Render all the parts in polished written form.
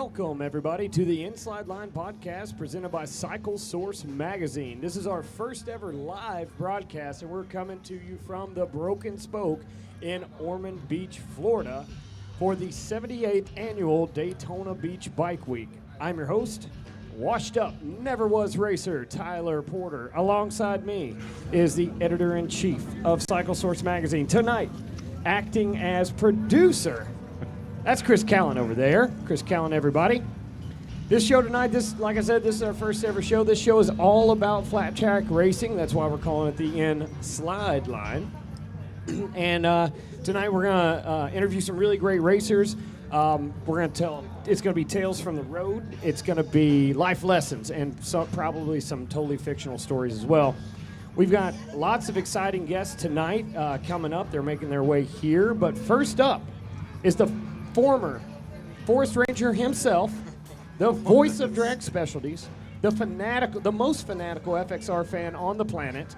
Welcome, everybody, to the InSlide Line podcast presented by Cycle Source Magazine. This is our first ever live broadcast, and we're coming to you from the Broken Spoke in Ormond Beach, Florida, for the 78th annual Daytona Beach Bike Week. I'm your host, washed up, never was racer, Tyler Porter. Alongside me is the editor-in-chief of Cycle Source Magazine. Tonight, acting as producer, that's Chris Callen over there. Chris Callen, everybody. This show tonight, like I said, this is our first ever show. This show is all about flat track racing. That's why we're calling it the InSlide Line. And tonight we're going to interview some really great racers. We're going to it's going to be tales from the road. It's going to be life lessons and probably some totally fictional stories as well. We've got lots of exciting guests tonight coming up. They're making their way here. But first up is the former Forest Ranger himself, the voice of drag specialties, the most fanatical FXR fan on the planet,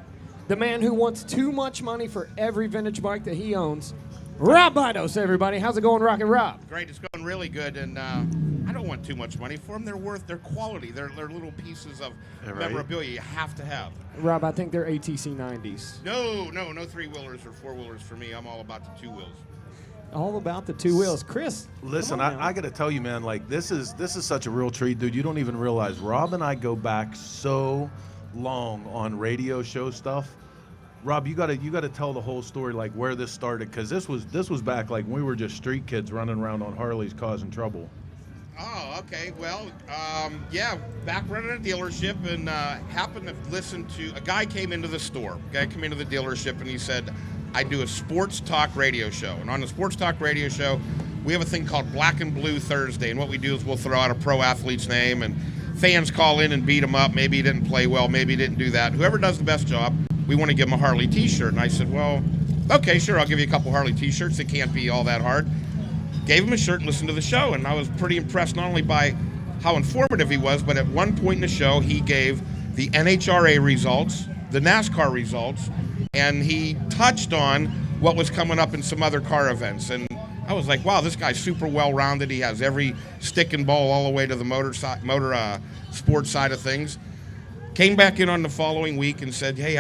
the man who wants too much money for every vintage bike that he owns, Rob Bidos, everybody. How's it going, Rocket Rob? Great, it's going really good, and I don't want too much money for them. They're worth their quality. They're little pieces of memorabilia you have to have. Rob, I think they're ATC 90s. No three-wheelers or four-wheelers for me. I'm all about the two wheels. All about the two wheels. Chris, listen, I got to tell you, man, like this is such a real treat, dude. You don't even realize Rob and I go back so long on radio show stuff. Rob, you got to tell the whole story, like where this started, because this was back like when we were just street kids running around on Harleys causing trouble. Oh, okay. Well, yeah, back running a dealership and happened to listen to a guy came into the store. A guy came into the dealership and he said, I do a sports talk radio show. And on the sports talk radio show, we have a thing called Black and Blue Thursday. And what we do is we'll throw out a pro athlete's name and fans call in and beat him up. Maybe he didn't play well. Maybe he didn't do that. Whoever does the best job, we want to give him a Harley t-shirt. And I said, well, okay, sure. I'll give you a couple Harley t-shirts. It can't be all that hard. Gave him a shirt and listened to the show. And I was pretty impressed not only by how informative he was, but at one point in the show, he gave the NHRA results, the NASCAR results, and he touched on what was coming up in some other car events. And I was like, wow, this guy's super well-rounded. He has every stick and ball all the way to the motor sports side of things. Came back in on the following week and said, hey,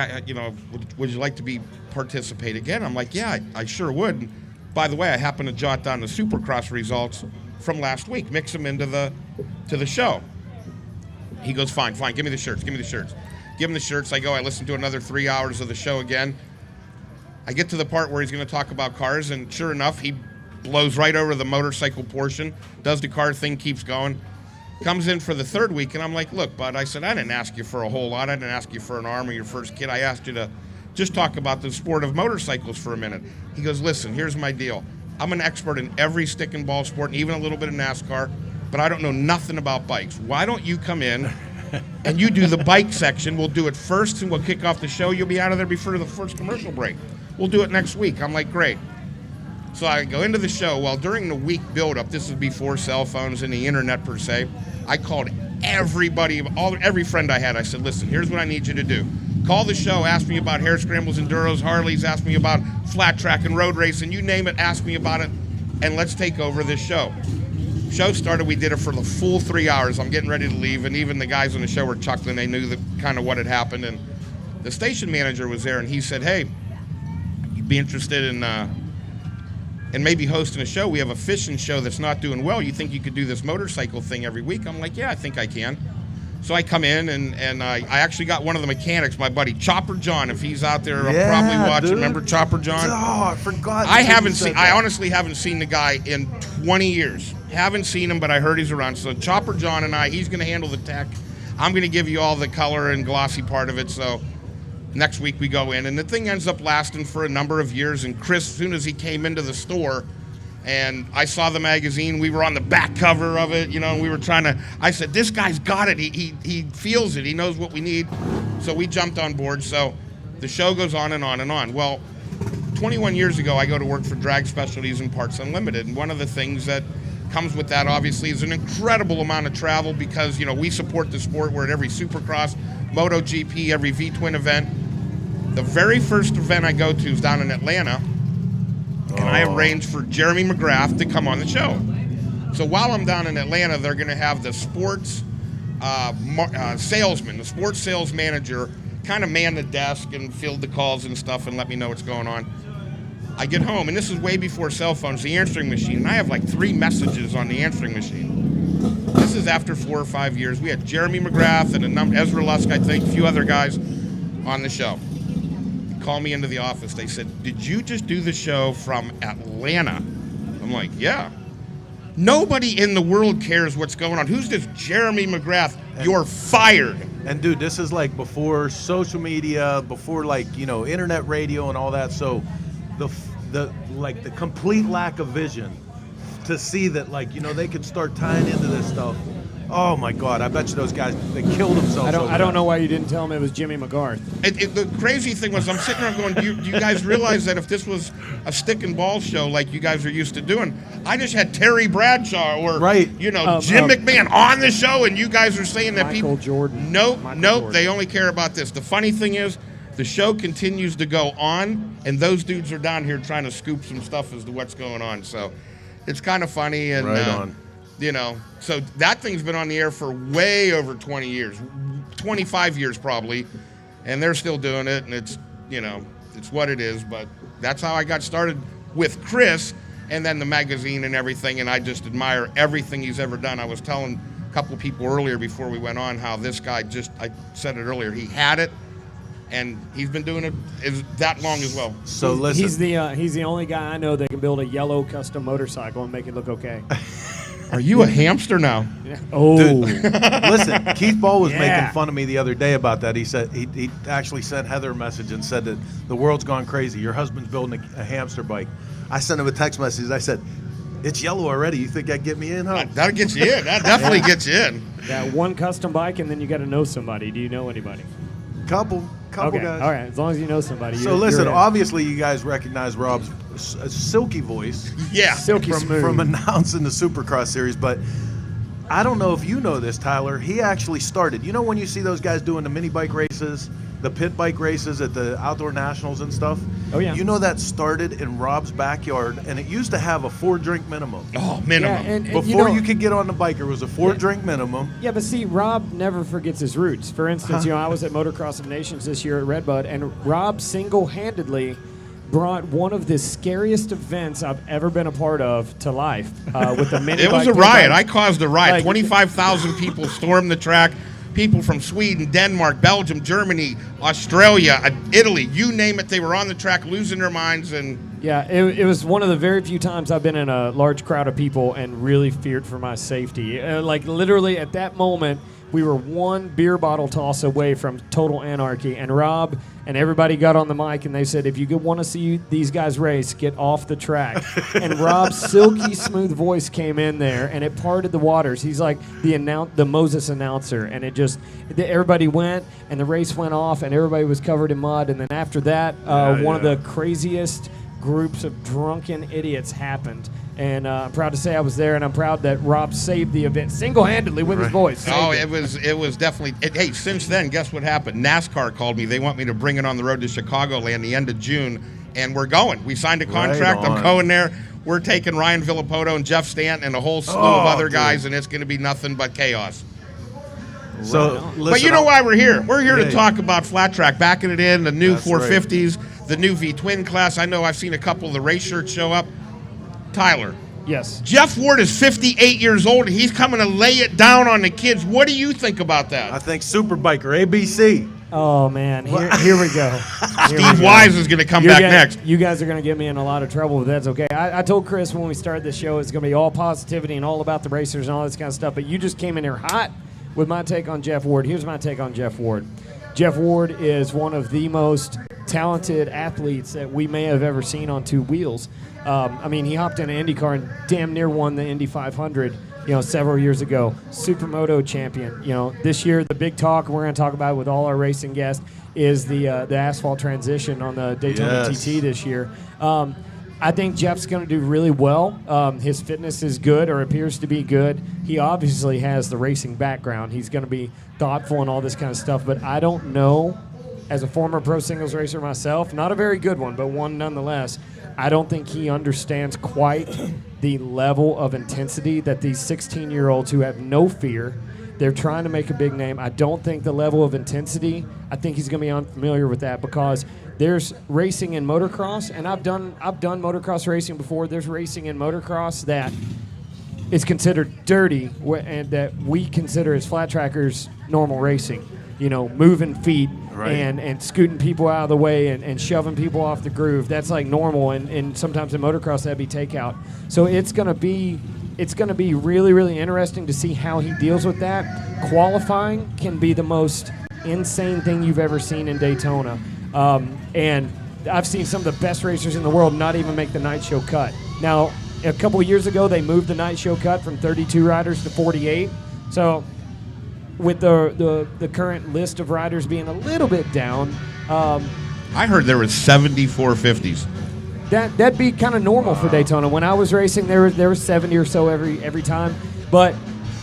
would you like to participate again? I'm like, yeah, I sure would. And by the way, I happened to jot down the Supercross results from last week, mix them into the show. He goes, fine, give me the shirts. Give him the shirts. I listen to another 3 hours of the show again. I get to the part where he's going to talk about cars, and sure enough, he blows right over the motorcycle portion, does the car thing, keeps going. Comes in for the third week, and I'm like, look, bud, I said, I didn't ask you for a whole lot. I didn't ask you for an arm or your first kid. I asked you to just talk about the sport of motorcycles for a minute. He goes, listen, here's my deal. I'm an expert in every stick and ball sport, and even a little bit of NASCAR, but I don't know nothing about bikes. Why don't you come in and you do the bike section? We'll do it first, and we'll kick off the show. You'll be out of there before the first commercial break. We'll do it next week. I'm like, great. So I go into the show. Well, during the week build-up, this is before cell phones and the internet per se, I called everybody, every friend I had. I said, listen, here's what I need you to do. Call the show, ask me about hair scrambles, enduros, Harleys, ask me about flat track and road racing, you name it, ask me about it, and let's take over this show. Show started, we did it for the full 3 hours. I'm getting ready to leave, and even the guys on the show were chuckling. They knew kind of what had happened, and the station manager was there, and he said, hey, you'd be interested in maybe hosting a show. We have a fishing show that's not doing well. You think you could do this motorcycle thing every week? I'm like, yeah, I think I can. So I come in, and I actually got one of the mechanics, my buddy Chopper John. If he's out there, yeah, probably watching. Dude. Remember Chopper John? Oh, I forgot. I honestly haven't seen the guy in 20 years. Haven't seen him, but I heard he's around. So Chopper John and he's going to handle the tech. I'm going to give you all the color and glossy part of it. So next week we go in, and the thing ends up lasting for a number of years. And Chris, as soon as he came into the store, and I saw the magazine, we were on the back cover of it, and we were I said, this guy's got it. He feels it. He knows what we need. So we jumped on board. So the show goes on and on and on. Well, 21 years ago, I go to work for Drag Specialties and Parts Unlimited. And one of the things that comes with that, obviously, is an incredible amount of travel because, we support the sport. We're at every Supercross, MotoGP, every V-Twin event. The very first event I go to is down in Atlanta. And I arranged for Jeremy McGrath to come on the show. So while I'm down in Atlanta, they're going to have the sports salesman, the sports sales manager, kind of man the desk and field the calls and stuff and let me know what's going on. I get home, and this is way before cell phones, the answering machine, and I have like 3 messages on the answering machine. This is after 4 or 5 years. We had Jeremy McGrath and Ezra Lusk, I think, a few other guys on the show. They called me into the office. They said, "Did you just do the show from Atlanta?" I'm like, "Yeah." Nobody in the world cares what's going on. Who's this Jeremy McGrath? You're fired. And dude, this is like before social media, before like, internet radio and all that. So the complete lack of vision to see that they could start tying into this stuff. Oh my God! I bet you those guys, they killed themselves. I don't know why you didn't tell him it was Jimmy McGarth. The crazy thing was, I'm sitting there going, do you guys realize that if this was a stick and ball show like you guys are used to doing, I just had Terry Bradshaw or Jim McMahon on the show, and you guys are saying that Michael Jordan. Nope, they only care about this. The funny thing is, the show continues to go on, and those dudes are down here trying to scoop some stuff as to what's going on. So it's kind of funny. And, right on. So that thing's been on the air for way over 20 years, 25 years probably, and they're still doing it, and it's what it is. But that's how I got started with Chris, and then the magazine and everything, and I just admire everything he's ever done. I was telling a couple of people earlier before we went on how this guy I said it earlier, he had it, and he's been doing it that long as well. So listen, he's the only guy I know that can build a yellow custom motorcycle and make it look okay. Are you a hamster now? Oh, dude, listen, Keith Ball was making fun of me the other day about that. He said he actually sent Heather a message and said that the world's gone crazy. Your husband's building a hamster bike. I sent him a text message. I said, "It's yellow already. You think that'd get me in, huh?" That'll get you in. That definitely gets you in. Yeah, one custom bike, and then you got to know somebody. Do you know anybody? Couple Okay, guys. all right. As long as you know somebody. So listen, obviously you guys recognize Rob's silky voice. Yeah, silky smooth from announcing the Supercross series, but I don't know if you know this, Tyler. He actually started. You know when you see those guys doing the mini bike races, the pit bike races at the outdoor nationals and stuff? Oh yeah. You know that started in Rob's backyard, and it used to have a 4-drink minimum. Oh, minimum. Yeah, and Before you could get on the bike, there was a 4-drink minimum. Yeah, but see, Rob never forgets his roots. For instance, I was at Motocross of Nations this year at Redbud, and Rob single-handedly brought one of the scariest events I've ever been a part of to life with the mini It was bike a riot. bike. I caused a riot. Like, 25,000 people stormed the track. People from Sweden, Denmark, Belgium, Germany, Australia, Italy, you name it, they were on the track losing their minds. And yeah, it was one of the very few times I've been in a large crowd of people and really feared for my safety. Literally at that moment, we were one beer bottle toss away from total anarchy, and Rob and everybody got on the mic and they said, "If you want to see these guys race, get off the track." And Rob's silky smooth voice came in there and it parted the waters. He's like the Moses announcer, and everybody went and the race went off and everybody was covered in mud. And then after that, one of the craziest groups of drunken idiots happened. And I'm proud to say I was there, and I'm proud that Rob saved the event single-handedly with his voice. Oh, it was definitely. Hey, since then, guess what happened? NASCAR called me. They want me to bring it on the road to Chicagoland the end of June, and we're going. We signed a contract. I'm going there. We're taking Ryan Villapoto and Jeff Stanton and a whole slew of other guys, and it's going to be nothing but chaos. So, listen, but you know why we're here? We're here to talk about flat track, backing it in, the new 450s, the new V-twin class. I know I've seen a couple of the race shirts show up. Tyler. Yes. Jeff Ward is 58 years old, and he's coming to lay it down on the kids. What do you think about that? I think Superbiker, ABC. Oh, man. Here we go. Steve Wise is going to come back next. You guys are going to get me in a lot of trouble, but that's okay. I told Chris when we started this show it's going to be all positivity and all about the racers and all this kind of stuff, but you just came in here hot with my take on Jeff Ward. Here's my take on Jeff Ward. Jeff Ward is one of the most talented athletes that we may have ever seen on two wheels. He hopped in an IndyCar and damn near won the Indy 500, several years ago. Supermoto champion. This year the big talk, we're going to talk about it with all our racing guests, is the asphalt transition on the Daytona TT this year. I think Jeff's going to do really well. His fitness is good, or appears to be good. He obviously has the racing background. He's going to be thoughtful and all this kind of stuff, but I don't know as a former pro singles racer myself, not a very good one, but one nonetheless, I don't think he understands quite the level of intensity that these 16-year-olds who have no fear, they're trying to make a big name. I don't think the level of intensity, I think he's going to be unfamiliar with that because there's racing in motocross, and I've done motocross racing before. There's racing in motocross that is considered dirty and that we consider as flat trackers normal racing. You know, moving feet and scooting people out of the way and shoving people off the groove. That's like normal, and sometimes in motocross that'd be takeout. So it's gonna be really, really interesting to see how he deals with that. Qualifying can be the most insane thing you've ever seen in Daytona. And I've seen some of the best racers in the world not even make the night show cut. Now, a couple of years ago, they moved the night show cut from 32 riders to 48. So with the current list of riders being a little bit down. I heard there was 74 50s. That'd be kind of normal for Daytona. When I was racing, there was 70 or so every time. But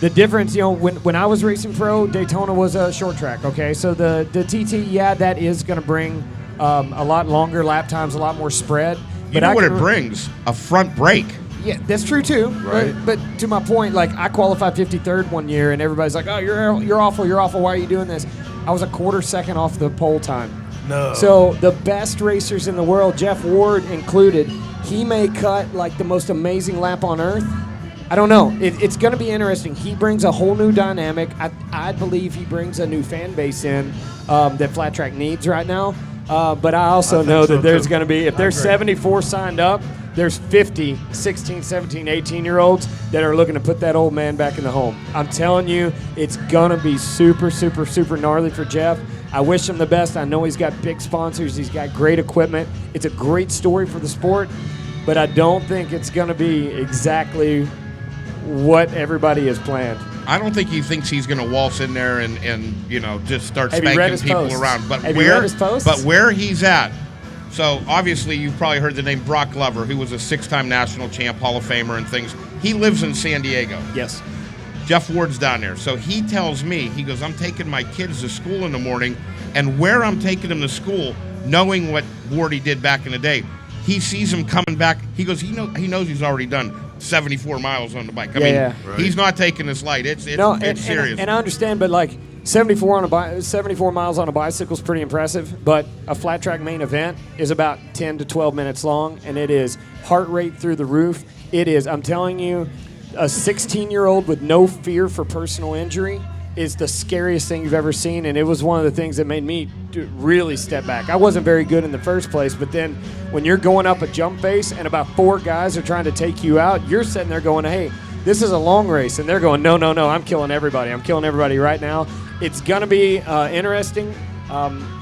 the difference, you know, when I was racing pro, Daytona was a short track, okay? So the TT, yeah, that is going to bring a lot longer lap times, a lot more spread. You know what it brings? A front brake. Yeah, that's true too. Right. But to my point, like I qualified 53rd one year, and everybody's like, "Oh, you're awful. Why are you doing this?" I was a quarter second off the pole time. No. So the best racers in the world, Jeff Ward included, he may cut like the most amazing lap on earth. I don't know. It's going to be interesting. He brings a whole new dynamic. I believe he brings a new fan base in that flat track needs right now. But I also know that there's going to be, if there's 74 signed up, there's 50 16, 17, 18-year-olds that are looking to put that old man back in the home. I'm telling you, it's going to be super, super, super gnarly for Jeff. I wish him the best. I know he's got big sponsors. He's got great equipment. It's a great story for the sport, but I don't think it's going to be exactly what everybody has planned. I don't think he thinks he's going to waltz in there and you know, just start Have you read spanking his people posts? around. But Have you read his posts? But where he's at, so obviously you've probably heard the name Brock Glover, who was a 6-time national champ, Hall of Famer and things. He lives in San Diego. Yes. Jeff Ward's down there. So he tells me, he goes, I'm taking my kids to school in the morning, and where I'm taking them to school, knowing what Wardy did back in the day, he sees him coming back. He goes, he knows he's already done 74 miles on the bike. I mean, Right. He's not taking this light. It's serious. And I understand, but like 74 miles on a bicycle is pretty impressive. But a flat track main event is about 10 to 12 minutes long, and it is heart rate through the roof. It is. I'm telling you, a 16-year-old with no fear for personal injury is the scariest thing you've ever seen, and it was one of the things that made me really step back. I wasn't very good in the first place, but then when you're going up a jump face and about 4 guys are trying to take you out, you're sitting there going, hey, this is a long race, and they're going, no, I'm killing everybody. I'm killing everybody right now. It's gonna be interesting.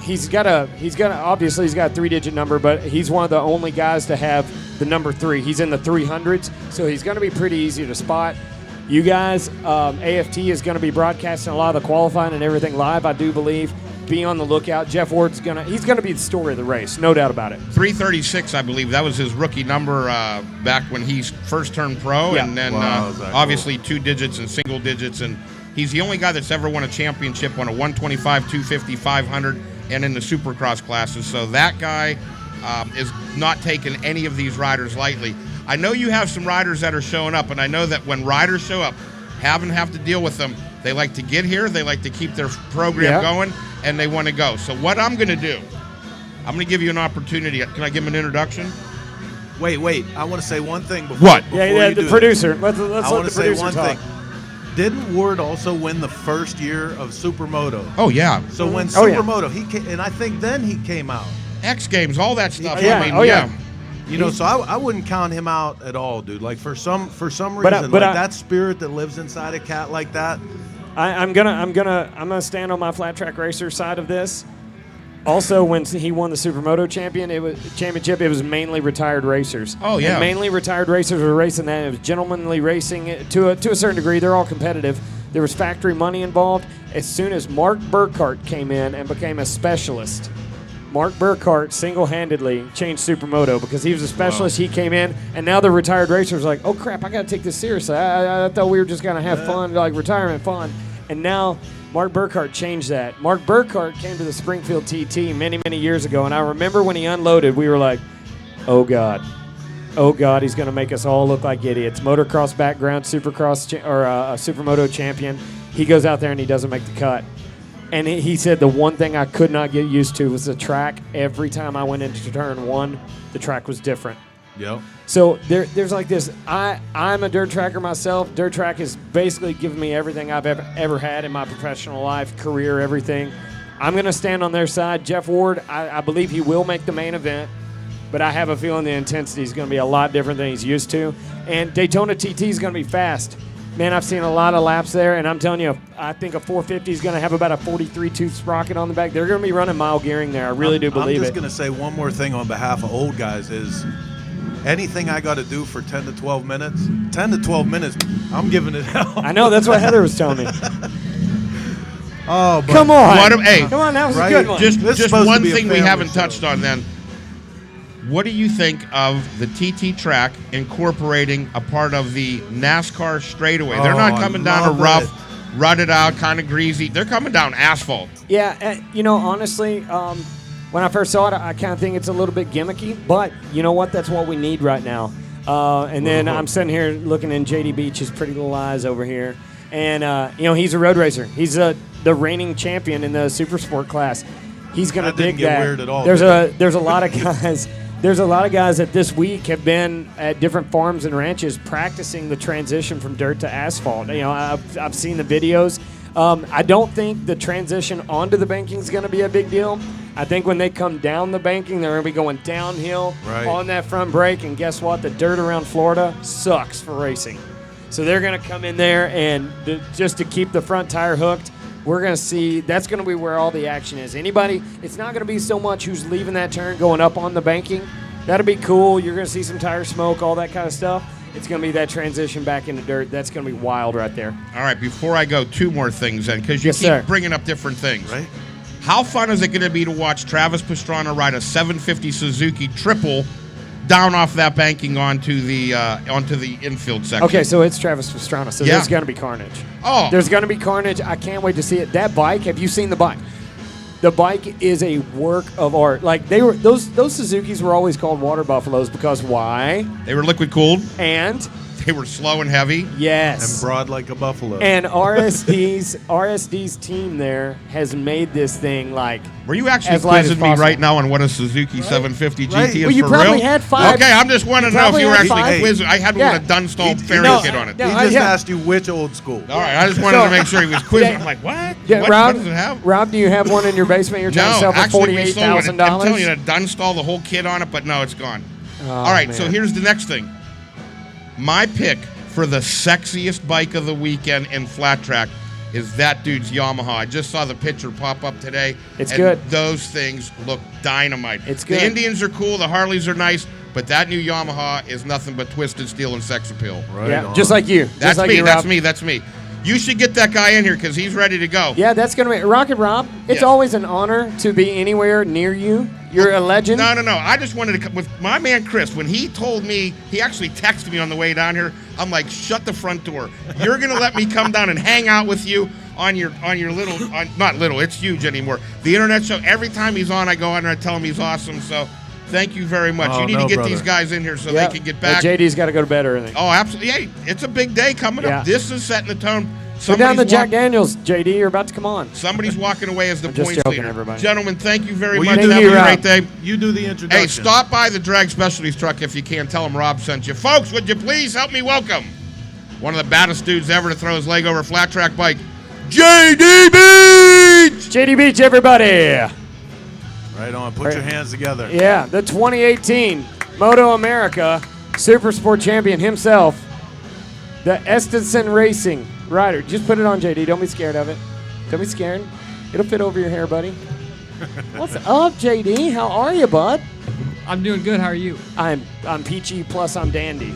He's got a 3-digit number, but he's one of the only guys to have the number 3. He's in the 300s, so he's gonna be pretty easy to spot. You guys, AFT is going to be broadcasting a lot of the qualifying and everything live, I do believe. Be on the lookout. Jeff Ward's he's going to be the story of the race, no doubt about it. 336, I believe. That was his rookie number back when he first turned pro. Yeah. And then obviously 2 digits and single digits. And he's the only guy that's ever won a championship on a 125, 250, 500, and in the supercross classes. So that guy is not taking any of these riders lightly. I know you have some riders that are showing up, and I know that when riders show up, have to deal with them. They like to get here, they like to keep their program going, and they want to go. So what I'm going to do, I'm going to give you an opportunity. Can I give him an introduction? Wait. I want to say one thing before. What? The producer. Let's let the say producer one talk. thing. Didn't Ward also win the first year of Supermoto? Oh, yeah. So when Supermoto, he came, and I think then he came out. X Games, all that stuff. Yeah. I mean, yeah. You know, so I wouldn't count him out at all, dude. Like for some reason, that spirit that lives inside a cat like that. I'm gonna stand on my flat track racer side of this. Also, when he won the Supermoto championship, it was mainly retired racers. Oh yeah, and mainly retired racers were racing that. It was gentlemanly racing to a certain degree. They're all competitive. There was factory money involved. As soon as Mark Burkhart came in and became a specialist, Mark Burkhart single-handedly changed Supermoto because he was a specialist. Wow. He came in, and now the retired racers are like, oh, crap, I got to take this seriously. I thought we were just going to have fun, like retirement fun. And now Mark Burkhart changed that. Mark Burkhart came to the Springfield TT many, many years ago, and I remember when he unloaded, we were like, oh, God. Oh, God, he's going to make us all look like idiots. Motocross background, Supercross Supermoto champion. He goes out there and he doesn't make the cut. And he said the one thing I could not get used to was the track. Every time I went into turn one, the track was different. Yep. So there's like this. I'm a dirt tracker myself. Dirt track has basically given me everything I've ever had in my professional life, career, everything. I'm going to stand on their side. Jeff Ward, I believe he will make the main event, but I have a feeling the intensity is going to be a lot different than he's used to. And Daytona TT is going to be fast. Man, I've seen a lot of laps there, and I'm telling you, I think a 450 is going to have about a 43-tooth sprocket on the back. They're going to be running mile gearing there. I really do believe it. I'm just going to say one more thing on behalf of old guys is anything I got to do for 10 to 12 minutes, I'm giving it hell. I know. That's what Heather was telling me. Oh, but Come on. Come on, that was right? a good one. Just one thing we haven't show. touched on then. What do you think of the TT track incorporating a part of the NASCAR straightaway? They're not coming down a rough, rutted out, kind of greasy. They're coming down asphalt. Yeah, honestly, when I first saw it, I kind of think it's a little bit gimmicky. But you know what? That's what we need right now. And then I'm sitting here looking in JD Beach's pretty little eyes over here. And, he's a road racer. He's the reigning champion in the super sport class. He's going to dig that. Didn't get weird at all. There's a lot of guys. There's a lot of guys that this week have been at different farms and ranches practicing the transition from dirt to asphalt. I've seen the videos. I don't think the transition onto the banking is going to be a big deal. I think when they come down the banking, they're going to be going downhill on that front brake. And guess what? The dirt around Florida sucks for racing. So they're going to come in there and just to keep the front tire hooked. We're going to see that's going to be where all the action is. It's not going to be so much who's leaving that turn going up on the banking. That'll be cool. You're going to see some tire smoke, all that kind of stuff. It's going to be that transition back into dirt. That's going to be wild right there. All right, before I go, two more things then, because you keep bringing up different things. Right. How fun is it going to be to watch Travis Pastrana ride a 750 Suzuki triple down off that banking onto the infield section? Okay, so it's Travis Pastrana, so there's going to be carnage. Oh. There's going to be carnage. I can't wait to see it. That bike, have you seen the bike? The bike is a work of art. Like those Suzukis were always called water buffaloes because why? They were liquid cooled. And they were slow and heavy. Yes. And broad like a buffalo. And RSD's team there has made this thing like. Were you actually quizzing me right now on what a Suzuki 750 GT is well, you for probably real? had 5. Okay, I'm just wanting to know if you were actually quizzing. I had one with a Dunstall fairy kit on it. He just asked you which old school. All right, I just wanted to make sure he was quizzing. I'm like, what? Yeah, what does it have? Rob, do you have one in your basement you're trying to sell for $48,000? I'm telling you, to Dunstall, the whole kit on it, but no, it's gone. All right, man. So here's the next thing. My pick for the sexiest bike of the weekend in flat track is that dude's Yamaha. I just saw the picture pop up today. It's good. Those things look dynamite. It's good. The Indians are cool. The Harleys are nice. But that new Yamaha is nothing but twisted steel and sex appeal. Right on. Just like you. That's like me. You, That's me. You should get that guy in here because he's ready to go. Yeah, that's going to be Rocket Rob. It's always an honor to be anywhere near you. You're a legend. No. I just wanted to come with my man Chris. When he told me, he actually texted me on the way down here. I'm like, shut the front door. You're going to let me come down and hang out with you on your little, not little, it's huge anymore. The internet show. Every time he's on, I go on and I tell him he's awesome. So thank you very much. You need to get these guys in here so they can get back. JD's got to go to bed early. Oh, absolutely. Hey, it's a big day coming up. This is setting the tone. Put down the Jack Daniels, JD. You're about to come on. Somebody's walking away as the I'm just points joking, leader. everybody. Gentlemen, thank you very much. Thank Have you, a Rob. great day. You do the introduction. Hey, stop by the Drag Specialties truck if you can. Tell them Rob sent you. Folks, would you please help me welcome one of the baddest dudes ever to throw his leg over a flat track bike, JD Beach! JD Beach, everybody. Right on. Put your hands together. Yeah, the 2018 Moto America Super Sport Champion himself, the Estenson Racing rider. Just put it on, JD. Don't be scared of it. Don't be scared. It'll fit over your hair, buddy. What's up, JD? How are you, bud? I'm doing good. How are you? I'm peachy plus I'm dandy.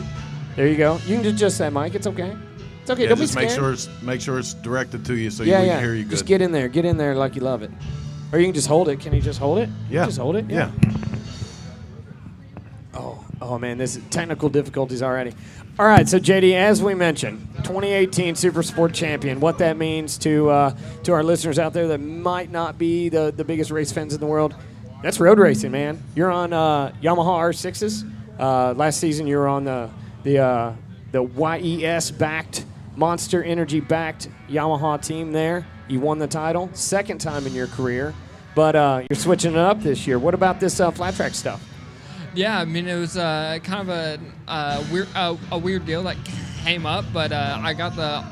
There you go. You can adjust that mic. It's okay. It's okay. Yeah, Don't be just scared. make sure it's directed to you so we yeah. can hear you good. Just get in there. Get in there like you love it. Or you can just hold it. Can you just hold it? Yeah. Just hold it? Yeah. Oh, Oh, man, this is technical difficulties already. All right, so, JD, as we mentioned, 2018 Super Sport champion, what that means to our listeners out there that might not be the biggest race fans in the world, that's road racing, man. You're on Yamaha R6s. Last season you were on the YES-backed, Monster Energy-backed Yamaha team there. You won the title, second time in your career. But you're switching it up this year. What about this flat track stuff? Yeah, I mean, it was kind of a weird deal that came up, but I got the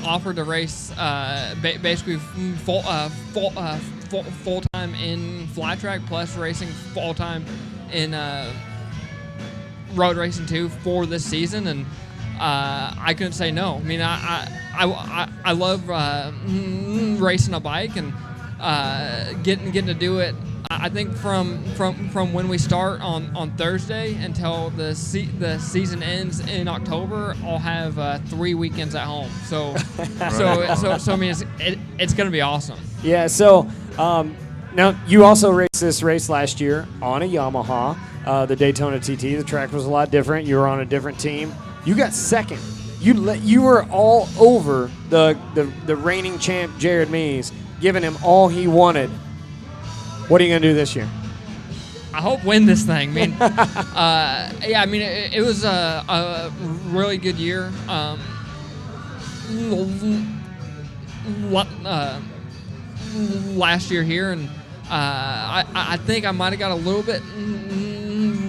offer to race basically full-time in flat track, plus racing full-time in road racing too for this season, and I couldn't say no. I mean, I love racing a bike and getting to do it. I think from when we start on Thursday until the season ends in October, I'll have 3 weekends at home. So I mean, it's going to be awesome. Yeah. So now you also raced this race last year on a Yamaha, the Daytona TT. The track was a lot different. You were on a different team. You got second. You were all over the reigning champ Jared Mees, giving him all he wanted. What are you going to do this year? I hope win this thing. I mean, yeah, I mean, it was a really good year. Last year here, and I think I might have got a little bit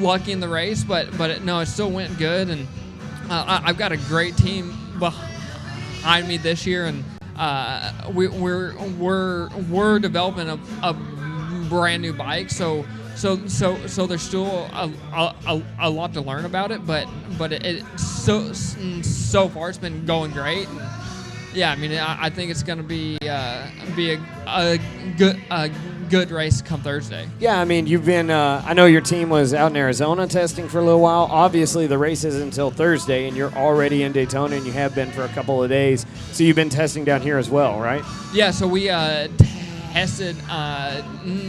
lucky in the race, but no, it still went good, and I've got a great team behind me this year, and we're developing a brand new bike, so there's still a lot to learn about it, but it so far it's been going great. And yeah, I mean, I think it's going to be a good race come Thursday. Yeah, I mean, you've been. I know your team was out in Arizona testing for a little while. Obviously, the race isn't until Thursday, and you're already in Daytona, and you have been for a couple of days. So you've been testing down here as well, right? Yeah. So we tested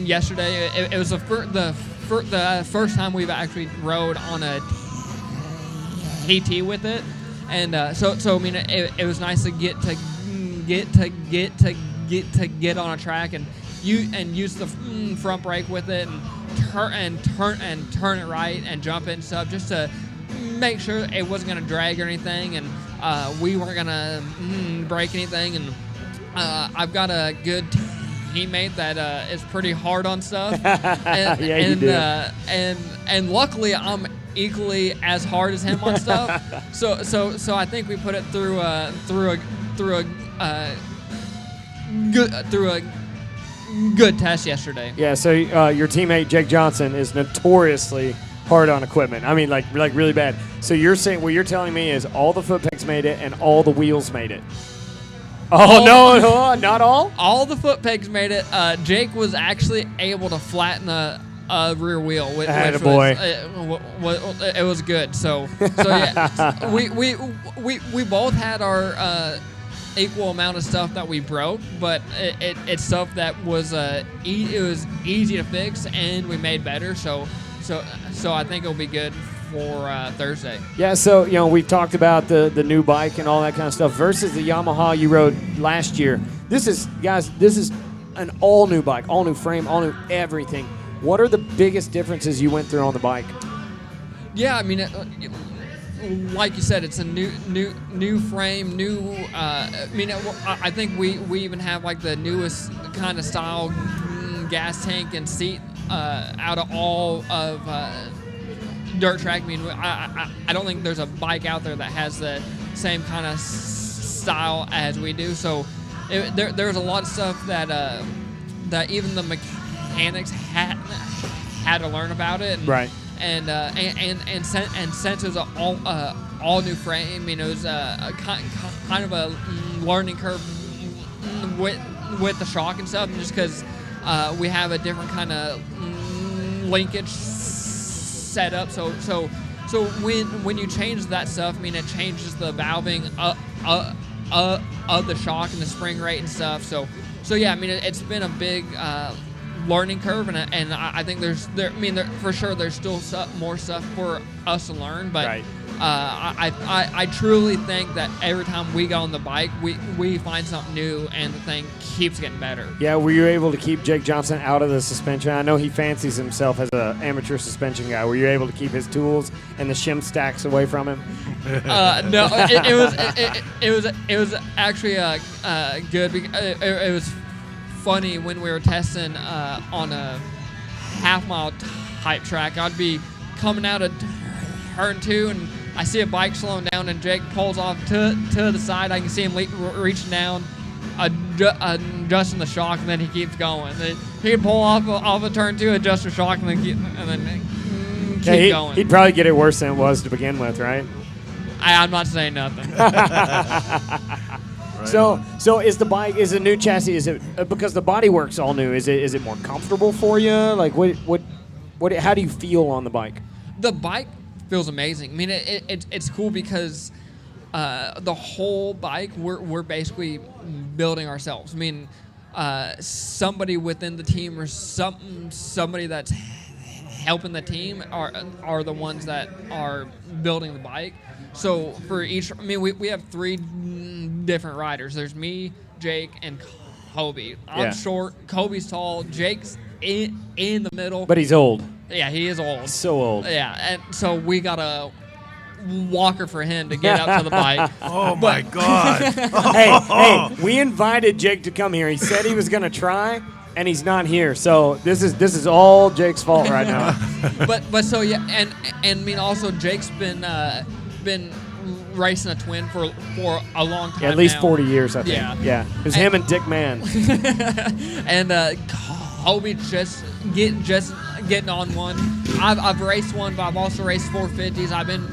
yesterday. It was the first time we've actually rode on a TT with it, and so I mean, it was nice to get on a track and use the front brake with it and turn it right and jump it and stuff, just to make sure it wasn't going to drag or anything, and we weren't going to break anything. And I've got a good teammate that is pretty hard on stuff, and, yeah, you do. And luckily I'm equally as hard as him on stuff. So I think we put it through a good test yesterday. Yeah. So your teammate Jake Johnson is notoriously hard on equipment. I mean, like really bad. So you're saying what you're telling me is all the foot pegs made it and all the wheels made it. Oh, no, not all? All the foot pegs made it. Jake was actually able to flatten a rear wheel, which it was good. So yeah, we both had our equal amount of stuff that we broke, but it's stuff that was it was easy to fix and we made better. So I think it'll be good for Thursday. Yeah, so we've talked about the new bike and all that kind of stuff versus the Yamaha you rode last year. This is an all new bike, all new frame, all new everything. What are the biggest differences you went through on the bike? Yeah, I mean, like you said, it's a new frame, new. I mean, I think we even have like the newest kind of style gas tank and seat out of all of dirt track. I mean, I don't think there's a bike out there that has the same kind of style as we do. So there's a lot of stuff that even the mechanics had to learn about it. And, right. And since it was all new frame, I mean, it was kind of a learning curve with the shock and stuff, just because we have a different kind of linkage set up. So when you change that stuff, I mean, it changes the valving of the shock and the spring rate and stuff. So yeah, I mean, it's been a big learning curve, and I think for sure there's still more stuff for us to learn, but Right. I truly think that every time we get on the bike, we find something new, and the thing keeps getting better. Yeah, were you able to keep Jake Johnson out of the suspension? I know he fancies himself as an amateur suspension guy. Were you able to keep his tools and the shim stacks away from him? No, it was actually good. It was funny when we were testing on a half-mile type track. I'd be coming out of turn 2, and I see a bike slowing down, and Jake pulls off to the side. I can see him reaching down, adjusting the shock, and then he keeps going. He'd pull off a turn 2, adjust the shock, and then keep going. He'd probably get it worse than it was to begin with, right? I'm not saying nothing. Right. So is the new chassis? Is it because the body work's all new? Is it more comfortable for you? Like what? How do you feel on the bike? The bike feels amazing. I mean, it's cool because the whole bike we're basically building ourselves. I mean, somebody within the team or somebody that's helping the team are the ones that are building the bike. So for each, I mean, we have 3 different riders. There's me, Jake, and Kobe. I'm short. Kobe's tall. Jake's in the middle. But he's old. Yeah, he is old. So old. Yeah, and so we got a walker for him to get up to the bike. Oh my God! hey, we invited Jake to come here. He said he was going to try, and he's not here. So this is all Jake's fault right now. but so yeah, and I mean also Jake's been racing a twin for a long time. Yeah, at least now. 40 years, I think. Yeah. It was him and Dick Mann. And Kobe just getting on one. I've raced one, but I've also raced 450s. I've been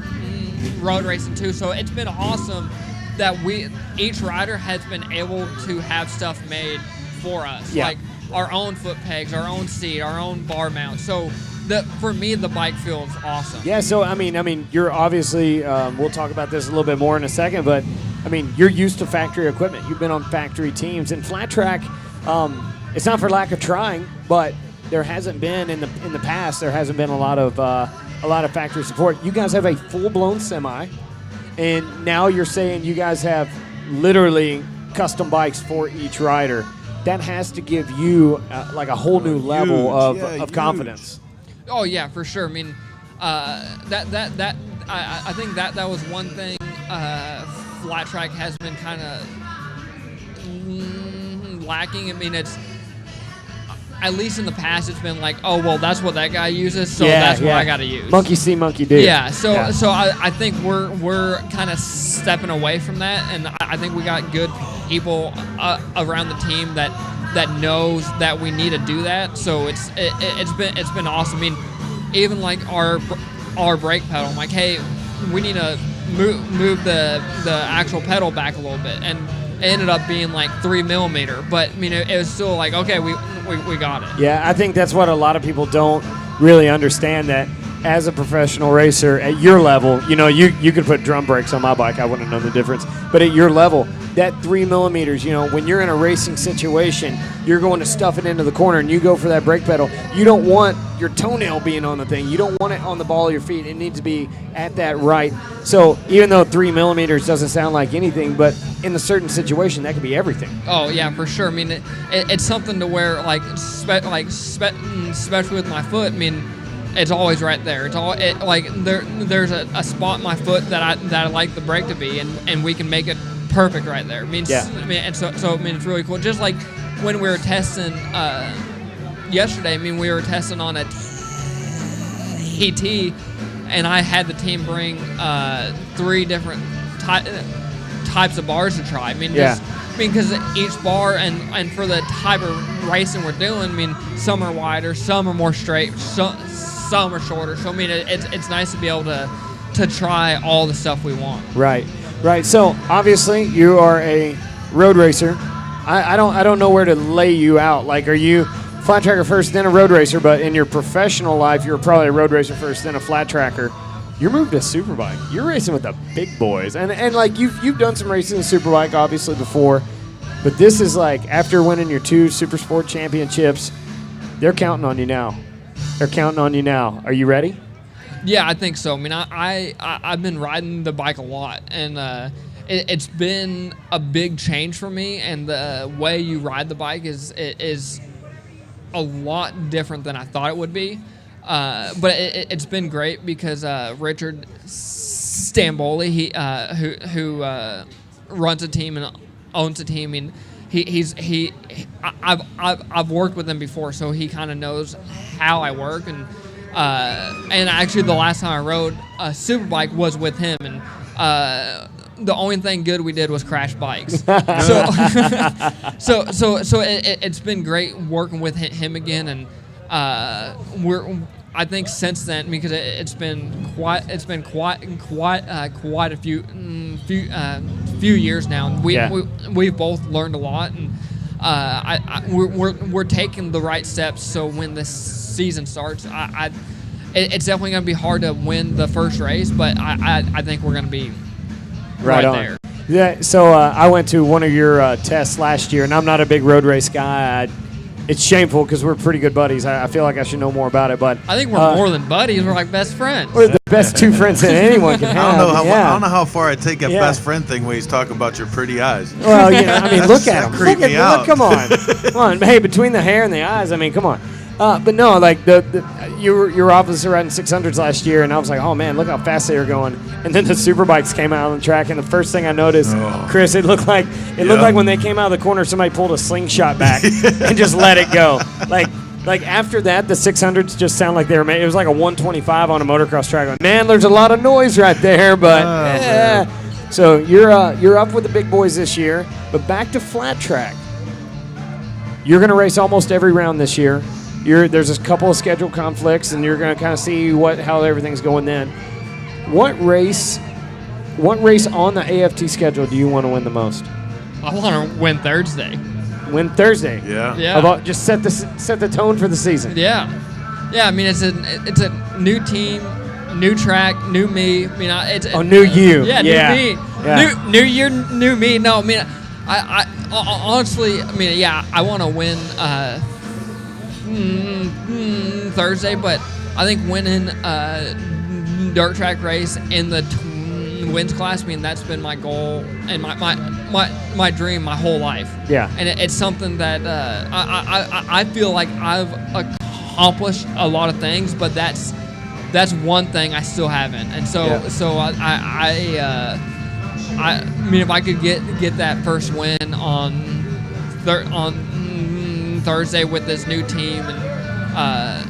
road racing too, so it's been awesome that each rider has been able to have stuff made for us, like our own foot pegs, our own seat, our own bar mount. So for me, the bike feels awesome. Yeah, so I mean, you're obviously. We'll talk about this a little bit more in a second, but I mean, you're used to factory equipment. You've been on factory teams, and flat track. It's not for lack of trying, but there hasn't been in the past. There hasn't been a lot of factory support. You guys have a full-blown semi, and now you're saying you guys have literally custom bikes for each rider. That has to give you like a whole new level of confidence. Oh yeah, for sure. I mean, I think that was one thing flat track has been kind of lacking. I mean, it's at least in the past it's been like, oh well, that's what that guy uses, so that's what I got to use. Monkey see, monkey do. Yeah. So I think we're kind of stepping away from that, and I think we got good people around the team that knows that we need to do that. So it's been awesome. I mean, even like our brake pedal, I'm like, hey, we need to move the actual pedal back a little bit, and it ended up being like 3 millimeter, but I mean it was still like, okay, we got it. Yeah, I think that's what a lot of people don't really understand, that as a professional racer at your level, you could put drum brakes on my bike, I wouldn't know the difference. But at your level, that 3 millimeters, when you're in a racing situation, you're going to stuff it into the corner and you go for that brake pedal. You don't want your toenail being on the thing. You don't want it on the ball of your feet. It needs to be at that right. So even though 3 millimeters doesn't sound like anything, but in a certain situation, that could be everything. Oh yeah, for sure. I mean, it's something to where especially with my foot. I mean, it's always right there. It's all there's a spot in my foot that I like the brake to be, and we can make it perfect right there. I mean, so it's really cool. Just like when we were testing yesterday. I mean, we were testing on a TT, and I had the team bring 3 different types of bars to try. I mean, because each bar and for the type of racing we're doing, I mean, some are wider, some are more straight, some are shorter. So I mean, it's nice to be able to try all the stuff we want. Right. So obviously you are a road racer. I don't know where to lay you out. Like, are you flat tracker first, then a road racer? But in your professional life, you're probably a road racer first, then a flat tracker. You're moved to superbike. You're racing with the big boys, and like you've done some racing in superbike obviously before, but this is like after winning your 2 Super Sport championships. They're counting on you now. They're counting on you now. Are you ready? Yeah, I think so. I mean, I've been riding the bike a lot, and it's been a big change for me. And the way you ride the bike is a lot different than I thought it would be. But it's been great because Richard Stamboli, who runs a team and owns a team, and I've worked with him before, so he kind of knows how I work. And actually, the last time I rode a Superbike was with him, and the only thing good we did was crash bikes. So it's been great working with him again, and I think since then, because it's been quite a few years now, and we've both learned a lot, and we're taking the right steps. So when the season starts, it's definitely going to be hard to win the first race, but I think we're going to be right there. Yeah. So I went to one of your tests last year, and I'm not a big road race guy. It's shameful because we're pretty good buddies. I feel like I should know more about it, but I think we're more than buddies. We're like best friends. We're the best two friends that anyone can have. I don't know how far I take that best friend thing when he's talking about your pretty eyes. Well, I mean, look at him. Creep me out. Come on. Hey, between the hair and the eyes, I mean, come on. But no, like you were obviously riding 600s last year, and I was like, oh man, look how fast they were going. And then the Superbikes came out on the track, and the first thing I noticed, Chris, it looked like when they came out of the corner, somebody pulled a slingshot back and just let it go. Like after that, the 600s just sound like they were made. It was like a 125 on a motocross track. Like, man, there's a lot of noise right there, but So you're up with the big boys this year, but back to flat track. You're going to race almost every round this year. There's a couple of schedule conflicts, and you're going to kind of see how everything's going then. What race on the AFT schedule do you want to win the most? I want to win Thursday. Win Thursday. Yeah. Just set the tone for the season. Yeah. I mean, it's a new team, new track, new me. I mean, new you. Yeah, new me. Yeah. New year, new me. No, I mean, I honestly, I mean, yeah, I want to win Thursday, but I think winning a dirt track race in the wins class, I mean, that's been my goal and my dream my whole life. Yeah. And it's something that I feel like I've accomplished a lot of things, but that's one thing I still haven't. And so I mean, if I could get that first win on Thursday with this new team and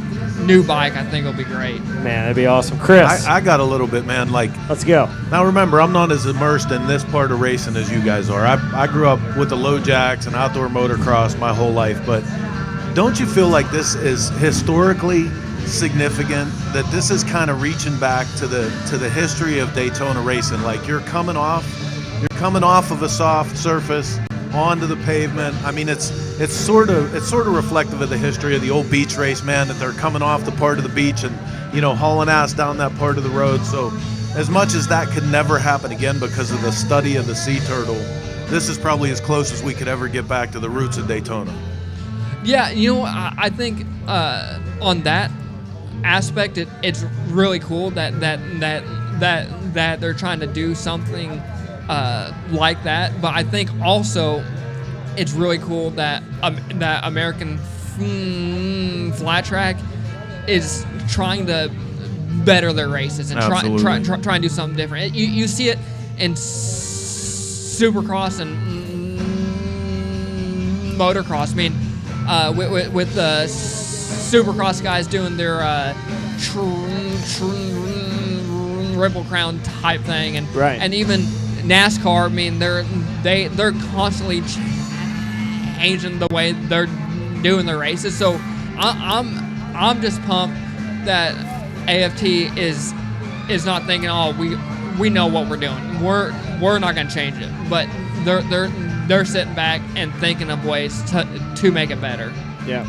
new bike, I think it'll be great. Man, that'd be awesome. Chris. I got a little bit, man. Let's go. Now remember, I'm not as immersed in this part of racing as you guys are. I grew up with the low jacks and outdoor motocross my whole life, but don't you feel like this is historically significant, that this is kind of reaching back to the history of Daytona racing? Like you're coming off of a soft surface onto the pavement. I mean, it's sort of reflective of the history of the old beach race, man, that they're coming off the part of the beach and hauling ass down that part of the road. So as much as that could never happen again because of the study of the sea turtle, this is probably as close as we could ever get back to the roots of Daytona. Yeah, I think on that aspect, it's really cool that they're trying to do something like that. But I think also it's really cool that that American flat track is trying to better their races and try and do something different. You see it in Supercross and motocross. I mean, with the Supercross guys doing their Triple Crown type thing, and even NASCAR. I mean, they're constantly changing the way they're doing their races. So I'm just pumped that AFT is not thinking, oh, we know what we're doing. We're not going to change it, but they're sitting back and thinking of ways to make it better. Yeah,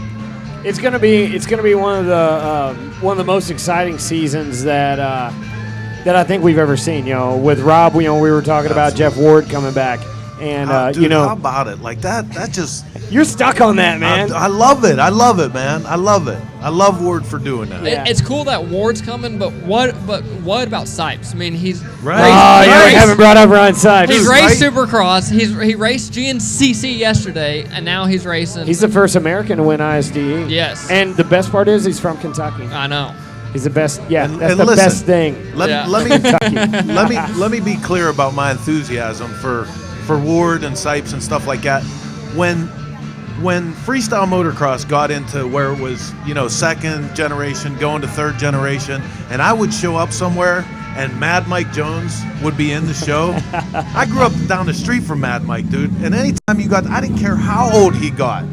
it's gonna be one of the most exciting seasons that I think we've ever seen. With Rob, we were talking about Jeff Ward coming back. And Dude, you know, how about it? Like that just you're stuck on that, man. I love it. I love it, man. I love it. I love Ward for doing that. Yeah. It's cool that Ward's coming, but what about Sipes? I mean, he's Right. Oh, yeah, we raced- haven't brought up Ryan Sipes. He's Dude, raced right? Supercross. He raced GNCC yesterday, and now he's racing. He's the first American to win ISDE. Yes. And the best part is he's from Kentucky. I know. He's the best. Yeah, And- that's and the listen, best thing. Let Yeah. me be clear about my enthusiasm for Ward and Sipes and stuff like that. When freestyle motocross got into where it was, second generation going to third generation, and I would show up somewhere and Mad Mike Jones would be in the show. I grew up down the street from Mad Mike, dude. And anytime I didn't care how old he got.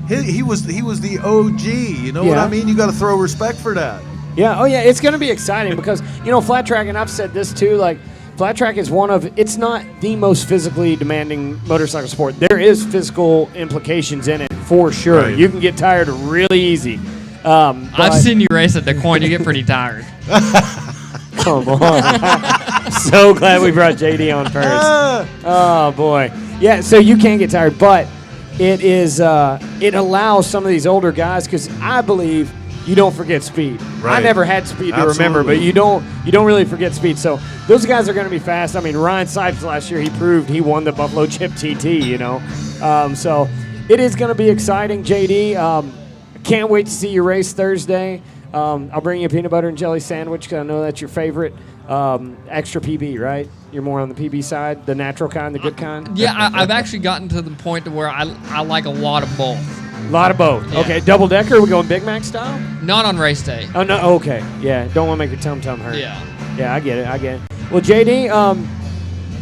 He was the OG. You know what Yeah. I mean? You got to throw respect for that. Yeah, oh yeah, it's going to be exciting because, flat track, and I've said this too, like, flat track is it's not the most physically demanding motorcycle sport. There is physical implications in it, for sure. Right. You can get tired really easy. I've seen you race at DeCoin. You get pretty tired. Come on. So glad we brought JD on first. Oh, boy. Yeah, so you can get tired, but it allows some of these older guys, because I believe you don't forget speed. Right. I never had speed to remember, but you don't really forget speed. So those guys are going to be fast. I mean, Ryan Sipes last year, he proved he won the Buffalo Chip TT, So it is going to be exciting, JD. Can't wait to see you race Thursday. I'll bring you a peanut butter and jelly sandwich because I know that's your favorite. Extra PB, right? You're more on the PB side, the natural kind, the good kind? Yeah, I've actually gotten to the point to where I like a lot of both. A lot of both. Yeah. Okay, double decker, we going Big Mac style? Not on race day. Oh, no, okay. Yeah, don't want to make your tum-tum hurt. Yeah. Yeah, I get it. Well, JD,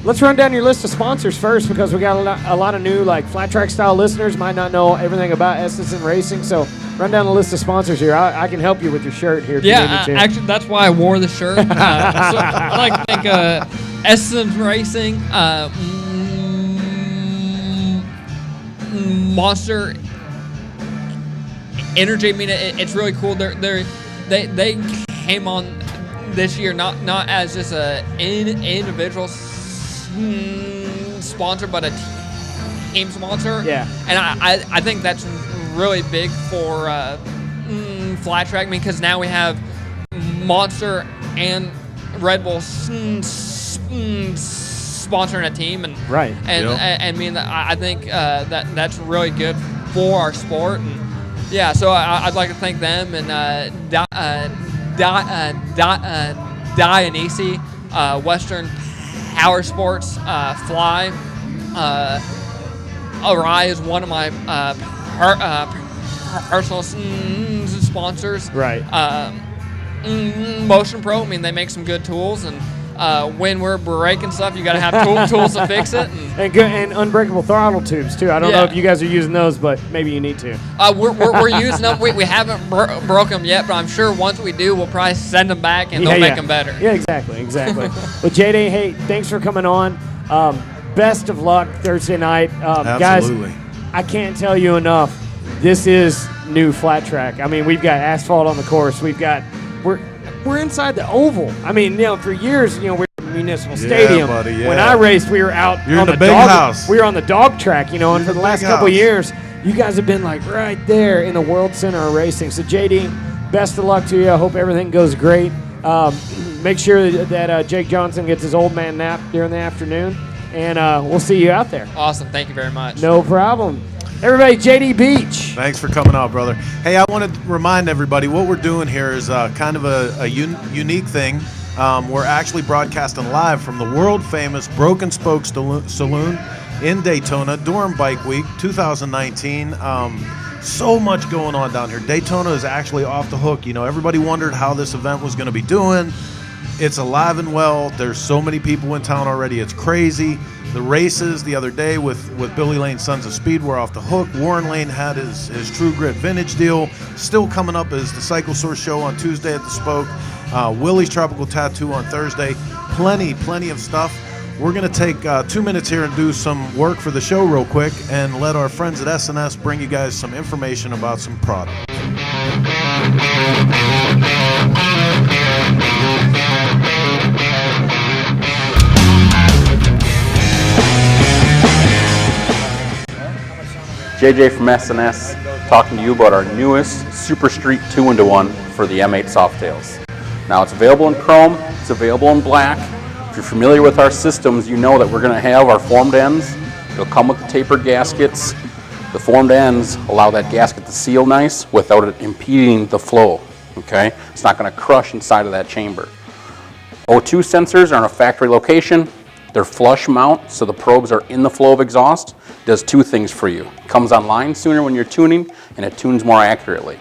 let's run down your list of sponsors first because we got a lot of new, like, flat track style listeners might not know everything about Essence and Racing. So run down the list of sponsors here. I can help you with your shirt here if you need me to. Actually, that's why I wore the shirt. So I like to thank Essence Racing, Monster Energy. I mean, it's really cool. They came on this year not as just a individual sponsor, but a team sponsor. Yeah. And I think that's really big for flat track. I mean, because now we have Monster and Red Bull sponsoring a team, and Right. And Yep. I mean, I think that's really good for our sport. And yeah, so I'd like to thank them and Dionysi, Western Power Sports, Fly. Arai is one of my personal sponsors. Right. Motion Pro, I mean, they make some good tools, and when we're breaking stuff, you got to have tools to fix it. And unbreakable throttle tubes, too. I don't know Yeah. if you guys are using those, but maybe you need to. We're using them. We haven't broke them yet, but I'm sure once we do, we'll probably send them back and they'll make them better. Yeah, exactly. Well, JD, hey, thanks for coming on. Best of luck Thursday night. Absolutely. Guys, I can't tell you enough. This is new flat track. I mean, we've got asphalt on the course. We're inside the oval. I mean, for years, we're at the Municipal Stadium. buddy, yeah. When I raced, we were out You're on in the big dog house. We were on the dog track, and for the last big couple house. years, you guys have been like right there in the World Center of Racing. So, JD, best of luck to you. I hope everything goes great. Make sure that Jake Johnson gets his old man nap during the afternoon, and we'll see you out there. Awesome. Thank you very much. No problem. Everybody, JD Beach. Thanks for coming out, brother. Hey, I want to remind everybody what we're doing here is kind of a unique thing. We're actually broadcasting live from the world-famous Broken Spoke Saloon in Daytona during Bike Week 2019. So much going on down here. Daytona is actually off the hook. Everybody wondered how this event was going to be doing. It's alive and well. There's so many people in town already. It's crazy. The races the other day with Billy Lane's Sons of Speed were off the hook. Warren Lane had his True Grit Vintage deal. Still coming up is the Cycle Source Show on Tuesday at the Spoke. Willie's Tropical Tattoo on Thursday. Plenty of stuff. We're going to take 2 minutes here and do some work for the show real quick and let our friends at S&S bring you guys some information about some products. JJ from SNS talking to you about our newest Super Street 2-in-1 for the M8 Softails. Now it's available in chrome, it's available in black. If you're familiar with our systems, you know that we're going to have our formed ends. It'll come with the tapered gaskets. The formed ends allow that gasket to seal nice without it impeding the flow. Okay, it's not going to crush inside of that chamber. O2 sensors are in a factory location. They're flush mount, so the probes are in the flow of exhaust. Does two things for you. It comes online sooner when you're tuning, and it tunes more accurately.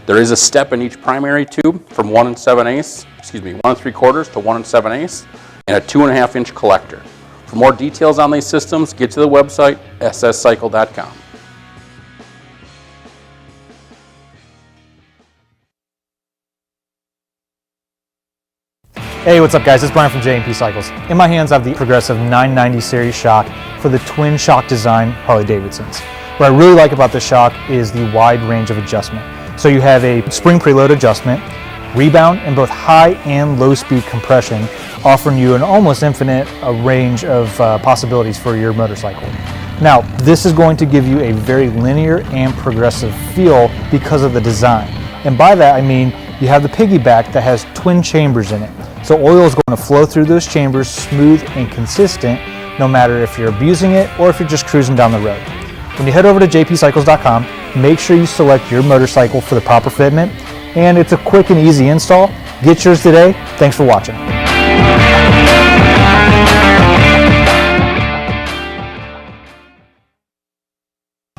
There is a step in each primary tube from 1 3/4 to 1 7/8, and a 2.5-inch collector. For more details on these systems, get to the website sscycle.com. Hey, what's up guys? It's Brian from J&P Cycles. In my hands I have the Progressive 990 series shock for the twin shock design Harley-Davidsons. What I really like about this shock is the wide range of adjustment. So you have a spring preload adjustment, rebound, and both high and low speed compression, offering you an almost infinite range of possibilities for your motorcycle. Now, this is going to give you a very linear and progressive feel because of the design. And by that I mean you have the piggyback that has twin chambers in it. So oil is going to flow through those chambers smooth and consistent, no matter if you're abusing it or if you're just cruising down the road. When you head over to jpcycles.com, make sure you select your motorcycle for the proper fitment, and it's a quick and easy install. Get yours today. Thanks for watching.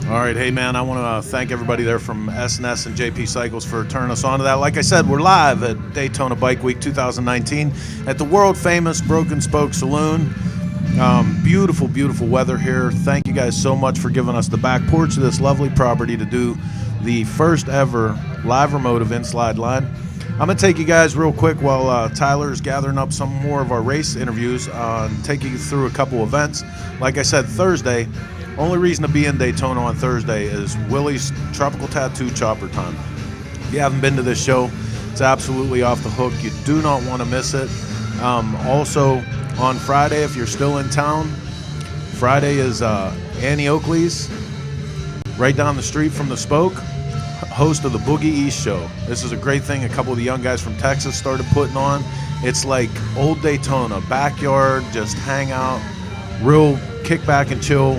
All right, hey man, I want to thank everybody there from SNS and JP Cycles for turning us on to that. Like I said, we're live at Daytona Bike Week 2019 at the world famous Broken Spoke Saloon. Beautiful, beautiful weather here. Thank you guys so much for giving us the back porch of this lovely property to do the first ever live remote of InSlide Line. I'm going to take you guys real quick while Tyler's gathering up some more of our race interviews and take you through a couple events. Like I said, Thursday, only reason to be in Daytona on Thursday is Willie's Tropical Tattoo Chopper Time. If you haven't been to this show, it's absolutely off the hook. You do not want to miss it. Also, on Friday, if you're still in town, Friday is Annie Oakley's, right down the street from the Spoke, host of the Boogie East Show. This is a great thing a couple of the young guys from Texas started putting on. It's like old Daytona, backyard, just hang out, real kick back and chill.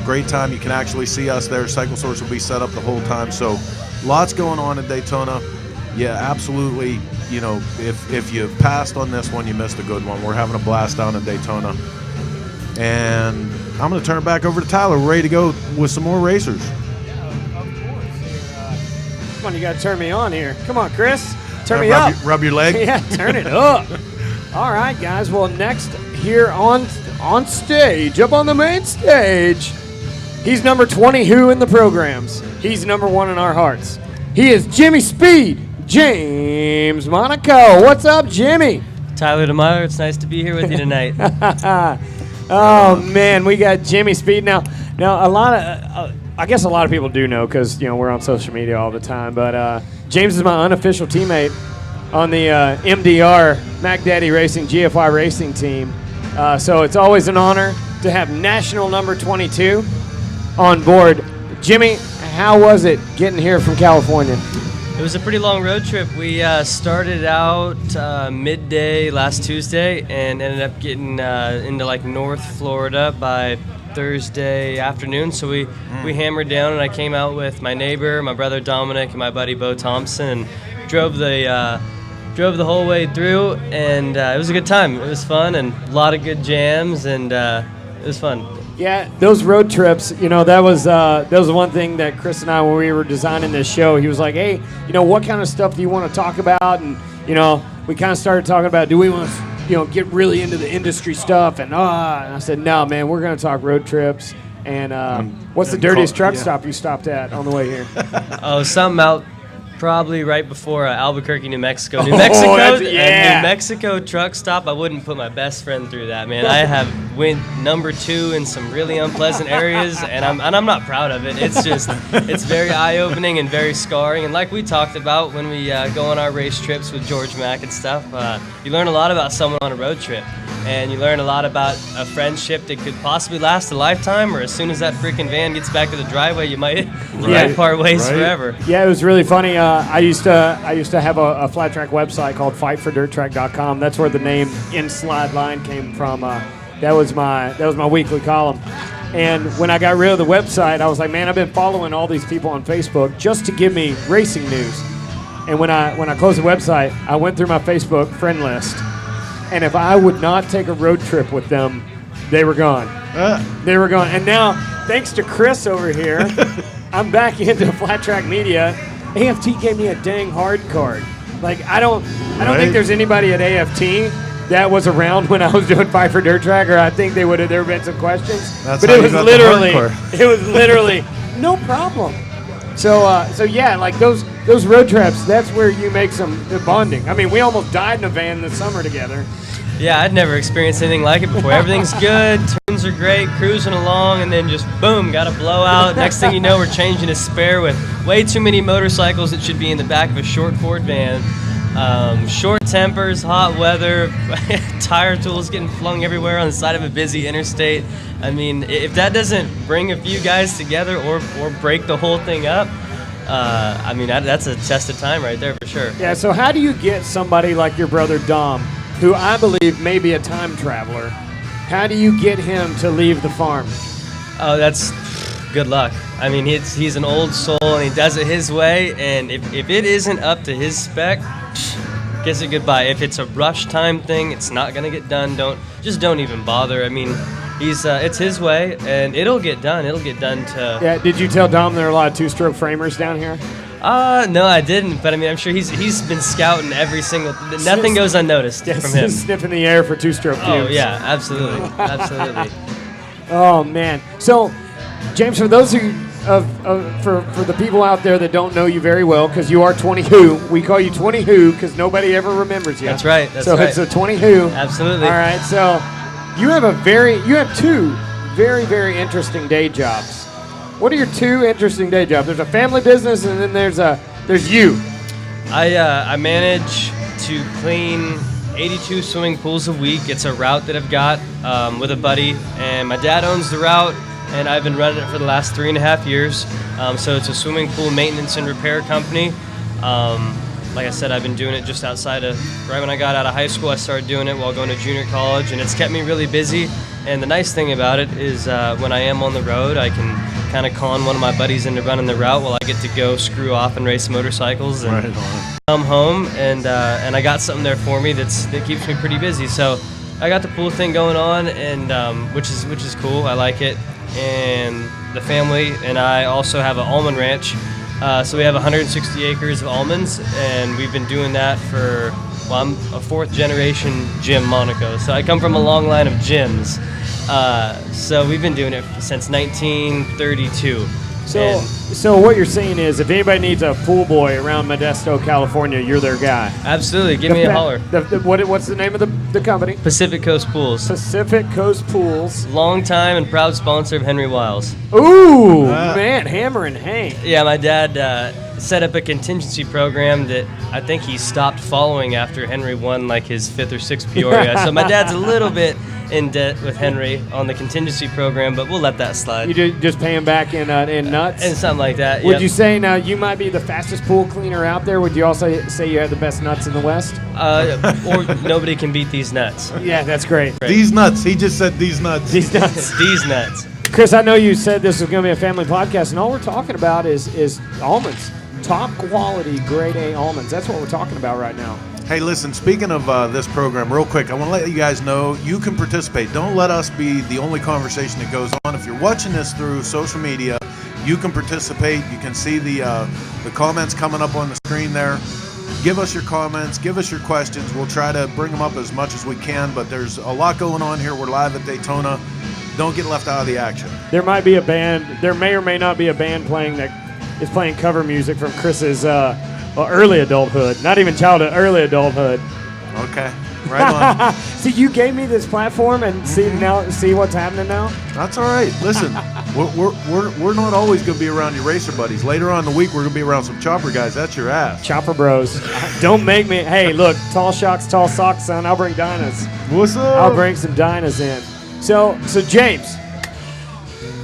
Great time. You can actually see us there. Cycle Source will be set up the whole time. So lots going on in Daytona. Yeah, absolutely. You know, if you passed on this one, you missed a good one. We're having a blast down in Daytona. And I'm going to turn it back over to Tyler. We're ready to go with some more racers. Yeah, of course. Come on, you got to turn me on here. Come on, Chris. Turn me up. Rub your leg. Yeah, turn it up. All right, guys. Well, next here on stage, up on the main stage, he's number 20 who in the programs. He's number 1 in our hearts. He is Jimmy Speed, James Monaco. What's up, Jimmy? Tyler DeMeyer, it's nice to be here with you tonight. Oh man, we got Jimmy Speed now. Now a lot of, I guess a lot of people do know because we're on social media all the time. But James is my unofficial teammate on the MDR Mac Daddy Racing GFY Racing team. So it's always an honor to have national number 22 on board. Jimmy, how was it getting here from California? It was a pretty long road trip. We started out midday last Tuesday and ended up getting into like North Florida by Thursday afternoon. So we hammered down, and I came out with my neighbor, my brother Dominic, and my buddy Bo Thompson, and drove the whole way through, and it was a good time. It was fun and a lot of good jams, and it was fun. Yeah, those road trips, that was one thing that Chris and I, when we were designing this show, he was like, hey, what kind of stuff do you want to talk about? And, we kind of started talking about, do we want to, get really into the industry stuff? And I said, no, man, we're going to talk road trips. And what's the dirtiest truck stop you stopped at on the way here? Oh, something out probably right before Albuquerque, New Mexico. New Mexico truck stop. I wouldn't put my best friend through that, man. I have went number 2 in some really unpleasant areas, and I'm not proud of it. It's just it's very eye-opening and very scarring. And like we talked about when we go on our race trips with George Mack and stuff, you learn a lot about someone on a road trip. and you learn a lot about a friendship that could possibly last a lifetime, or as soon as that freaking van gets back to the driveway, you might part ways forever. Yeah, it was really funny. I used to have a flat track website called fightfordirttrack.com. That's where the name InSlide Line came from. That was my weekly column. And when I got rid of the website, I was like, man, I've been following all these people on Facebook just to give me racing news. And when I closed the website, I went through my Facebook friend list. And if I would not take a road trip with them, they were gone. They were gone. And now, thanks to Chris over here, I'm back into flat track media. AFT gave me a dang hard card. Like, I don't think there's anybody at AFT that was around when I was doing Fight for Dirt Track, or I think there would have been some questions. That's but how it you was got the literally no problem. So yeah, like those road trips, that's where you make some bonding. I mean, we almost died in a van this summer together. Yeah, I'd never experienced anything like it before. Everything's good, tunes are great, cruising along, and then just boom, got a blowout. Next thing you know, we're changing a spare with way too many motorcycles that should be in the back of a short Ford van. Short tempers, hot weather, tire tools getting flung everywhere on the side of a busy interstate. I mean, if that doesn't bring a few guys together or break the whole thing up, I mean, that's a test of time right there for sure. Yeah, so how do you get somebody like your brother Dom, who I believe may be a time traveler, how do you get him to leave the farm? Oh, that's good luck. I mean, he's an old soul, and he does it his way, and if it isn't up to his spec, kiss it goodbye. If it's a rush time thing, it's not going to get done. Don't even bother. I mean, it's his way, and it'll get done. It'll get done to... Yeah, did you tell Dom there are a lot of two-stroke framers down here? No, I didn't, but I mean, I'm sure he's been scouting every single... Nothing goes unnoticed from him. Sniffing the air for two-stroke cubes. Oh, yeah, absolutely. Absolutely. Oh, man. So, James, for those who... for the people out there that don't know you very well, because you are 20 Who, we call you 20 Who because nobody ever remembers you. That's right. So it's a 20 Who. Absolutely. All right. So you have two very, very interesting day jobs. What are your two interesting day jobs? There's a family business, and then there's you. I manage to clean 82 swimming pools a week. It's a route that I've got with a buddy, and my dad owns the route, and I've been running it for the last 3.5 years. So it's a swimming pool maintenance and repair company. Like I said, I've been doing it just outside of, right when I got out of high school, I started doing it while going to junior college, and it's kept me really busy. And the nice thing about it is when I am on the road, I can kind of con one of my buddies into running the route while I get to go screw off and race motorcycles and come home. And I got something there for me that keeps me pretty busy. So I got the pool thing going on, and which is cool. I like it. And the family and I also have an almond ranch. So we have 160 acres of almonds, and we've been doing that for, well, I'm a fourth generation Jim Monaco. So I come from a long line of Jims. So we've been doing it since 1932. So what you're saying is, if anybody needs a pool boy around Modesto, California, you're their guy. Absolutely, give me a holler. What's the name of the company? Pacific Coast Pools. Pacific Coast Pools. Long time and proud sponsor of Henry Wiles. Ooh, man, Hammer and Hank. Yeah, my dad set up a contingency program that I think he stopped following after Henry won like his 5th or 6th Peoria. So my dad's a little bit in debt with Henry on the contingency program, but we'll let that slide. You just pay him back in nuts? And something like that, Would you say now you might be the fastest pool cleaner out there? Would you also say you have the best nuts in the West? Or nobody can beat these nuts. Yeah, that's great. These nuts. He just said these nuts. These nuts. These nuts. Chris, I know you said this was going to be a family podcast, and all we're talking about is almonds. Top quality, grade A almonds. That's what we're talking about right now. Hey, listen, speaking of this program, real quick, I want to let you guys know you can participate. Don't let us be the only conversation that goes on. If you're watching this through social media, you can participate. You can see the comments coming up on the screen there. Give us your comments. Give us your questions. We'll try to bring them up as much as we can, but there's a lot going on here. We're live at Daytona. Don't get left out of the action. There might be a band. There may or may not be a band playing that is playing cover music from Chris's early adulthood. Not even childhood, early adulthood. Okay, right on. See, you gave me this platform, and see what's happening now. That's all right. Listen, We're not always going to be around your racer buddies. Later on in the week, we're going to be around some chopper guys. That's your ass. Chopper bros. Don't make me. Hey, look, tall shocks, tall socks, son. I'll bring dynas. What's up? I'll bring some dynas in. So James,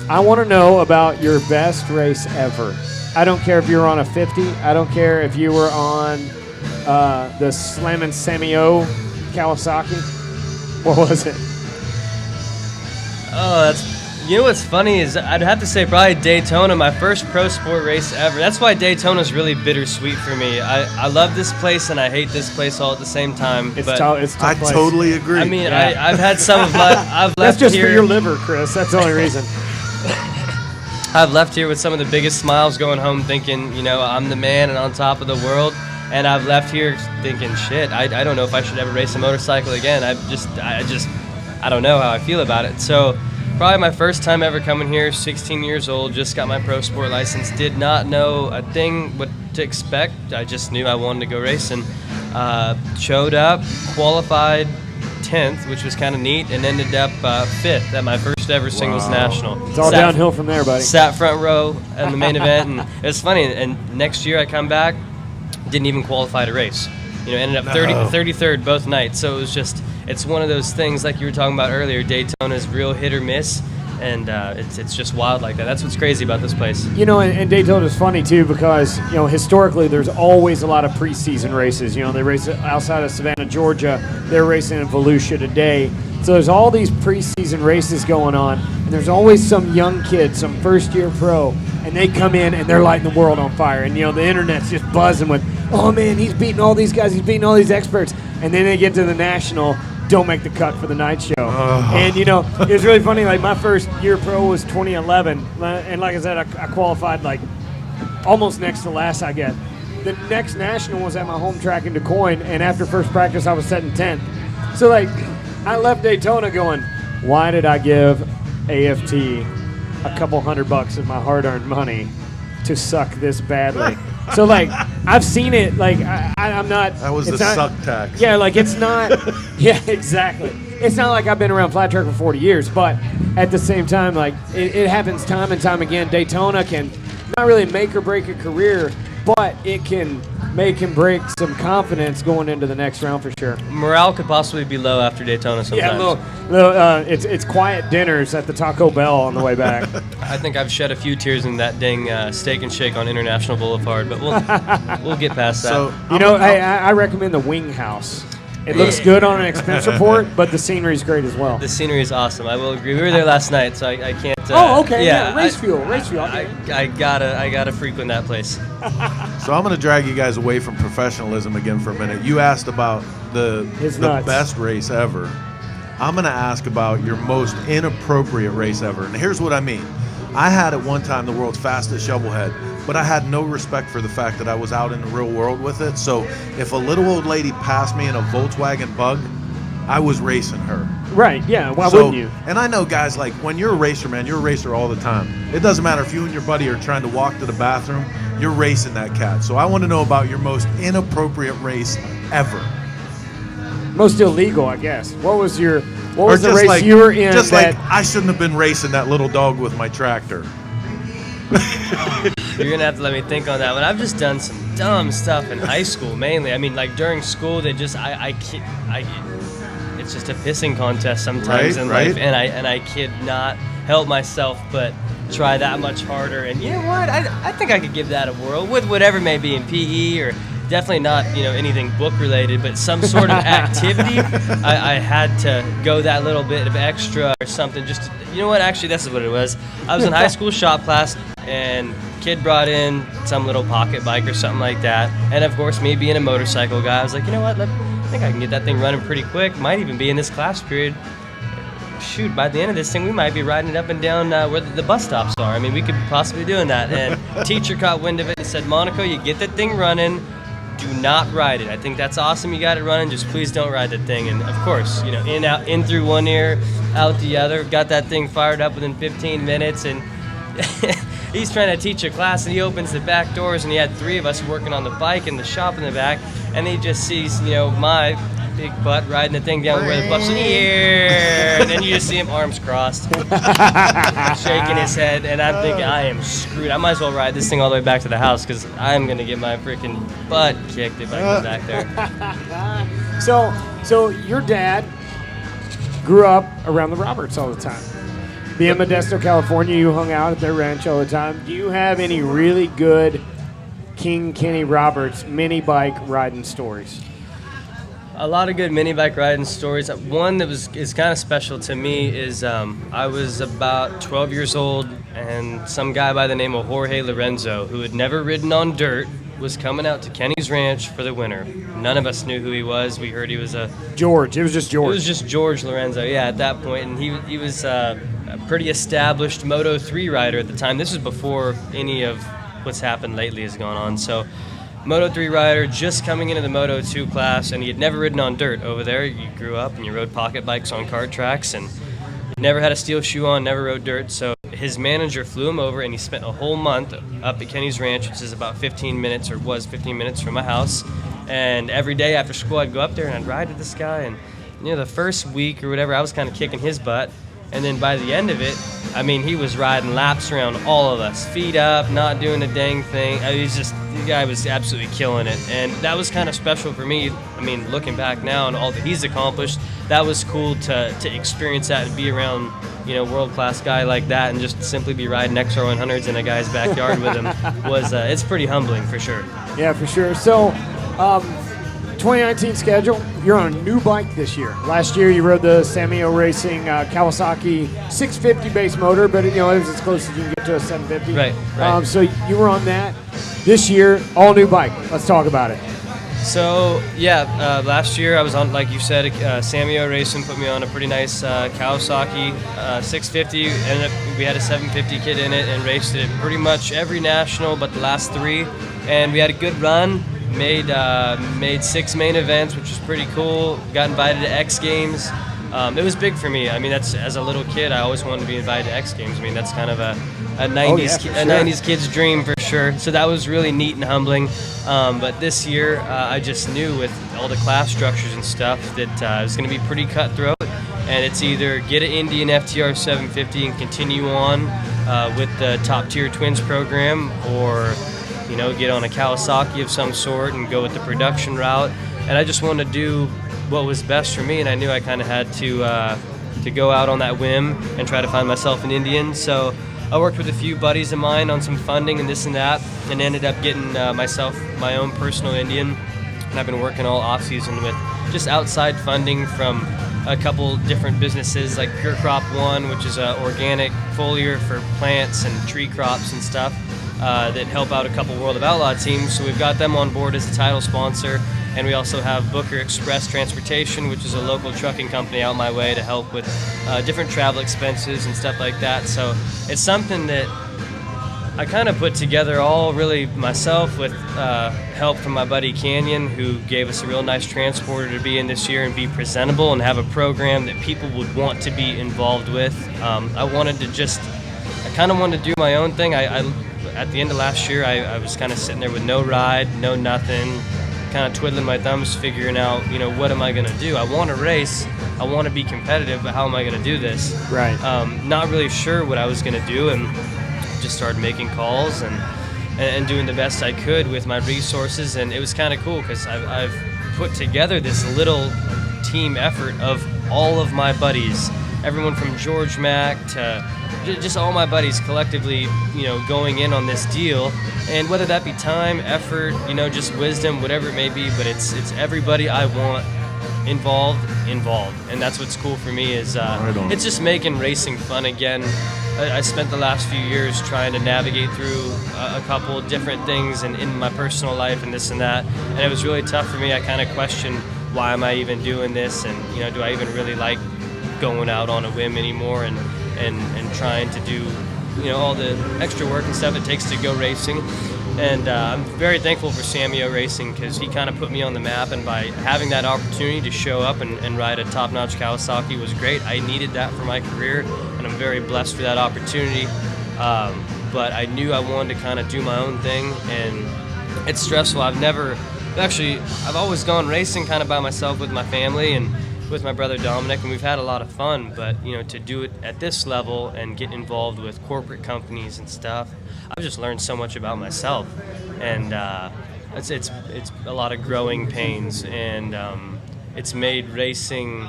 I want to know about your best race ever. I don't care if you were on a 50. I don't care if you were on the Slammin' Sammy-O Kawasaki. What was it? Oh, you know what's funny is I'd have to say probably Daytona, my first pro sport race ever. That's why Daytona's really bittersweet for me. I love this place and I hate this place all at the same time. It's but tough. It's a tough I place. totally agree. I mean, Yeah. I've had some of my. I've left That's just here. for your liver, Chris. That's the only reason. I've left here with some of the biggest smiles going home thinking, I'm the man and on top of the world. And I've left here thinking, shit, I don't know if I should ever race a motorcycle again. I don't know how I feel about it. So probably my first time ever coming here, 16 years old, just got my pro sport license, did not know a thing what to expect. I just knew I wanted to go racing. Showed up, qualified 10th, which was kind of neat, and ended up 5th at my first ever singles national. It's all downhill from there, buddy. Sat front row in the main event, and it was funny. And next year I come back, didn't even qualify to race. Ended up 33rd both nights. So it was just, it's one of those things like you were talking about earlier. Daytona's real hit or miss, and it's just wild like that. That's what's crazy about this place. And Daytona's funny too because historically there's always a lot of preseason races. They race outside of Savannah, Georgia. They're racing in Volusia today. So there's all these preseason races going on, and there's always some young kid, some first-year pro, and they come in and they're lighting the world on fire. And the internet's just buzzing with, oh man, he's beating all these guys, he's beating all these experts. And then they get to the national, don't make the cut for the night show. And it was really funny. Like my first year pro was 2011, and like I said, I qualified like almost next to last I get. The next national was at my home track in Du Quoin, and after first practice I was setting 10th. So like I left Daytona going, why did I give AFT a couple $100 of my hard-earned money to suck this badly? So like I've seen it. Like I'm not. That was the suck tax. Yeah, like it's not. Yeah, exactly. It's not like I've been around flat track for 40 years, but at the same time, like it happens time and time again. Daytona can not really make or break a career, but it can make and break some confidence going into the next round for sure. Morale could possibly be low after Daytona sometimes. Yeah, it's quiet dinners at the Taco Bell on the way back. I think I've shed a few tears in that dang Steak and Shake on International Boulevard, but we'll get past that. So I recommend the Wing House. It looks good on an expense report, but the scenery is great as well. The scenery is awesome. I will agree. We were there last night, so I can't. Okay. Yeah, race fuel. I gotta frequent that place. So I'm going to drag you guys away from professionalism again for a minute. You asked about the best race ever. I'm going to ask about your most inappropriate race ever. And here's what I mean. I had at one time the world's fastest shovelhead, but I had no respect for the fact that I was out in the real world with it. So if a little old lady passed me in a Volkswagen Bug, I was racing her. Right, yeah, why wouldn't you? And I know guys, like when you're a racer, man, you're a racer all the time. It doesn't matter if you and your buddy are trying to walk to the bathroom, you're racing that cat. So I want to know about your most inappropriate race ever. Most illegal, I guess. What was the race like, you were in? Just like I shouldn't have been racing that little dog with my tractor. You're gonna have to let me think on that one. I've just done some dumb stuff in high school mainly. I mean, like during school, they just it's just a pissing contest sometimes in life, and I could not help myself but try that much harder. And you know what? I think I could give that a whirl with whatever may be in PE or. Definitely not, anything book related, but some sort of activity. I had to go that little bit of extra or something. Just, you know what? Actually, this is what it was. I was in high school shop class, and kid brought in some little pocket bike or something like that. And of course, me being a motorcycle guy, I was like, you know what? I think I can get that thing running pretty quick. Might even be in this class period. Shoot, by the end of this thing, we might be riding it up and down where the bus stops are. I mean, we could be possibly doing that. And teacher caught wind of it and said, Monaco, you get that thing running. Do not ride it. I think that's awesome. You got it running. Just please don't ride that thing. And of course, in through one ear, out the other. Got that thing fired up within 15 minutes. And he's trying to teach a class, and he opens the back doors, and he had 3 of us working on the bike in the shop in the back. And he just sees, my big butt riding the thing down where the bus. Yeah. there, and then you just see him arms crossed, shaking his head, and I'm thinking, I am screwed. I might as well ride this thing all the way back to the house because I'm going to get my freaking butt kicked if I go back there. So your dad grew up around the Roberts all the time. Being Modesto, California, you hung out at their ranch all the time. Do you have any really good King Kenny Roberts mini bike riding stories? A lot of good mini bike riding stories. One that is kind of special to me is I was about 12 years old, and some guy by the name of Jorge Lorenzo, who had never ridden on dirt, was coming out to Kenny's ranch for the winter. None of us knew who he was. We heard he was George. It was just George. It was just George Lorenzo, yeah, at that point. And he was a pretty established Moto 3 rider at the time. This was before any of what's happened lately has gone on. So Moto 3 rider just coming into the Moto 2 class, and he had never ridden on dirt over there. You grew up and you rode pocket bikes on kart tracks, and you never had a steel shoe on, never rode dirt. So his manager flew him over, and he spent a whole month up at Kenny's ranch, which is about 15 minutes, or was 15 minutes from my house. And every day after school, I'd go up there and I'd ride with this guy. And the first week or whatever, I was kind of kicking his butt. And then by the end of it, I mean, he was riding laps around all of us, feet up, not doing a dang thing. The guy was absolutely killing it. And that was kind of special for me. I mean, looking back now and all that he's accomplished, that was cool to experience that and be around, world-class guy like that, and just simply be riding XR100s in a guy's backyard with him it's pretty humbling for sure. Yeah, for sure. So, 2019 schedule, you're on a new bike this year. Last year you rode the Samio Racing Kawasaki 650 base motor, but it was as close as you can get to a 750. Right. So you were on that. This year, all new bike. Let's talk about it. So, last year I was on, like you said, Samio Racing put me on a pretty nice Kawasaki 650. We had a 750 kit in it and raced it pretty much every national but the last 3. And we had a good run. Made 6 main events, which was pretty cool. Got invited to X Games. It was big for me. I mean, that's, as a little kid, I always wanted to be invited to X Games. I mean, that's kind of a 90s kid's dream for sure. So that was really neat and humbling. But this year, I just knew with all the class structures and stuff that it was going to be pretty cutthroat. And it's either get an Indian FTR 750 and continue on with the top tier twins program, or get on a Kawasaki of some sort and go with the production route. And I just wanted to do what was best for me, and I knew I kind of had to go out on that whim and try to find myself an Indian. So I worked with a few buddies of mine on some funding and this and that, and ended up getting myself my own personal Indian. And I've been working all off season with just outside funding from a couple different businesses like Pure Crop One, which is an organic foliar for plants and tree crops and stuff. That help out a couple World of Outlaw teams, so we've got them on board as a title sponsor. And we also have Booker Express Transportation, which is a local trucking company out my way to help with different travel expenses and stuff like that. So it's something that I kind of put together all really myself with help from my buddy Canyon, who gave us a real nice transporter to be in this year and be presentable and have a program that people would want to be involved with. I kind of wanted to do my own thing. At the end of last year, I was kind of sitting there with no ride, no nothing, kind of twiddling my thumbs, figuring out, what am I going to do? I want to race, I want to be competitive, but how am I going to do this? Right. Not really sure what I was going to do, and just started making calls and doing the best I could with my resources. And it was kind of cool because I've put together this little team effort of all of my buddies, everyone from George Mack to just all my buddies collectively, going in on this deal. And whether that be time, effort, just wisdom, whatever it may be, but it's everybody I want involved. And that's what's cool for me is it's just making racing fun again. I spent the last few years trying to navigate through a couple different things in my personal life and this and that. And it was really tough for me. I kind of questioned, why am I even doing this? And, do I even really like going out on a whim anymore and trying to do all the extra work and stuff it takes to go racing. And I'm very thankful for Samio Racing because he kind of put me on the map, and by having that opportunity to show up and ride a top-notch Kawasaki was great. I needed that for my career, and I'm very blessed for that opportunity. But I knew I wanted to kind of do my own thing, and it's stressful. I've always gone racing kind of by myself with my family, and with my brother Dominic, and we've had a lot of fun. But to do it at this level and get involved with corporate companies and stuff, I've just learned so much about myself, and it's a lot of growing pains, and it's made racing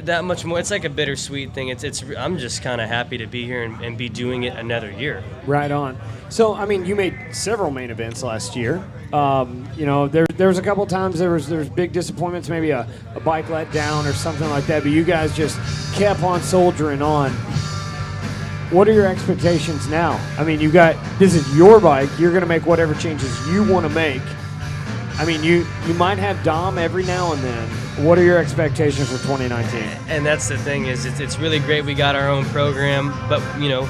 that much more. It's like a bittersweet thing. I'm just kind of happy to be here and be doing it another year. Right on. So, I mean, you made several main events last year. There was a couple times there was big disappointments, maybe a bike let down or something like that, but you guys just kept on soldiering on. What are your expectations now? I mean, this is your bike. You're going to make whatever changes you want to make. I mean, you might have Dom every now and then. What are your expectations for 2019? And that's the thing is, it's really great we got our own program, but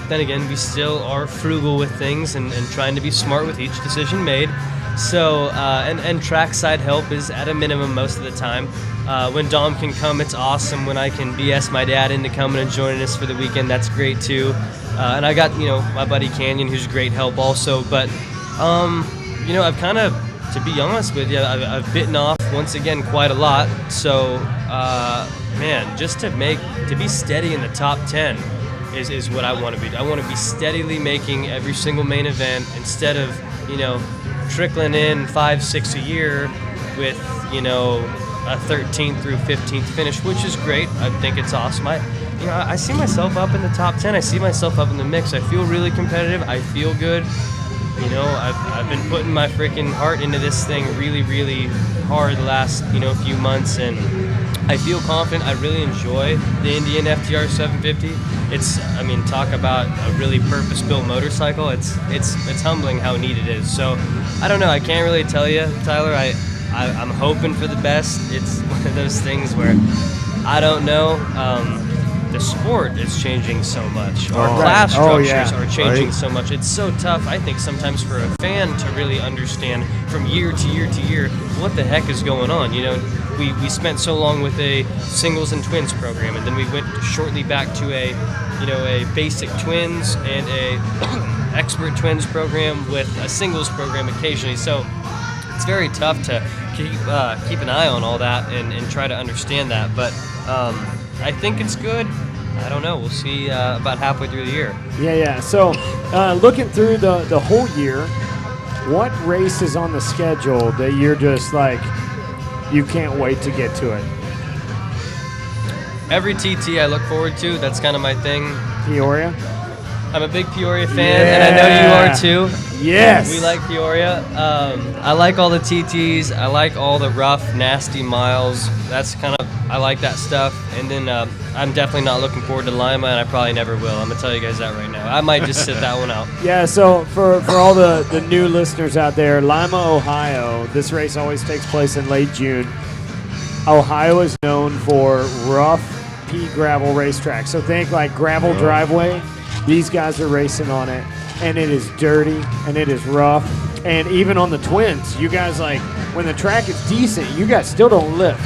then again, we still are frugal with things and trying to be smart with each decision made. So and trackside help is at a minimum most of the time. When Dom can come, it's awesome. When I can BS my dad into coming and joining us for the weekend, that's great too. And I got my buddy Canyon, who's great help also. But I've kind of, to be honest with you, I've bitten off once again quite a lot. So just to be steady in the top 10 is what I want to be. I want to be steadily making every single main event instead of trickling in 5-6 a year with a 13th through 15th finish, which is great. I think it's awesome. I see myself up in the top 10. I see myself up in the mix. I feel really competitive. I feel good. I've been putting my freaking heart into this thing really, really hard the last few months, and I feel confident. I really enjoy the Indian FTR 750. Talk about a really purpose-built motorcycle. It's humbling how neat it is. So I don't know. I can't really tell you, Tyler. I'm hoping for the best. It's one of those things where I don't know. The sport is changing so much. Our class structures are changing so much. It's so tough, I think, sometimes for a fan to really understand from year to year to year what the heck is going on. We spent so long with a singles and twins program, and then we went shortly back to a basic twins and a expert twins program with a singles program occasionally. So it's very tough to keep an eye on all that and try to understand that. But I think it's good. I don't know. We'll see about halfway through the year. Yeah. So looking through the whole year, what race is on the schedule that you're just like, you can't wait to get to it? Every TT I look forward to. That's kind of my thing. Peoria? I'm a big Peoria fan, and I know you are too. Yes. We like Peoria. I like all the TTs. I like all the rough, nasty miles. I like that stuff. And then I'm definitely not looking forward to Lima, and I probably never will. I'm going to tell you guys that right now. I might just sit that one out. Yeah, so for all the new listeners out there, Lima, Ohio, this race always takes place in late June. Ohio is known for rough pea gravel racetracks. So think like gravel driveway. These guys are racing on it, and it is dirty, and it is rough. And even on the twins, you guys, like, when the track is decent, you guys still don't lift.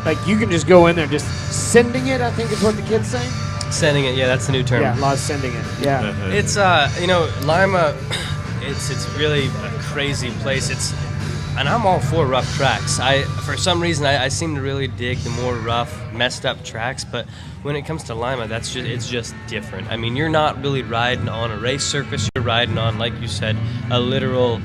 Like, you can just go in there just sending it, I think is what the kids say. Sending it, yeah, that's the new term. Yeah, a lot of sending it, yeah. It's, Lima, it's really a crazy place. And I'm all for rough tracks. For some reason, I seem to really dig the more rough, messed up tracks, but when it comes to Lima, it's just different. I mean, you're not really riding on a race surface. You're riding on, like you said, a literal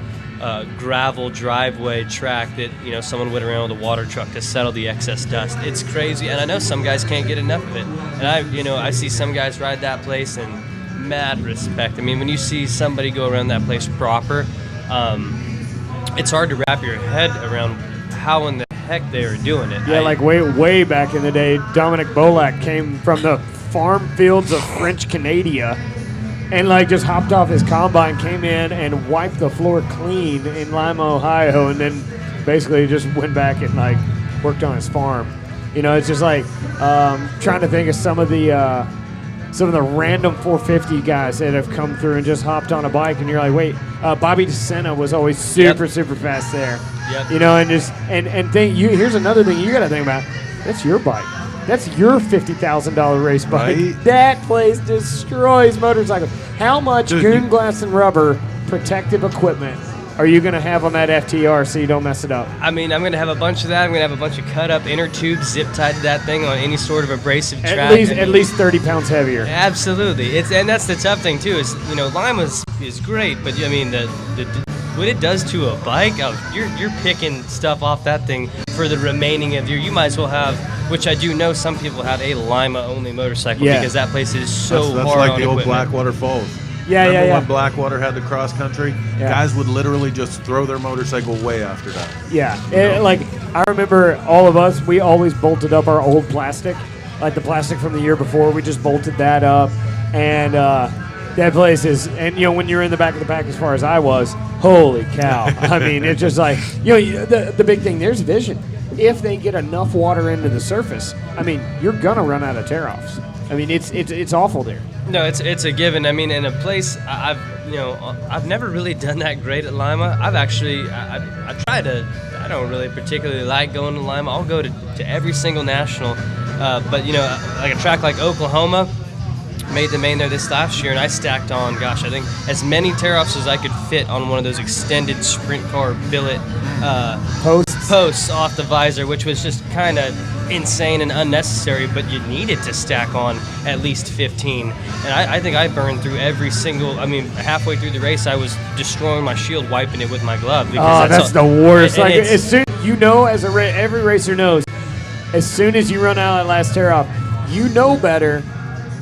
gravel driveway track that someone went around with a water truck to settle the excess dust. It's crazy, and I know some guys can't get enough of it. And I see some guys ride that place, and mad respect. I mean, when you see somebody go around that place proper, it's hard to wrap your head around how in the heck they are doing it. Yeah, like way back in the day, Dominic Bolak came from the farm fields of French Canada and just hopped off his combine, came in and wiped the floor clean in Lima, Ohio, and then basically just went back and worked on his farm. It's just trying to think of some of the random 450 guys that have come through and just hopped on a bike, and you're like, wait, Bobby DeSena was always super fast there. Yep. Here's another thing you got to think about. That's your bike. That's your $50,000 race bike. Right. That place destroys motorcycles. How much goon glass and rubber protective equipment are you going to have on that FTR so you don't mess it up? I mean, I'm going to have a bunch of that. I'm going to have a bunch of cut-up inner tubes zip-tied to that thing on any sort of abrasive track. At least 30 pounds heavier. Absolutely. And that's the tough thing, too, is, Lima is great, but, I mean, what it does to a bike, you're picking stuff off that thing for the remaining of you might as well have, which I do know some people have a Lima-only motorcycle because that place is so that's hard like on the old equipment. Blackwater Falls. Yeah, when Blackwater had the cross country, guys would literally just throw their motorcycle way after that. Yeah, like I remember all of us, we always bolted up our old plastic, like the plastic from the year before. We just bolted that up, and that place is, and when you're in the back of the pack as far as I was, holy cow! I mean, it's just like the big thing. There's vision. If they get enough water into the surface, I mean, you're gonna run out of tear-offs. I mean, it's awful there. No, it's a given. I mean, in a place I've never really done that great at Lima. I've actually I try to. I don't really particularly like going to Lima. I'll go to every single national, but like a track like Oklahoma, made the main there this last year, and I stacked on, I think as many tear-offs as I could fit on one of those extended sprint car billet posts off the visor, which was just kind of insane and unnecessary, but you needed to stack on at least 15. And I think I burned through every single, halfway through the race, I was destroying my shield, wiping it with my glove. Because that's the worst. Like, as soon, every racer knows, as soon as you run out of that last tear-off, you know better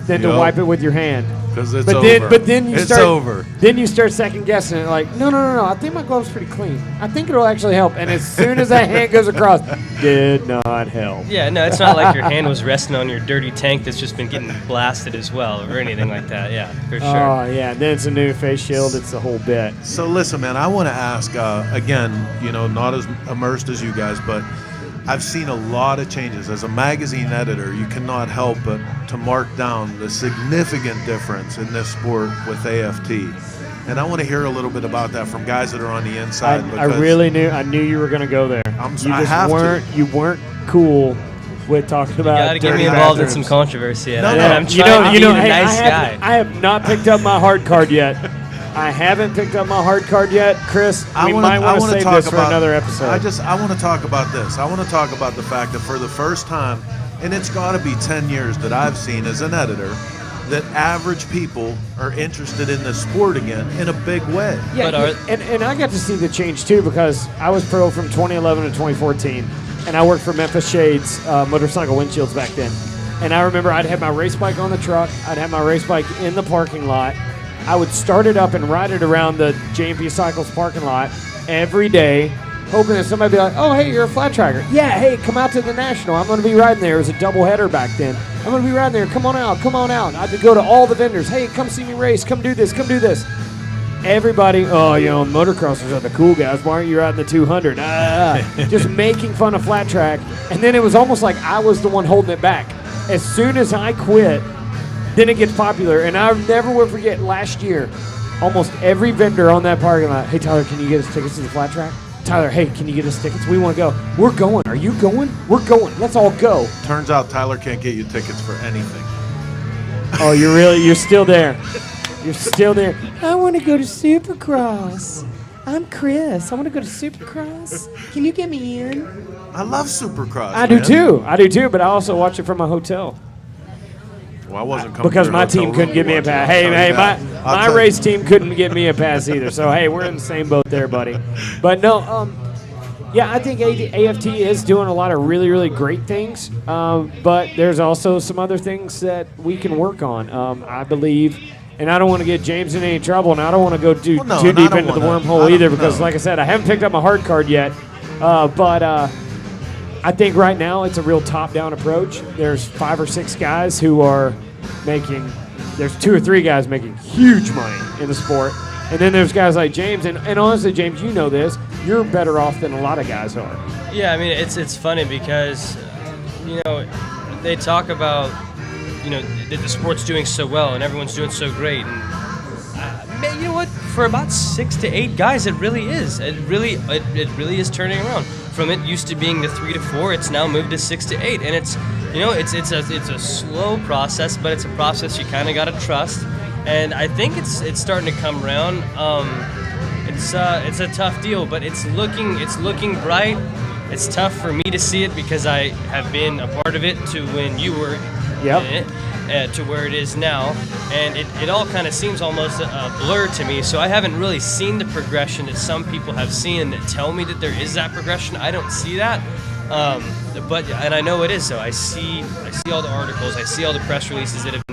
than to wipe it with your hand. Because it's over. But then you it's start. over. Then you start second guessing it. Like, no. I think my glove's pretty clean. I think it'll actually help. And as soon as that hand goes across, did not help. Yeah, no, it's not like your hand was resting on your dirty tank that's just been getting blasted as well, or anything like that. Yeah, for sure. Oh yeah. Then it's a new face shield. It's the whole bit. So listen, man, I want to ask again. Not as immersed as you guys, but I've seen a lot of changes. As a magazine editor, you cannot help but to mark down the significant difference in this sport with AFT. And I want to hear a little bit about that from guys that are on the inside. I knew you were going to go there. You weren't cool with talking about. You got to get me involved in some controversy. I'm trying to be a nice guy. I have not picked up my hard card yet. I haven't picked up my hard card yet, Chris. We might want to save this for another episode. I want to talk about this. I want to talk about the fact that for the first time, and it's got to be 10 years that I've seen as an editor, that average people are interested in this sport again in a big way. Yeah, and I got to see the change too, because I was pro from 2011 to 2014, and I worked for Memphis Shades motorcycle windshields back then. And I remember I'd have my race bike on the truck, I'd have my race bike in the parking lot. I would start it up and ride it around the J&P Cycles parking lot every day, hoping that somebody would be like, oh, hey, you're a flat tracker. Yeah, hey, come out to the National. I'm going to be riding there. It was a double header back then. I'm going to be riding there. Come on out. I'd go to all the vendors. Hey, come see me race. Come do this. Everybody, motocrossers are the cool guys. Why aren't you riding the 200? Just making fun of flat track. And then it was almost like I was the one holding it back. As soon as I quit, then it gets popular. And I never will forget last year, almost every vendor on that parking lot, hey, Tyler, can you get us tickets to the flat track? Tyler, hey, can you get us tickets? We want to go. We're going. Are you going? We're going. Let's all go. Turns out Tyler can't get you tickets for anything. Oh, you're still there. You're still there. I want to go to Supercross. I'm Chris. I want to go to Supercross. Can you get me in? I love Supercross. I do too, but I also watch it from my hotel. Well, I wasn't coming because my team couldn't give me a pass. Hey, my race team couldn't get me a pass either. So, hey, we're in the same boat there, buddy. But no, I think AFT is doing a lot of really, really great things. But there's also some other things that we can work on. I believe, and I don't want to get James in any trouble, and I don't want to go too deep into the wormhole either because, like I said, I haven't picked up my hard card yet. But I think right now it's a real top-down approach. There's 5 or 6 guys who are there's 2 or 3 guys making huge money in the sport. And then there's guys like James. And honestly, James, you know this. You're better off than a lot of guys are. Yeah, I mean, it's funny because, they talk about, that the sport's doing so well and everyone's doing so great. And man, you know what? For about 6 to 8 guys, it really is. It really is turning around. From it used to being the 3 to 4, it's now moved to 6 to 8, and it's a slow process, but it's a process you kind of got to trust. And I think it's starting to come around. it's a tough deal, but it's looking bright. It's tough for me to see it because I have been a part of it to when you were in it, to where it is now, and it all kind of seems almost a blur to me. So I haven't really seen the progression that some people have seen that tell me that there is that progression. I don't see that, and I know it is. So I see all the articles, I see all the press releases that have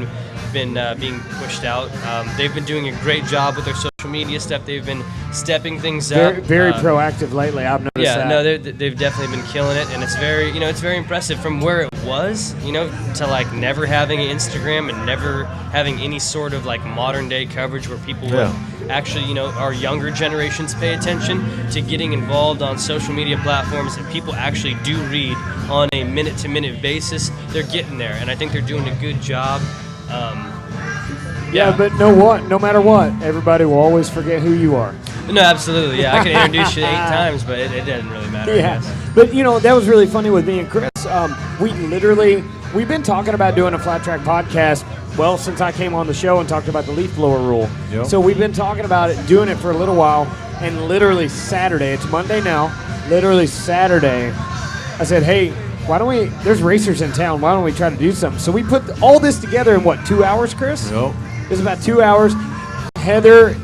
been being pushed out. They've been doing a great job with their social media stuff. They've been stepping things up. Very proactive lately. I've noticed that. Yeah, no, they've definitely been killing it, and it's very impressive from where it was, to like never having an Instagram and never having any sort of like modern day coverage where people would actually, our younger generations pay attention to getting involved on social media platforms that people actually do read on a minute-to-minute basis. They're getting there, and I think they're doing a good job. Yeah, but no matter what, everybody will always forget who you are. No, absolutely. Yeah, I can introduce you 8 times, but it doesn't really matter. Yeah, but that was really funny with me and Chris. We've been talking about doing a flat track podcast. Well, since I came on the show and talked about the leaf blower rule. Yep. So we've been talking about it, doing it for a little while, and literally Saturday, it's Monday now, literally Saturday, I said, hey, why don't we, there's racers in town, why don't we try to do something? So we put all this together in 2 hours, Chris? Yep. It's about 2 hours. Heather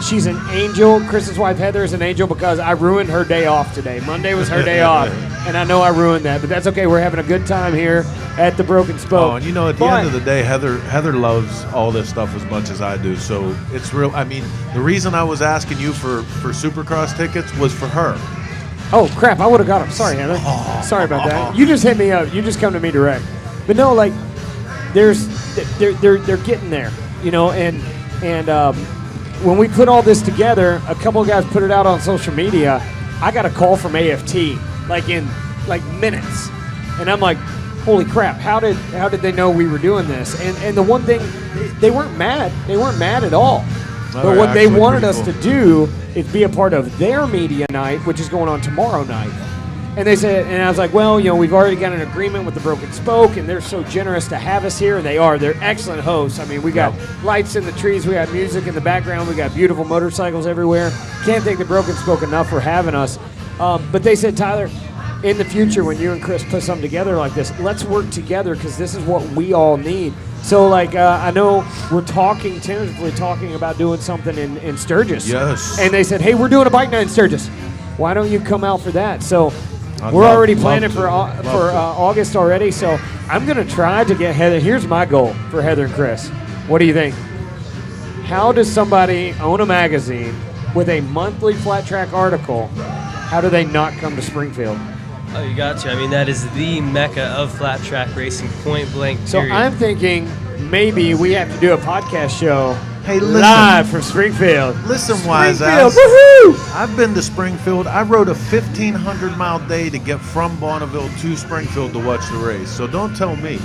she's an angel. Chris's wife Heather is an angel because I ruined her day off today. Monday was her day off, and I know I ruined that, but that's okay. We're having a good time here at the Broken Spoke. Oh, and at the end of the day, Heather loves all this stuff as much as I do, so it's real. I mean, the reason I was asking you for Supercross tickets was for her. Oh, crap, I would have got them. Sorry, Heather. Sorry about that. You just hit me up. You just come to me direct. But no, like, they're getting there, and when we put all this together, a couple of guys put it out on social media. I got a call from AFT, in minutes. And I'm like, holy crap, how did they know we were doing this? And the one thing, they weren't mad. They weren't mad at all. But what they wanted us to do is be a part of their media night, which is going on tomorrow night. And they said, and I was like, well, we've already got an agreement with the Broken Spoke, and they're so generous to have us here, and they are. They're excellent hosts. I mean, we got lights in the trees, we got music in the background, we got beautiful motorcycles everywhere. Can't thank the Broken Spoke enough for having us. But they said, Tyler, in the future, when you and Chris put something together like this, let's work together because this is what we all need. So, I know we're tentatively talking about doing something in Sturgis. Yes. And they said, hey, we're doing a bike night in Sturgis. Why don't you come out for that? So we're already planning for August already. So I'm going to try to get Heather. Here's my goal for Heather and Chris. What do you think? How does somebody own a magazine with a monthly flat track article? How do they not come to Springfield? Oh, you got to. I mean, that is the mecca of flat track racing, point blank, period. So I'm thinking maybe we have to do a podcast show live from Springfield. Listen, wise ass. Woohoo! I've been to Springfield. I rode a 1,500-mile day to get from Bonneville to Springfield to watch the race. So don't tell me.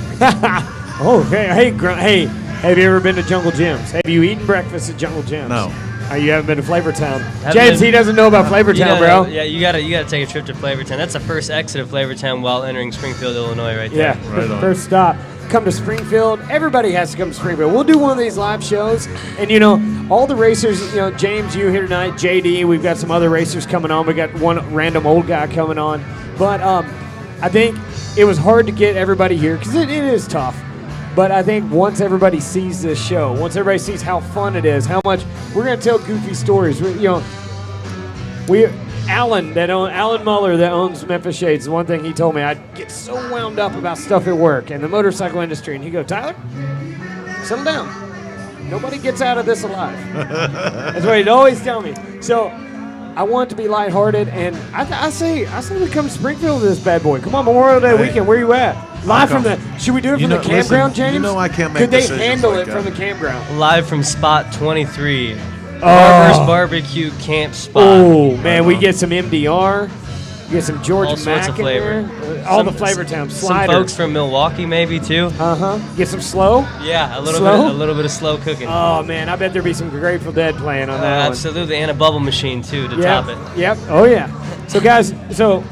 Oh, hey, have you ever been to Jungle Jim's? Have you eaten breakfast at Jungle Jim's? No. You haven't been to Flavortown. James, he doesn't know about Flavortown, bro. Yeah, you gotta take a trip to Flavortown. That's the first exit of Flavortown while entering Springfield, Illinois, right there. Yeah, right on. First stop. Come to Springfield. Everybody has to come to Springfield. We'll do one of these live shows, and all the racers. James, you here tonight. JD, we've got some other racers coming on. We got one random old guy coming on, but I think it was hard to get everybody here because it is tough. But I think once everybody sees this show, once everybody sees how fun it is, how much we're going to tell goofy stories. Alan Muller that owns Memphis Shades, the one thing he told me, I'd get so wound up about stuff at work and the motorcycle industry, and he'd go, Tyler, settle down. Nobody gets out of this alive. That's what he'd always tell me. So I want it to be lighthearted, and I say we come to Springfield with this bad boy. Come on, Memorial Day weekend, where you at? Live from should we do it from the campground, James? I can't make Could they decisions handle like it from the campground? Live from spot 23. Barber's Barbecue Camp Spot. Oh, man, we get some MDR. We get some George All Mack sorts of in flavor. there. All the Flavortown. Slider. Some folks from Milwaukee maybe too. Get some slow? Yeah, a little bit of slow cooking. Oh, man, I bet there'd be some Grateful Dead playing on that one. Absolutely, and a bubble machine too to top it. Yep. Oh, yeah. So, guys,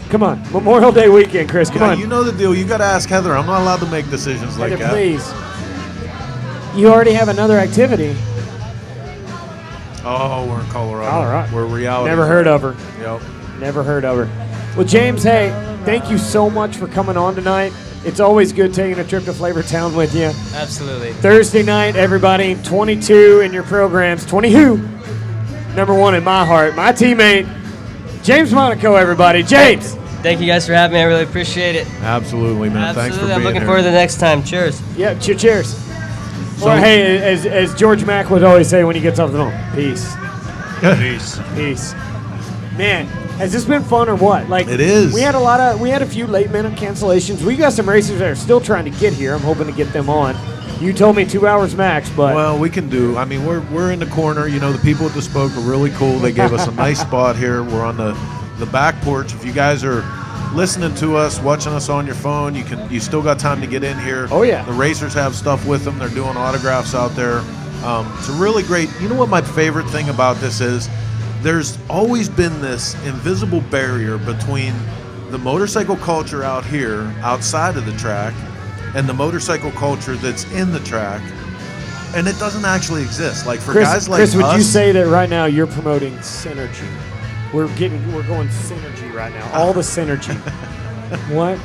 come on. Memorial Day weekend, Chris. Come on. You know the deal. You got to ask Heather. I'm not allowed to make decisions like Heather, that. Please. You already have another activity. Oh, we're in Colorado. Colorado. We're reality. Never heard of her. Yep. Never heard of her. Well, James, hey, thank you so much for coming on tonight. It's always good taking a trip to Flavortown with you. Absolutely. Thursday night, everybody, 22 in your programs. 20 who? Number one in my heart. My teammate, James Monaco, everybody. James. Thank you guys for having me. I really appreciate it. Absolutely, man. Thanks for Absolutely. being I'm looking here. forward to the next time. Cheers. Yeah, cheers. Well, hey, as George Mack would always say when he gets off the phone, peace. Peace. Man, has this been fun or what? Like It is. We had a few late minute cancellations. We got some racers that are still trying to get here. I'm hoping to get them on. You told me 2 hours max, but Well, we can do. I mean, we're in the corner. You know, the people at the Spoke are really cool. They gave us a nice spot here. We're on the back porch. If you guys are listening to us, watching us on your phone, you still got time to get in here. Oh, yeah. The racers have stuff with them. They're doing autographs out there. It's a really great. You know what my favorite thing about this is? There's always been this invisible barrier between the motorcycle culture out here, outside of the track, and the motorcycle culture that's in the track, and it doesn't actually exist. Like for guys like Chris, would us, you say that right now you're promoting synergy? We're going synergy right now. All the synergy. What?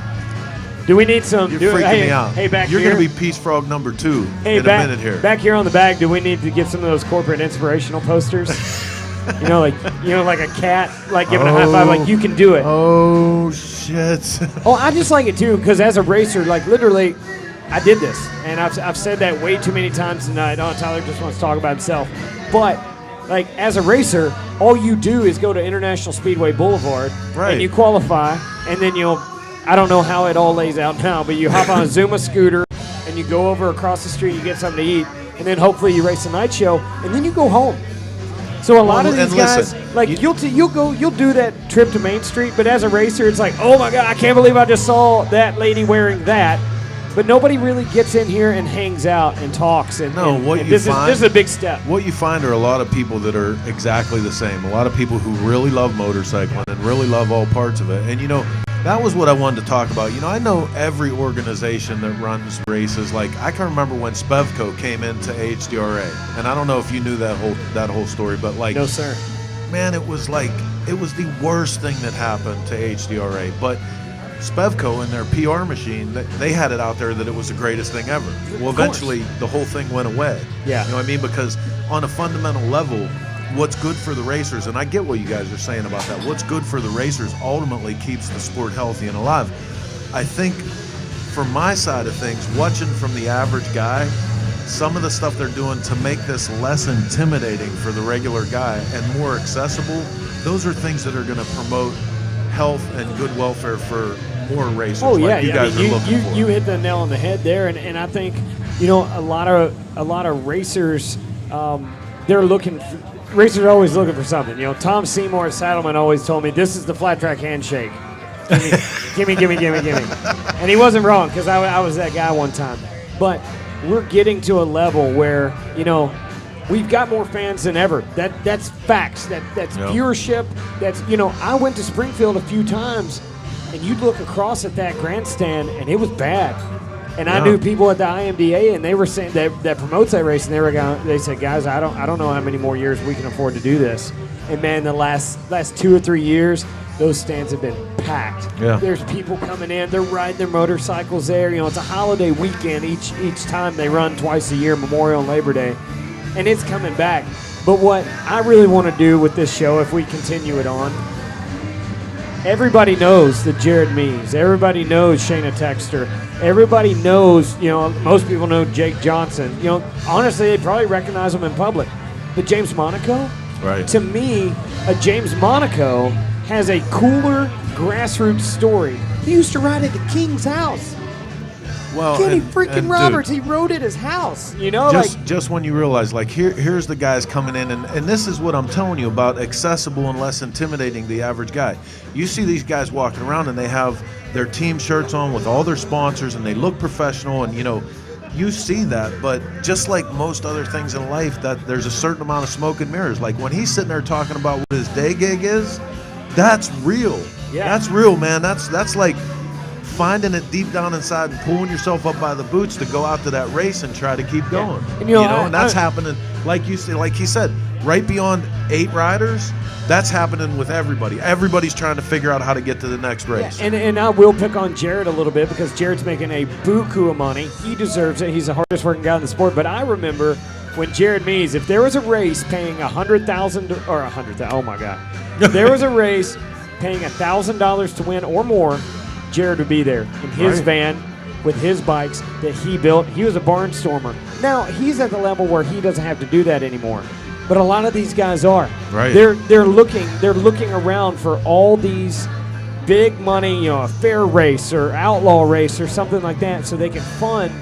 Do we need some? you're freaking me out. Hey, back you're here. gonna be Peace Frog number 2 Hey, in back, a minute here. Back here on the bag, do we need to get some of those corporate inspirational posters? like a cat, like giving a high five, like you can do it. Oh shit! Oh, I just like it too, because as a racer, like literally, I did this, and I've said that way too many times tonight. Oh, Tyler just wants to talk about himself, but like as a racer, all you do is go to International Speedway Boulevard, Right. and you qualify, and then I don't know how it all lays out now, but you hop on a Zuma scooter, and you go over across the street, you get something to eat, and then hopefully you race the night show, and then you go home. So a lot of these and guys, listen, like you'll do that trip to Main Street, but as a racer, it's like, oh my God, I can't believe I just saw that lady wearing that. But nobody really gets in here and hangs out and talks. And this is a big step. What you find are a lot of people that are exactly the same. A lot of people who really love motorcycling and really love all parts of it. And that was what I wanted to talk about. I know every organization that runs races. Like I can remember when Spevco came into HDRA, and I don't know if you knew that whole story, but like, No, sir. man, it was the worst thing that happened to HDRA. But Spevco and their PR machine, they had it out there that it was the greatest thing ever. Well, eventually the whole thing went away. Yeah. You know what I mean? Because on a fundamental level, what's good for the racers, and I get what you guys are saying about that, what's good for the racers ultimately keeps the sport healthy and alive. I think from my side of things, watching from the average guy, some of the stuff they're doing to make this less intimidating for the regular guy and more accessible, those are things that are going to promote health and good welfare for more racers. Oh yeah, like you guys are looking for. You hit the nail on the head there, and I think a lot of racers they're looking. Racers are always looking for something. Tom Seymour at Saddleman always told me this is the flat track handshake. Gimme. And he wasn't wrong, because I was that guy one time. But we're getting to a level where we've got more fans than ever. That's facts. That's Yep. viewership. That's I went to Springfield a few times, and you'd look across at that grandstand, and it was bad. And I knew people at the IMDA, and they were saying that promotes that race, and they said, guys, I don't know how many more years we can afford to do this. And man, the last 2 or 3 years, those stands have been packed. Yeah. There's people coming in, they're riding their motorcycles there. It's a holiday weekend each time they run twice a year, Memorial and Labor Day. And it's coming back. But what I really want to do with this show, if we continue it on, everybody knows the Jared Means. Everybody knows Shayna Texter. Everybody knows, most people know Jake Johnson. Honestly, they probably recognize him in public. But James Monaco, Right. to me, a James Monaco has a cooler grassroots story. He used to ride at the King's house. Well, Kenny and freaking Roberts, he rode at his house. just when you realize, like, here's the guys coming in, and this is what I'm telling you about accessible and less intimidating the average guy. You see these guys walking around, and they have their team shirts on with all their sponsors, and they look professional, and you see that. But just like most other things in life, that there's a certain amount of smoke and mirrors. Like when he's sitting there talking about what his day gig is, that's real. Yeah. That's real, man. That's like finding it deep down inside and pulling yourself up by the boots to go out to that race and try to keep going. And, And that's happening, like you said, like he said, right beyond 8 riders, that's happening with everybody. Everybody's trying to figure out how to get to the next race. Yeah, and I will pick on Jared a little bit because Jared's making a buku of money. He deserves it. He's the hardest working guy in the sport. But I remember when Jared Mees, if there was a race paying $100,000 or $100,000, oh my God, if there was a race paying $1,000 to win or more, Jared would be there in his van with his bikes that he built. He was a barnstormer. Now he's at the level where he doesn't have to do that anymore. But a lot of these guys are. Right. They're looking around for all these big money, a fair race or outlaw race or something like that, so they can fund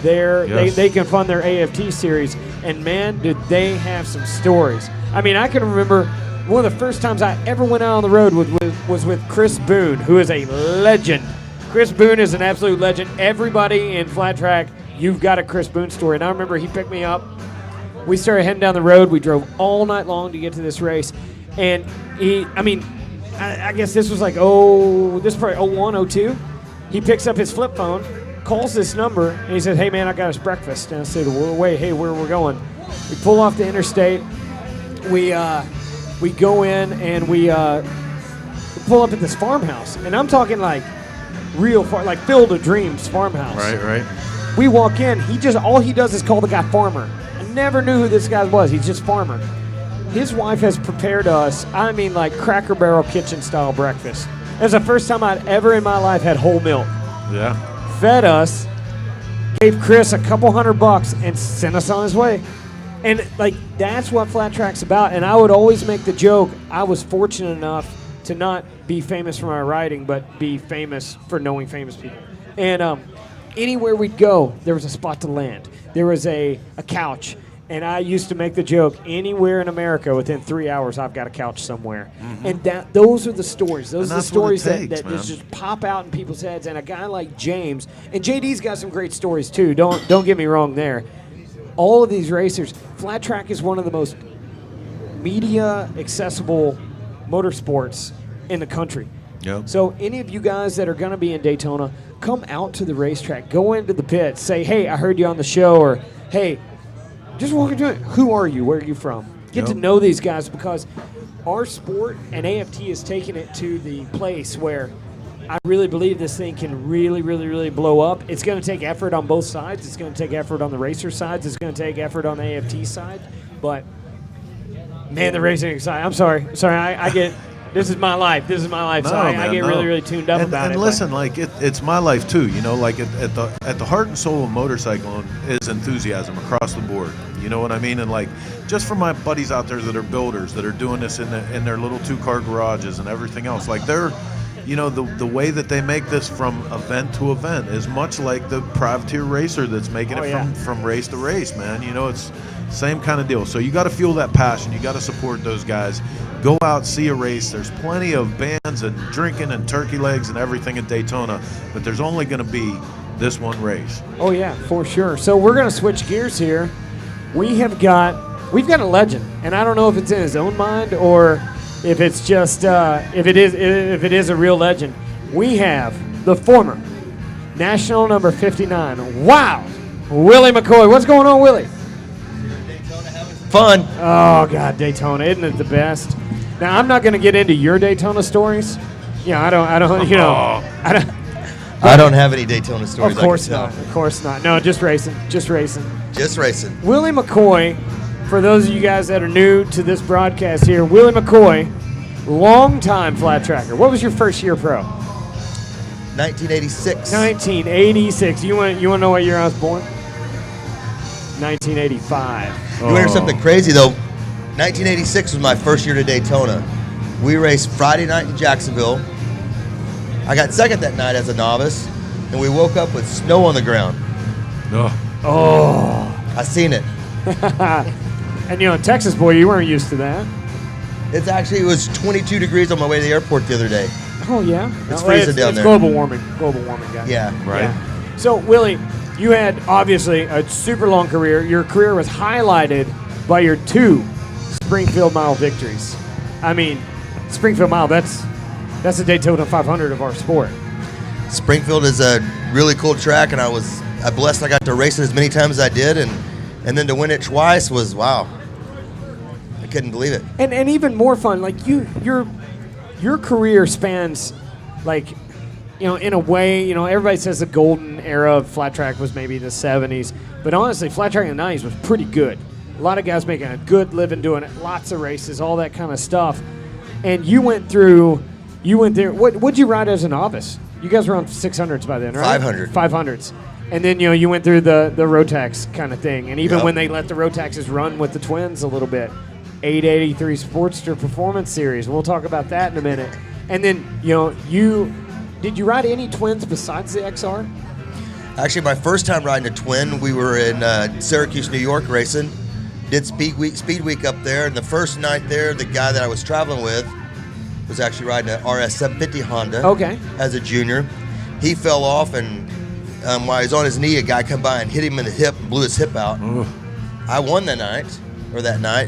they can fund their AFT series. And man, did they have some stories. I mean, I can remember one of the first times I ever went out on the road was with Chris Boone, who is a legend. Chris Boone is an absolute legend. Everybody in flat track, you've got a Chris Boone story. And I remember he picked me up. We started heading down the road. We drove all night long to get to this race. And I guess this was like, this is probably 01, 02. He picks up his flip phone, calls this number, and he says, hey, man, I got us breakfast. And I said, well, wait, hey, where we're going? We pull off the interstate. We go in and we pull up at this farmhouse. And I'm talking like real far, like Field of Dreams farmhouse. Right. We walk in. All he does is call the guy Farmer. Never knew who this guy was. He's just Farmer. His wife has prepared us, like Cracker Barrel kitchen style breakfast. It was the first time I'd ever in my life had whole milk. Yeah. Fed us, gave Chris a couple $100 and sent us on his way. And that's what flat track's about. And I would always make the joke, I was fortunate enough to not be famous for my riding, but be famous for knowing famous people. And anywhere we'd go, there was a spot to land. There was a couch. And I used to make the joke, anywhere in America within 3 hours, I've got a couch somewhere. Mm-hmm. And those are the stories. Those are the stories that just pop out in people's heads. And a guy like James, and JD's got some great stories too. Don't get me wrong there. All of these racers, flat track is one of the most media accessible motorsports in the country. Yep. So any of you guys that are going to be in Daytona, come out to the racetrack, go into the pits, say, hey, I heard you on the show, or hey, just walk into it. Who are you? Where are you from? Get to know these guys, because our sport and AFT is taking it to the place where I really believe this thing can really, really, really blow up. It's going to take effort on both sides. It's going to take effort on the racer sides. It's going to take effort on the AFT side. But, man, the racing is exciting. I'm sorry. I get – this is my life. So I get really, really tuned up about it. And listen, it's my life too. At the heart and soul of motorcycling is enthusiasm across the board. You know what I mean? And just for my buddies out there that are builders, that are doing this in their little 2-car garages and everything else, they're, the way that they make this from event to event is much like the privateer racer that's making from race to race, man. It's same kind of deal. So you got to feel that passion. You got to support those guys. Go out, see a race. There's plenty of bands and drinking and turkey legs and everything at Daytona, but there's only going to be this one race. Oh yeah, for sure. So we're going to switch gears here. We've got a legend, and I don't know if it's in his own mind or if it's just if it is a real legend. We have the former national number 59. Wow, Willie McCoy. What's going on, Willie? Fun. Oh God, Daytona, isn't it the best? Now I'm not going to get into your Daytona stories. I don't. I don't have any Daytona stories. Of course not. No, just racing. Willie McCoy, for those of you guys that are new to this broadcast here, Willie McCoy, longtime flat tracker. What was your first year pro? 1986. 1986. You want to know what year I was born? 1985. You want to hear something crazy, though? 1986 was my first year to Daytona. We raced Friday night in Jacksonville. I got second that night as a novice, and we woke up with snow on the ground. Oh. I seen it. And Texas boy, you weren't used to that. It was 22 degrees on my way to the airport the other day. Oh, yeah? It's freezing down there. Global warming, guys. Yeah. Right. Yeah. So, Willie, you had obviously a super long career. Your career was highlighted by your 2 Springfield Mile victories. I mean, Springfield Mile, that's a Daytona 500 of our sport. Springfield is a really cool track, and I blessed I got to race it as many times as I did, and then to win it twice was wow. couldn't believe it. And even more fun, like your career spans, like, in a way, everybody says the golden era of flat track was maybe the 70s, but honestly, flat track in the 90s was pretty good. A lot of guys making a good living doing it, lots of races, all that kind of stuff. And you went there. What'd you ride as a novice? You guys were on 600s by then, right? 500. 500s. And then, you went through the Rotax kind of thing. And even when they let the Rotaxes run with the twins a little bit, 883 Sportster Performance Series. We'll talk about that in a minute. And then, did you ride any twins besides the XR? Actually, my first time riding a twin, we were in Syracuse, New York racing. Did Speed Week up there. And the first night there, the guy that I was traveling with was actually riding an RS 750 Honda as a junior. He fell off, and while he was on his knee, a guy come by and hit him in the hip and blew his hip out. Ooh. I won that night,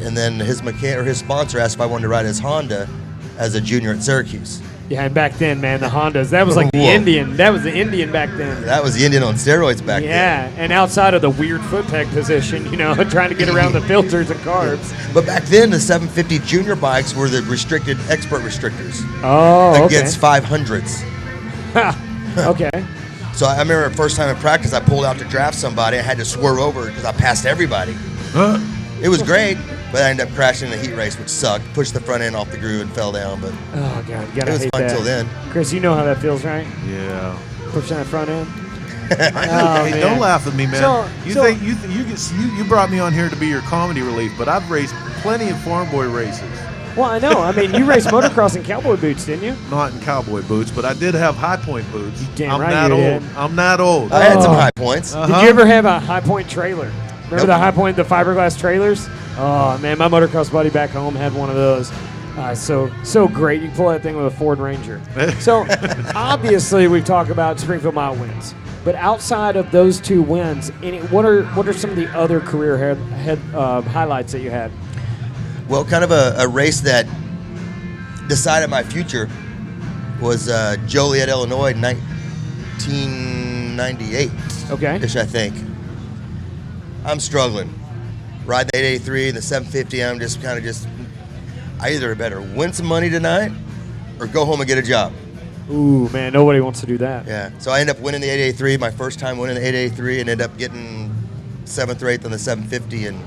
and then his sponsor asked if I wanted to ride his Honda as a junior at Syracuse. Yeah, and back then, man, the Hondas, that was like the Indian. That was the Indian back then. That was the Indian on steroids back then. Yeah, and outside of the weird foot peg position, trying to get around the filters and carbs. But back then, the 750 junior bikes were the restricted expert restrictors. Oh, against 500s. Okay. So I remember the first time in practice, I pulled out to draft somebody. I had to swerve over because I passed everybody. It was great, but I ended up crashing in a heat race, which sucked. Pushed the front end off the groove and fell down. But oh god, it was fun until then. Chris, you know how that feels, right? Yeah. Pushing that front end. Hey, don't laugh at me, man. You brought me on here to be your comedy relief, but I've raced plenty of farm boy races. Well, I know. I mean, you raced motocross in cowboy boots, didn't you? Not in cowboy boots, but I did have high point boots. Damn right you did. I'm that old. I had some high points. Did you ever have a high point trailer? Remember the high point, the fiberglass trailers? Oh man, my motocross buddy back home had one of those. So great. You can pull that thing with a Ford Ranger. So obviously we've talked about Springfield Mile wins, but outside of those two wins, what are some of the other career highlights that you had? Well, kind of a race that decided my future was Joliet, Illinois, 1998. Okay. Ish, I think. I'm struggling. Ride the 883 and the 750. I'm I either better win some money tonight or go home and get a job. Ooh, man, nobody wants to do that. Yeah. So I ended up winning the 883, my first time winning the 883, and ended up getting 7th or 8th on the 750 and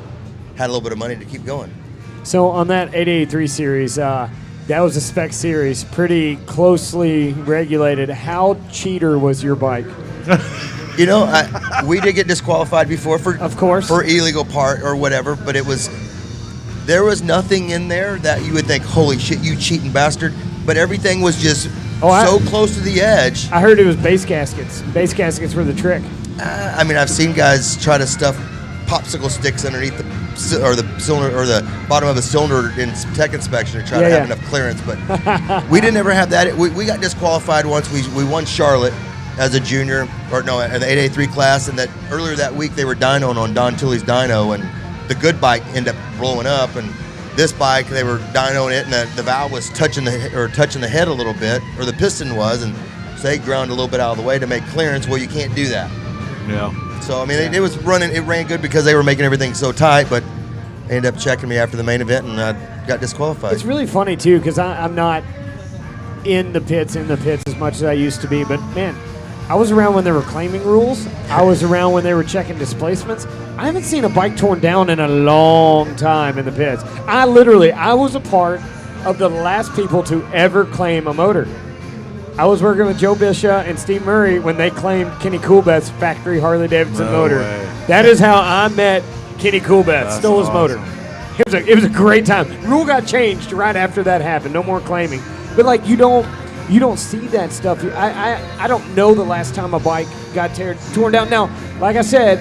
had a little bit of money to keep going. So on that 883 series, that was a spec series, pretty closely regulated. How cheater was your bike? We did get disqualified before for illegal part or whatever, but there was nothing in there that you would think, holy shit, you cheating bastard. But everything was just so close to the edge. I heard it was base gaskets. Base gaskets were the trick. I've seen guys try to stuff popsicle sticks underneath the cylinder or the bottom of a cylinder in tech inspection to try to have enough clearance. But we didn't ever have that. We got disqualified once. We won Charlotte as a junior, in the 883 class, and that earlier that week they were dynoing on Don Tilley's dyno, and the good bike ended up blowing up, and this bike they were dynoing it, and the valve was touching the head a little bit, or the piston was, and so they ground a little bit out of the way to make clearance. Well, you can't do that. Yeah. So it ran good because they were making everything so tight, but they ended up checking me after the main event, and I got disqualified. It's really funny too because I'm not in the pits as much as I used to be, but man, I was around when they were claiming rules. I was around when they were checking displacements. I haven't seen a bike torn down in a long time in the pits. I was a part of the last people to ever claim a motor. I was working with Joe Bishop and Steve Murray when they claimed Kenny Coolbeth's factory Harley-Davidson motor. Way. That is how I met Kenny Coolbeth. Stole his motor. It was a great time. Rule got changed right after that happened. No more claiming. But you don't see that stuff. I don't know the last time a bike got torn down. Now, like I said,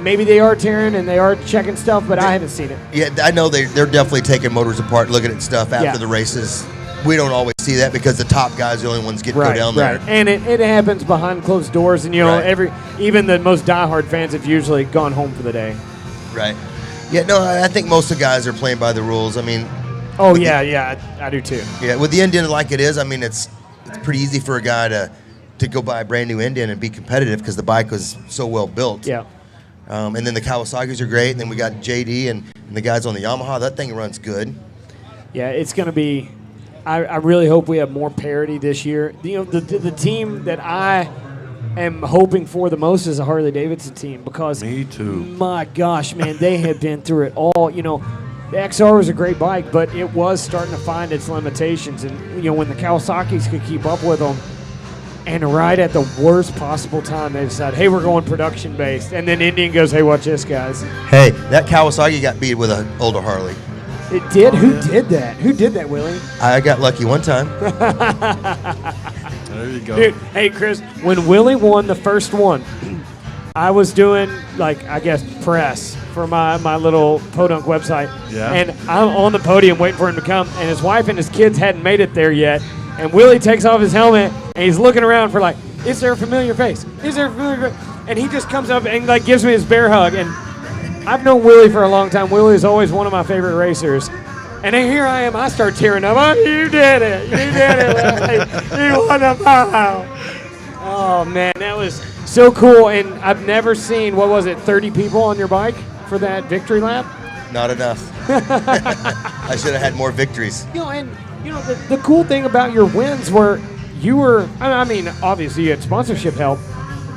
maybe they are tearing and they are checking stuff, but I haven't seen it. Yeah, I know they're definitely taking motors apart, looking at stuff after the races. We don't always see that because the top guys are the only ones go down there. Right, and it happens behind closed doors, and even the most diehard fans have usually gone home for the day. Right. Yeah, no, I think most of the guys are playing by the rules. I mean. Oh yeah, I do too. Yeah, with the Indian like it is, I mean, it's pretty easy for a guy to go buy a brand new Indian and be competitive because the bike was so well built. Yeah. And then the Kawasaki's are great, and then we got JD, and And the guys on the Yamaha, that thing runs good. Yeah, it's going to be. I really hope we have more parity this year. The team that I am hoping for the most is a Harley-Davidson team because. Me too. My gosh, man, they have been through it all. The XR was a great bike, but it was starting to find its limitations. And when the Kawasaki's could keep up with them, and right at the worst possible time, they decide, hey, we're going production based. And then Indian goes, hey, watch this, guys. Hey, that Kawasaki got beat with an older Harley. It did? Who did that? Who did that, Willie? I got lucky one time. There you go. Dude, hey, Chris, when Willie won the first one, I was doing, press for my little Podunk website. Yeah. And I'm on the podium waiting for him to come, and his wife and his kids hadn't made it there yet. And Willie takes off his helmet, and he's looking around for is there a familiar face? Is there a familiar face? And he just comes up and gives me his bear hug. And I've known Willie for a long time. Willie is always one of my favorite racers. And then here I am. I start tearing up. Oh, you did it. You did it, Willie. You won a mile. Oh, man, that was so cool. And I've never seen, 30 people on your bike for that victory lap? Not enough. I should have had more victories. The cool thing about your wins were you were, obviously you had sponsorship help,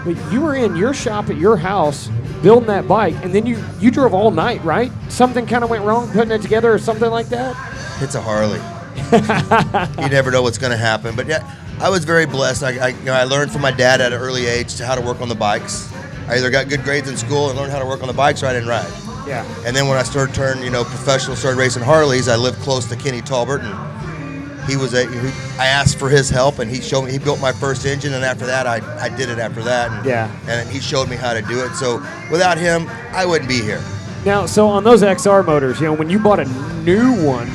but you were in your shop at your house building that bike, and then you drove all night, right? Something kind of went wrong putting it together or something like that? It's a Harley. You never know what's going to happen. But yeah, I was very blessed. I learned from my dad at an early age how to work on the bikes. I either got good grades in school and learned how to work on the bikes or I didn't ride. Yeah. And then when I started turning, professional, started racing Harleys, I lived close to Kenny Talbert, and I asked for his help, and he built my first engine, and after that, I did it after that. And he showed me how to do it. So without him, I wouldn't be here. Now, so on those XR motors, when you bought a new one,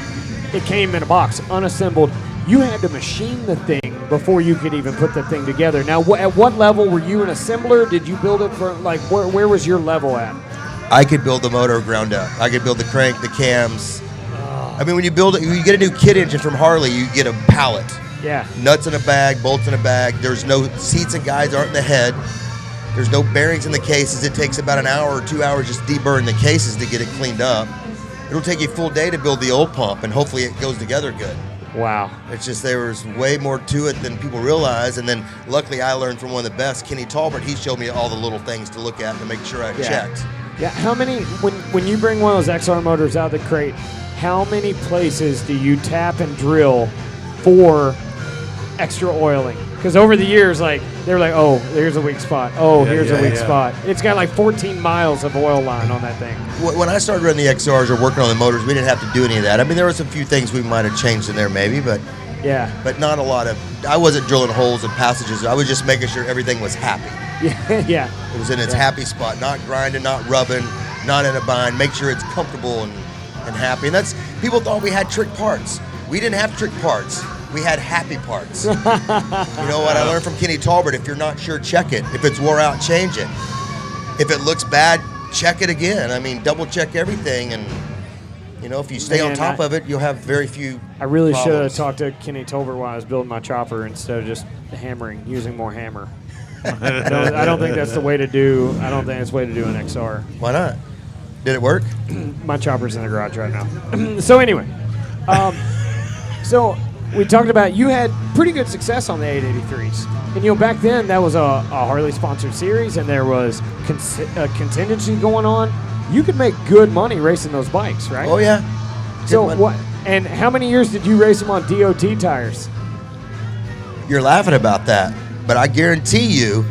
it came in a box, unassembled. You had to machine the thing before you could even put the thing together. Now, at what level were you an assembler? Did you build it for, where was your level at? I could build the motor ground up. I could build the crank, the cams. When you build it, you get a new kit engine from Harley, you get a pallet. Yeah. Nuts in a bag, bolts in a bag. There's no seats and guides aren't in the head. There's no bearings in the cases. It takes about an hour or 2 hours just deburring the cases to get it cleaned up. It'll take you a full day to build the old pump, and hopefully it goes together good. Wow. It's just there was way more to it than people realize. And then luckily I learned from one of the best, Kenny Talbert. He showed me all the little things to look at to make sure I checked. Yeah, how many, when you bring one of those XR motors out of the crate, how many places do you tap and drill for extra oiling? Because over the years, they're oh, here's a weak spot. Oh, here's a weak spot. It's got 14 miles of oil line on that thing. When I started running the XRs or working on the motors, we didn't have to do any of that. There were some few things we might have changed in there maybe, but not a lot of. I wasn't drilling holes and passages. I was just making sure everything was happy. Yeah. It was in its happy spot, not grinding, not rubbing, not in a bind. Make sure it's comfortable and happy. And that's, people thought we had trick parts. We didn't have trick parts. We had happy parts. You know what I learned from Kenny Talbert? If you're not sure, check it. If it's wore out, change it. If it looks bad, check it again. Double check everything. And, if you stay on top of it, you'll have very few I really problems. should have talked to Kenny Talbert while I was building my chopper instead of just using more hammer. I don't think that's the way to do. I don't think that's the way to do an XR. Why not? Did it work? My chopper's in the garage right now. So anyway, so we talked about you had pretty good success on the 883s, and back then that was a Harley sponsored series, and there was a contingency going on. You could make good money racing those bikes, right? Oh yeah. So what? And how many years did you race them on DOT tires? You're laughing about that, but I guarantee you,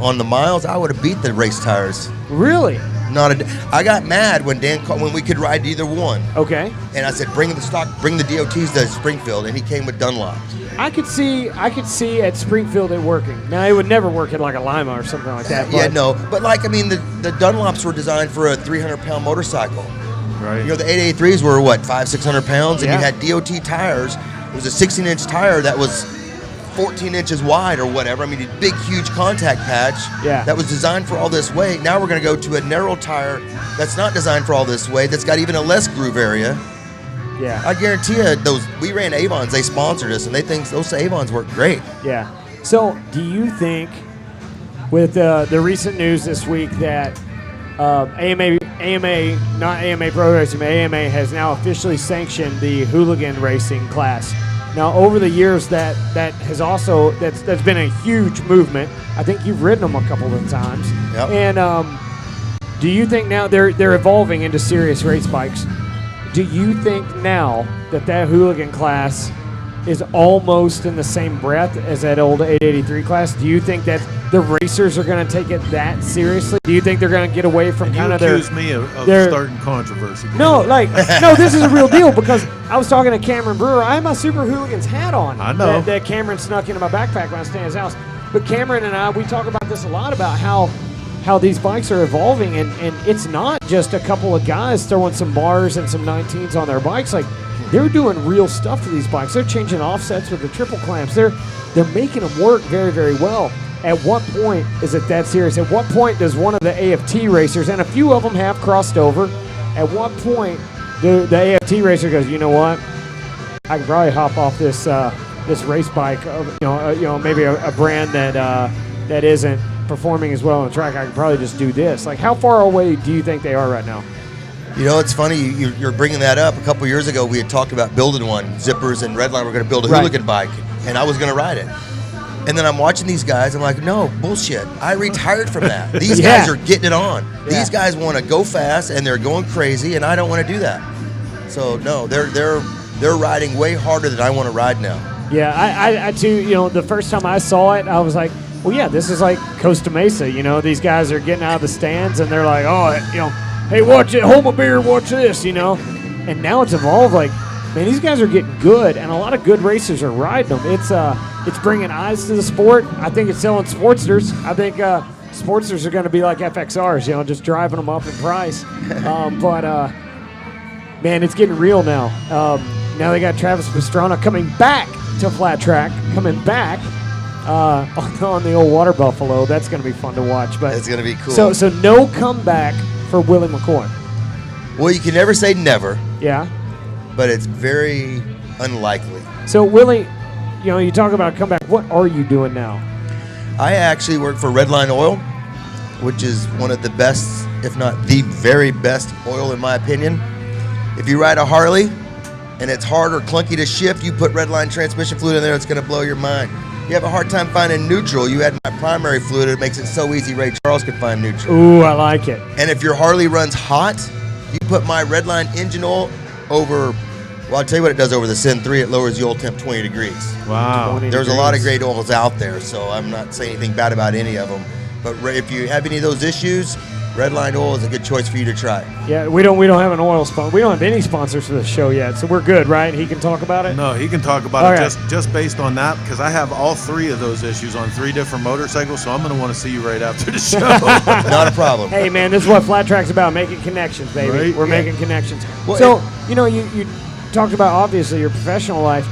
on the miles, I would have beat the race tires. Really? I got mad when when we could ride either one. Okay. And I said, bring the DOTs to Springfield, and he came with Dunlop. I could see at Springfield it working. Now it would never work at a Lima or something like that. Yeah, no, but the Dunlops were designed for a 300-pound motorcycle. Right. The 883s were 500-600 pounds, and you had DOT tires. It was a 16-inch tire that was 14 inches wide or whatever. A big, huge contact patch that was designed for all this weight. Now we're going to go to a narrow tire that's not designed for all this weight, that's got even a less groove area. Yeah. I guarantee you, we ran Avons, they sponsored us, and they think those Avons work great. Yeah. So do you think, with the recent news this week that AMA AMA, not AMA Pro Racing, but AMA has now officially sanctioned the hooligan racing class. Now, over the years, that's been a huge movement. I think you've ridden them a couple of times. Yep. And do you think now they're evolving into serious race bikes? Do you think now that hooligan class is almost in the same breath as that old 883 class? Do you think that the racers are going to take it that seriously? Do you think they're going to get away from kind of their... You accuse me of starting controversy. No, this is a real deal, because I was talking to Cameron Brewer. I had my Super Hooligans hat on. I know. That Cameron snuck into my backpack when I was staying at his house. But Cameron and I, we talk about this a lot, about how these bikes are evolving, and it's not just a couple of guys throwing some bars and some 19s on their bikes. Like, they're doing real stuff to these bikes. They're changing offsets with the triple clamps. They're making them work very, very well. At what point is it that serious? At what point does one of the AFT racers, and a few of them have crossed over, at what point the AFT racer goes, you know what, I can probably hop off this race bike, maybe a brand that isn't performing as well on the track, I can probably just do this. Like, how far away do you think they are right now? You know, it's funny you're bringing that up. A couple years ago, we had talked about building one. Zippers and Redline were going to build a hooligan bike, and I was going to ride it. And then I'm watching these guys. I'm like, no, bullshit. I retired from that. These guys are getting it on. Yeah. These guys want to go fast, and they're going crazy, and I don't want to do that. So no, they're riding way harder than I want to ride now. Yeah, I too. The first time I saw it, I was like, well, yeah, this is like Costa Mesa. These guys are getting out of the stands, and they're like, oh, hey, watch it, hold my beer, watch this, And now it's evolved. Like, man, these guys are getting good, and a lot of good racers are riding them. It's bringing eyes to the sport. I think it's selling Sportsters. I think Sportsters are going to be like FXRs, just driving them up in price. But man, it's getting real now. Now they got Travis Pastrana coming back to flat track, coming back on the old Water Buffalo. That's going to be fun to watch. But it's going to be cool. So no comeback for Willie McCoy. Well, you can never say never. Yeah. But it's very unlikely. So, Willie, you talk about comeback. What are you doing now? I actually work for Redline Oil, which is one of the best, if not the very best oil in my opinion. If you ride a Harley and it's hard or clunky to shift, you put Redline transmission fluid in there, it's going to blow your mind. You have a hard time finding neutral, you add my primary fluid, it makes it so easy Ray Charles can find neutral. Ooh, I like it. And if your Harley runs hot, you put my Redline engine oil over, well, I'll tell you what it does over the Sin 3, it lowers the oil temp 20 degrees. Wow. There's a lot of great oils out there, so I'm not saying anything bad about any of them. But if you have any of those issues, Redline oil is a good choice for you to try. Yeah, we don't have an oil sponsor. We don't have any sponsors for this show yet, so we're good, right? He can talk about it? No, he can talk about it just based on that, because I have all three of those issues on 3 different motorcycles, so I'm going to want to see you right after the show. Not a problem. Hey, man, this is what Flat Track's about, making connections, baby. Right? We're making connections. Well, so, you talked about, obviously, your professional life.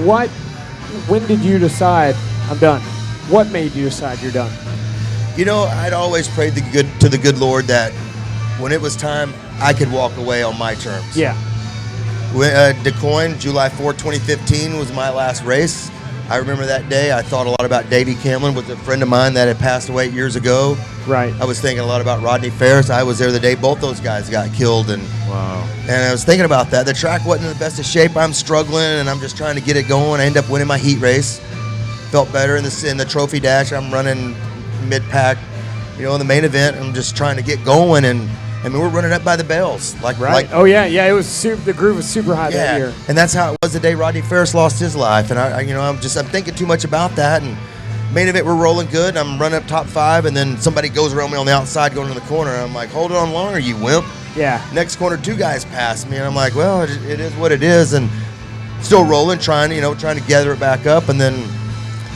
When did you decide, I'm done? What made you decide you're done? I'd always prayed to the good Lord that when it was time, I could walk away on my terms. Yeah. DeCoin, July 4, 2015 was my last race. I remember that day. I thought a lot about Davey Camlin, was a friend of mine that had passed away years ago. Right. I was thinking a lot about Rodney Ferris. I was there the day both those guys got killed. Wow. And I was thinking about that. The track wasn't in the best of shape. I'm struggling, and I'm just trying to get it going. I ended up winning my heat race. Felt better in the trophy dash. I'm running mid-pack, in the main event. I'm just trying to get going, and we're running up by the bells. Oh yeah, it was the groove was super high that year. And that's how it was the day Rodney Ferris lost his life. And I'm thinking too much about that. And main event, we're rolling good. I'm running up top 5, and then somebody goes around me on the outside going to the corner. I'm like, hold on longer, you wimp. Yeah. Next corner, 2 guys pass me, and I'm like, well, it is what it is, and still rolling, trying to gather it back up, and then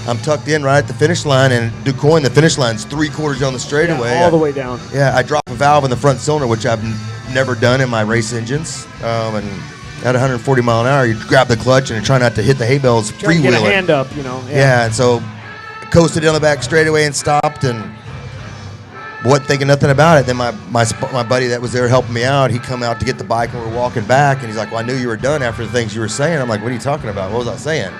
I'm tucked in right at the finish line, and DuQuoin, the finish line's 3/4 down the straightaway. All the way down. Yeah, I drop a valve in the front cylinder, which I've never done in my race engines. And at 140 mile an hour, you grab the clutch and try not to hit the hay bales freewheeling. Get a hand up, Yeah, and so coasted down the back straightaway and stopped, and wasn't thinking nothing about it. Then my buddy that was there helping me out, he come out to get the bike, and we're walking back, and he's like, well, I knew you were done after the things you were saying. I'm like, what are you talking about? What was I saying?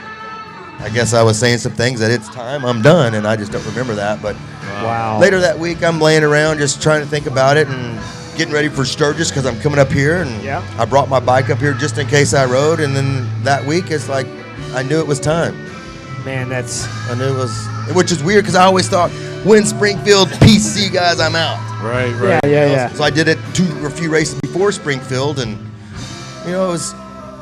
I guess I was saying some things that it's time, I'm done, and I just don't remember that. But wow. Later that week, I'm laying around just trying to think about it and getting ready for Sturgis because I'm coming up here, and Yeah. I brought my bike up here just in case I rode. And then that week, it's like I knew it was time. Man, that's I knew it was, which is weird because I always thought, when Springfield PC guys, I'm out. Right. yeah. So I did it a few races before Springfield, and you know,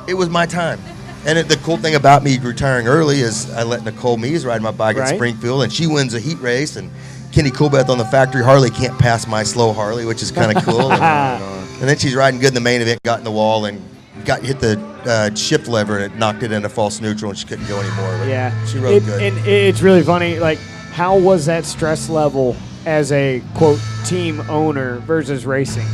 it was my time. And the cool thing about me retiring early is I let Nicole Mees ride my bike at Springfield, and she wins a heat race, and Kenny Coolbeth on the factory Harley can't pass my slow Harley, which is kind of cool. And then she's riding good in the main event, got in the wall, and hit the shift lever, and it knocked it into false neutral, and she couldn't go anymore. But she rode good. And it's really funny, like, how was that stress level as a, quote, team owner versus racing?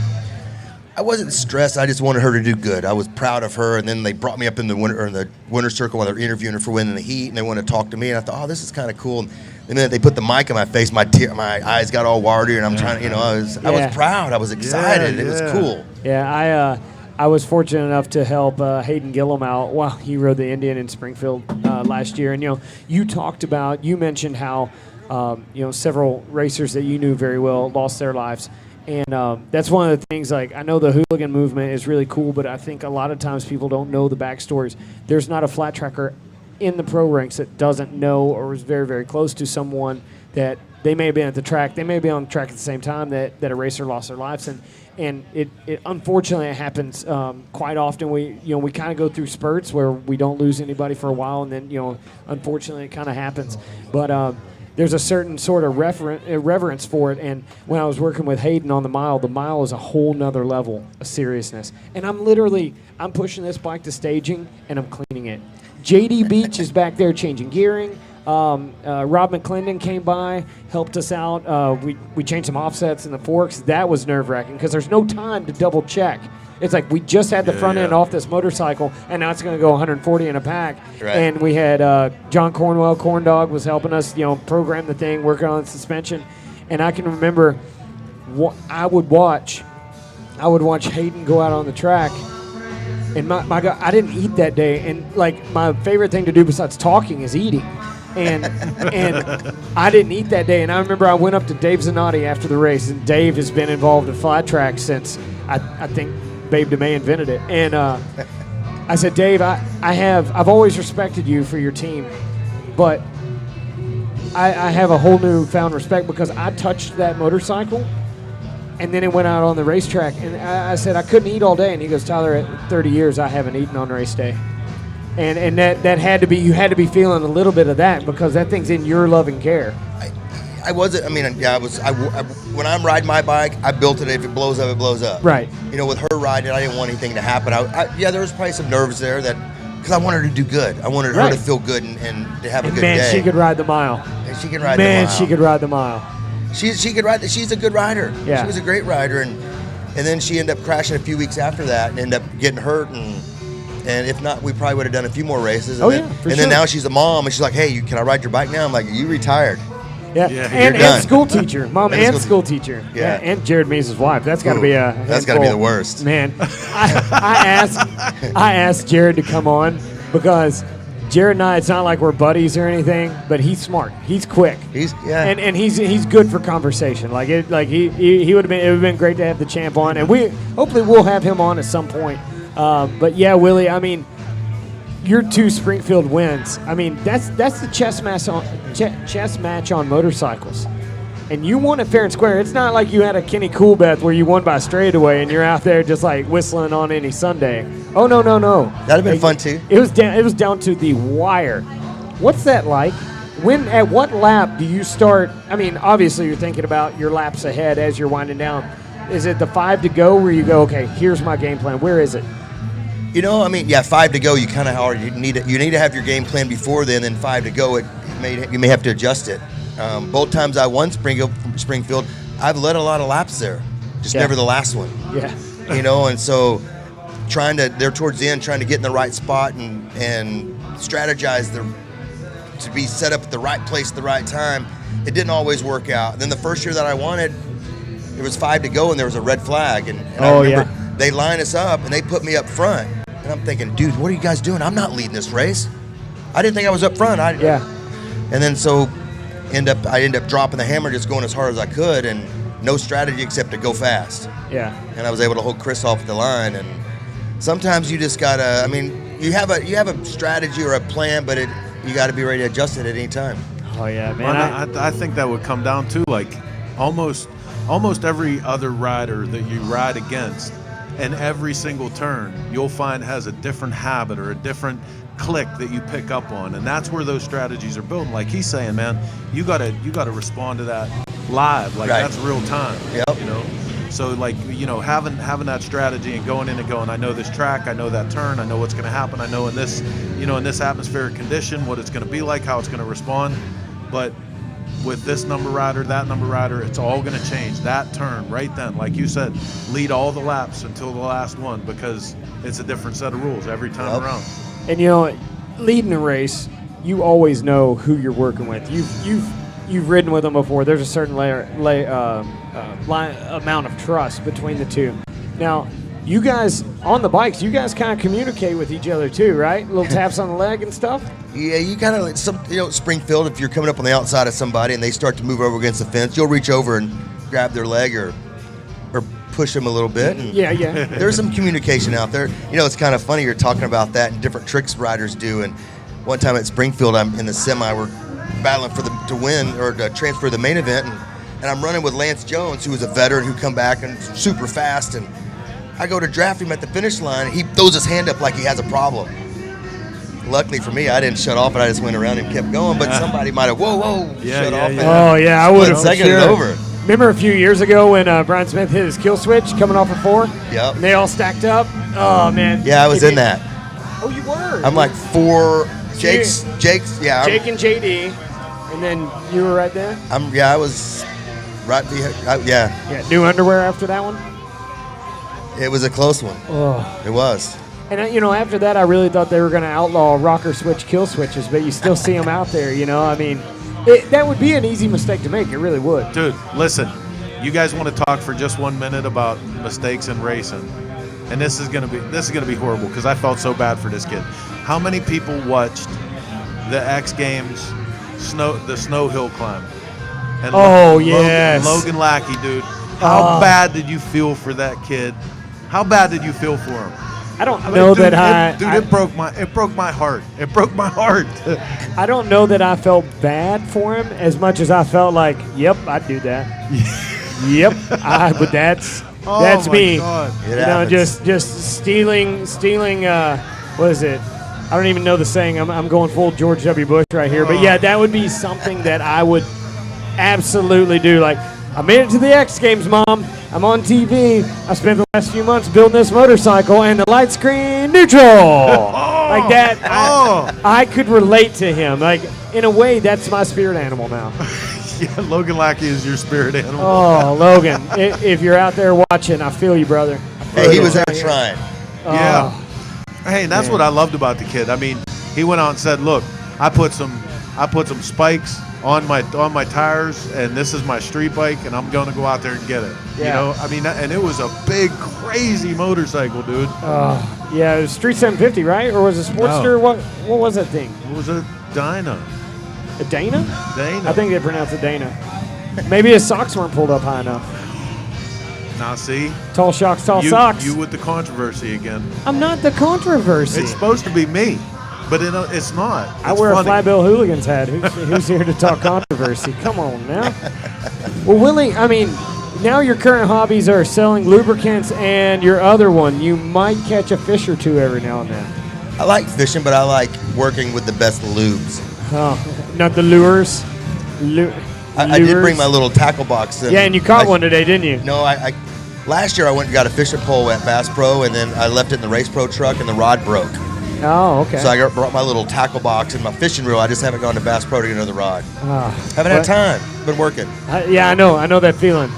I wasn't stressed. I just wanted her to do good. I was proud of her, and then they brought me up in the winner circle while they're interviewing her for winning the heat, and they wanted to talk to me, and I thought, oh, this is kind of cool. And the minute they put the mic in my face, my eyes got all watery, and I'm trying to, I was proud. I was excited. It was cool. Yeah, I was fortunate enough to help Hayden Gillum out while he rode the Indian in Springfield last year. And, you mentioned how, several racers that you knew very well lost their lives. And that's one of the things, like, I know the hooligan movement is really cool, but I think a lot of times people don't know the backstories. There's not a flat tracker in the pro ranks that doesn't know or is very, very close to someone that they may have been at the track. They may be on the track at the same time that a racer lost their lives. And it unfortunately it happens quite often. We kind of go through spurts where we don't lose anybody for a while, and then unfortunately it kind of happens. But there's a certain sort of reverence for it. And when I was working with Hayden on the mile is a whole nother level of seriousness. And I'm pushing this bike to staging, and I'm cleaning it. JD Beach is back there changing gearing. Rob McClendon came by, helped us out. We changed some offsets in the forks. That was nerve-wracking because there's no time to double check. It's like we just had the front end off this motorcycle, and now it's going to go 140 in a pack. Right. And we had John Cornwell, Corn Dog, was helping us, program the thing, working on the suspension. And I can remember I would watch Hayden go out on the track. And my God, I didn't eat that day. And, like, my favorite thing to do besides talking is eating. And I didn't eat that day. And I remember I went up to Dave Zanotti after the race. And Dave has been involved in flat track since, I think, Babe DeMay invented it. And I said, Dave, I've always respected you for your team. But I have a whole newfound respect because I touched that motorcycle. And then it went out on the racetrack, and I said I couldn't eat all day. And he goes, Tyler, at 30 years, I haven't eaten on race day. And that had to be, you had to be feeling a little bit of that because that thing's in your love and care. I wasn't, when I'm riding my bike, I built it. If it blows up, it blows up. Right. With her riding, I didn't want anything to happen. There was probably some nerves there because I wanted her to do good. I wanted her to feel good and to have a good day. Man, she could ride the mile. And she can ride the mile. Man, she could ride the mile. She could ride. She's a good rider. Yeah. She was a great rider, and then she ended up crashing a few weeks after that and ended up getting hurt. And if not, we probably would have done a few more races. And then now she's a mom, and she's like, "Hey, can I ride your bike now?" I'm like, "You retired." Yeah, and school teacher, mom, and school teacher. Yeah, and Jared Mees' wife. That's got to be that's got to be the worst. Man, I asked Jared to come on because Jared and I, it's not like we're buddies or anything, but he's smart. He's quick. And he's good for conversation. He would have been. It would have been great to have the champ on, and hopefully we'll have him on at some point. But yeah, Willie, I mean, your 2 Springfield wins. I mean, that's the chess match on motorcycles. And you won it fair and square. It's not like you had a Kenny Coolbeth where you won by straightaway and you're out there just like whistling on any Sunday. Oh, no. That'd have been fun too. It was down to the wire. What's that like? At what lap do you start? I mean, obviously you're thinking about your laps ahead as you're winding down. Is it the 5 to go where you go, okay, here's my game plan. Where is it? 5 to go. You kind of are. You need to have your game plan before then. Then 5 to go, you may have to adjust it. Both times I won Springfield, I've led a lot of laps there, just never the last one. Yeah. And so they're towards the end, trying to get in the right spot and strategize to be set up at the right place at the right time. It didn't always work out. And then the first year that I won it, it was 5 to go and there was a red flag. And I remember they line us up and they put me up front. And I'm thinking, dude, what are you guys doing? I'm not leading this race. I didn't think I was up front. And then so I end up dropping the hammer, just going as hard as I could. And no strategy except to go fast. Yeah. And I was able to hold Chris off the line. And sometimes you just gotta. I mean, you have a strategy or a plan, but you got to be ready to adjust it at any time. Oh yeah, man. Well, I think that would come down to like almost every other rider that you ride against, and every single turn you'll find has a different habit or a different click that you pick up on, and that's where those strategies are built. Like he's saying, man, you gotta respond to that live, like that's real time. Yep. You know, so like having that strategy and going in and going, I know this track, I know that turn, I know what's going to happen, I know in this atmospheric condition what it's going to be like, how it's going to respond. But with this number rider, that number rider, it's all going to change. That turn right then, like you said, lead all the laps until the last one, because it's a different set of rules every time around. And leading a race, you always know who you're working with. You've ridden with them before. There's a certain amount of trust between the two. Now, you guys on the bikes, you guys kind of communicate with each other too, right? Little taps on the leg and stuff. Yeah, you kind of like Springfield. If you're coming up on the outside of somebody and they start to move over against the fence, you'll reach over and grab their leg or push them a little bit. And yeah. There's some communication out there. It's kind of funny you're talking about that and different tricks riders do. And one time at Springfield, I'm in the semi. We're battling to win or to transfer the main event, and I'm running with Lance Jones, who was a veteran who come back and super fast. And I go to draft him at the finish line. He throws his hand up like he has a problem. Luckily for me, I didn't shut off, and I just went around and kept going. But somebody might have shut off. I would have. Second and over. Remember a few years ago when Brian Smith hit his kill switch coming off of 4? Yep. And they all stacked up. Oh man. Yeah, I was in that. Oh, you were. I'm like 4. Jake's. Yeah. Jake and JD, and then you were right there. I was right behind. Yeah. Yeah. New underwear after that one. It was a close one. Oh. It was. And after that, I really thought they were going to outlaw rocker switch kill switches, but you still see them out there. I mean, that would be an easy mistake to make. It really would. Dude, listen. You guys want to talk for just 1 minute about mistakes in racing? And this is gonna be horrible because I felt so bad for this kid. How many people watched the X Games the snow hill climb? And yes, Logan Lackey, dude. How bad did you feel for that kid? How bad did you feel for him? I don't know that it broke my heart. It broke my heart. I don't know that I felt bad for him as much as I felt like, yep, I'd do that. Yep, but that's me. God. Just stealing. What is it? I don't even know the saying. I'm going full George W. Bush right here. But yeah, that would be something that I would absolutely do. Like, I made it to the X Games, Mom. I'm on TV. I spent the last few months building this motorcycle, and the light screen neutral. Like that. I could relate to him. Like, in a way, that's my spirit animal now. Yeah, Logan Lackey is your spirit animal. Oh, Logan, if you're out there watching, I feel you, brother. He was there trying. Yeah. Hey, and that's what I loved about the kid. I mean, he went out and said, "Look, I put some spikes on my tires, and this is my street bike, and I'm going to go out there and get it." Yeah. I mean, and it was a big, crazy motorcycle, dude. Yeah, it was Street 750, right? Or was it Sportster? No. What was that thing? It was a Dyna. A Dana? Dana. I think they pronounce it Dana. Maybe his socks weren't pulled up high enough. Now, see? Tall shocks, tall socks. You with the controversy again. I'm not the controversy. It's supposed to be me, but it's not. I wear a Flybill Hooligans hat. Who's here to talk controversy? Come on now. Well, Willie, I mean, now your current hobbies are selling lubricants, and your other one, you might catch a fish or two every now and then. I like fishing, but I like working with the best lubes. Oh, not the lures? I did bring my little tackle box. And you caught one today, didn't you? No, last year I went and got a fishing pole at Bass Pro, and then I left it in the Race Pro truck, and the rod broke. Oh, okay. So I brought my little tackle box and my fishing reel. I just haven't gone to Bass Pro to get another rod. Haven't had time. Been working. I know that feeling.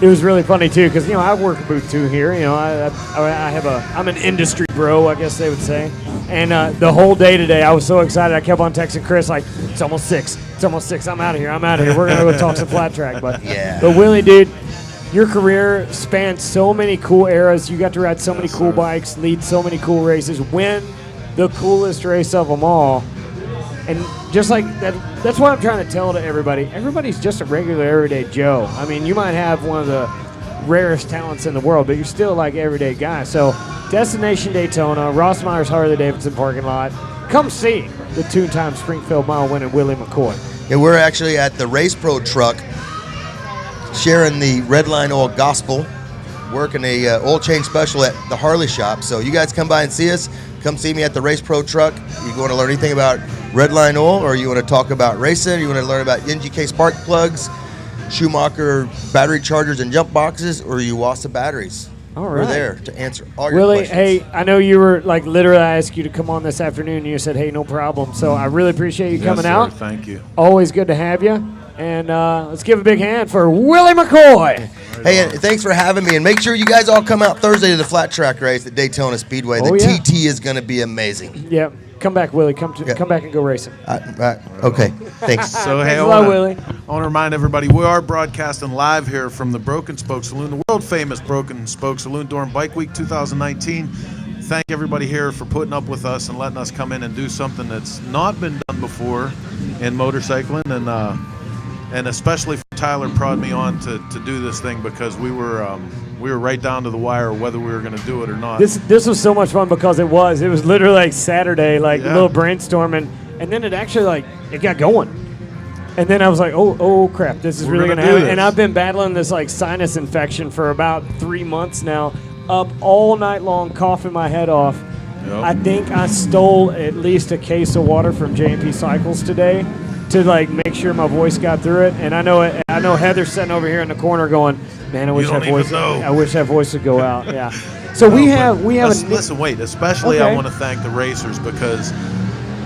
It was really funny too, because I work a booth too here. I'm an industry bro, I guess they would say. And the whole day today, I was so excited. I kept on texting Chris like, "It's almost 6. It's almost 6. I'm out of here. We're gonna go talk some flat track." But Willie, dude, your career spanned so many cool eras. You got to ride so many cool bikes, lead so many cool races, win the coolest race of them all. And just like that's what I'm trying to tell to everybody. Everybody's just a regular everyday Joe. I mean, you might have one of the rarest talents in the world, but you're still like everyday guy. So Destination Daytona, Ross Myers Harley Davidson parking lot. Come see the two-time Springfield Mile winning Willie McCoy. Yeah, we're actually at the Race Pro truck sharing the Redline Oil Gospel, working a oil change special at the Harley shop. So you guys come by and see us. Come see me at the Race Pro truck. You want to learn anything about Redline Oil, or you want to talk about racing, or you want to learn about NGK spark plugs, Schumacher battery chargers and jump boxes, or Yuasa batteries. All right. We're there to answer all your Willie, questions. hey, I know you were like literally I asked you to come on this afternoon, and you said, hey, no problem. So I really appreciate you coming sir, out. Thank you. Always good to have you. And let's give a big hand for Willie McCoy. Hey, and thanks for having me. And make sure you guys all come out Thursday to the flat track race at Daytona Speedway. The yeah. TT is going to be amazing. Yeah, come back, Willie. Come back and go racing. Okay, thanks. So hey, Thanks I a lot, want Willie. to remind everybody we are broadcasting live here from the Broken Spoke Saloon, the world famous Broken Spoke Saloon during Bike Week 2019. Thank everybody here for putting up with us and letting us come in and do something that's not been done before in motorcycling, and especially for Tyler prod me on to do this thing, because we were right down to the wire whether we were going to do it or not. This was so much fun because it was literally like Saturday, like a little brainstorming, and then it actually it got going. And then I was like, oh crap, this is really going to happen. And I've been battling this like sinus infection for about 3 months now, up all night long, coughing my head off. Yep. I think I stole at least a case of water from J&P Cycles today to like make sure my voice got through it. And I know Heather's sitting over here in the corner going, man, I wish that voice would go out. Yeah. So we have listen, wait, especially okay. I want to thank the racers, because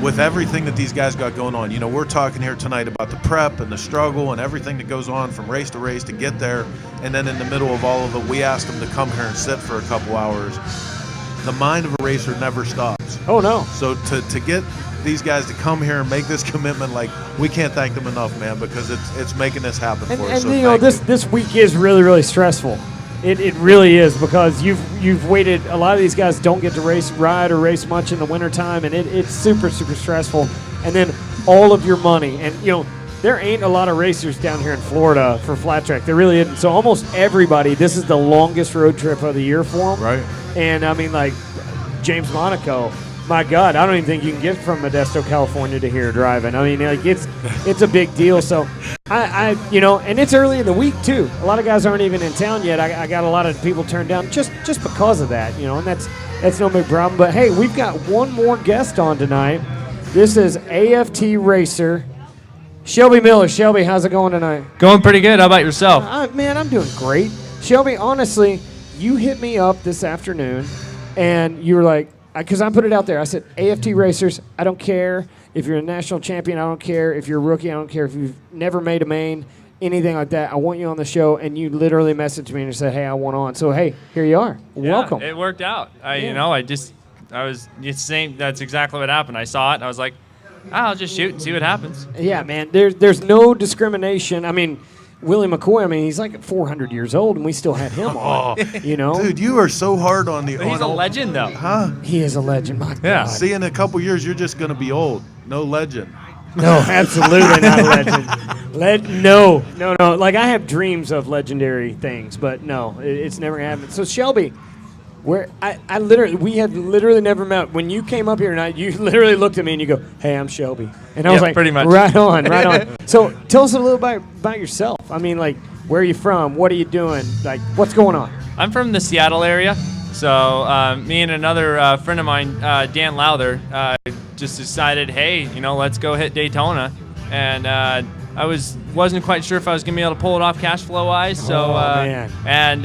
with everything that these guys got going on, we're talking here tonight about the prep and the struggle and everything that goes on from race to race to get there. And then in the middle of all of it, we asked them to come here and sit for a couple hours. The mind of a racer never stops. Oh, no. So to get these guys to come here and make this commitment, we can't thank them enough, man, because it's making this happen for us. And so this week is really, really stressful. It really is, because you've waited. A lot of these guys don't get to ride or race much in the wintertime, and it's super, super stressful. And then all of your money, and there ain't a lot of racers down here in Florida for flat track. There really isn't. So almost everybody, this is the longest road trip of the year for them. Right. And I mean, like James Monaco, my God, I don't even think you can get from Modesto, California to here driving. I mean, like it's a big deal. So I and it's early in the week too. A lot of guys aren't even in town yet. I got a lot of people turned down just because of that, and that's no big problem. But hey, we've got one more guest on tonight. This is AFT racer Shelby Miller. Shelby, how's it going tonight? Going pretty good. How about yourself? Man, I'm doing great. Shelby, honestly, you hit me up this afternoon, and you were like, because I put it out there. I said, AFT racers, I don't care if you're a national champion. I don't care if you're a rookie. I don't care if you've never made a main, anything like that. I want you on the show. And you literally messaged me and said, hey, I want on. So, hey, here you are. Welcome. It worked out. It's same. That's exactly what happened. I saw it, and I was like, I'll just shoot and see what happens. Yeah, man. There's no discrimination. I mean, Willie McCoy, he's like 400 years old, and we still had him on, Dude, you are so hard on the... But he's a legend, though. Huh? He is a legend, my God. See, in a couple years, you're just going to be old. No legend. No, absolutely not a legend. No. Like, I have dreams of legendary things, but no, it's never going to happen. So, Shelby, we had literally never met. When you came up here tonight, you literally looked at me and you go, hey, I'm Shelby. And I was like, pretty much. Right on. So tell us a little bit about yourself. I mean, like, where are you from? What are you doing? Like, what's going on? I'm from the Seattle area. So me and another friend of mine, Dan Lowther, just decided, hey, let's go hit Daytona. And I wasn't quite sure if I was going to be able to pull it off cash flow wise. So and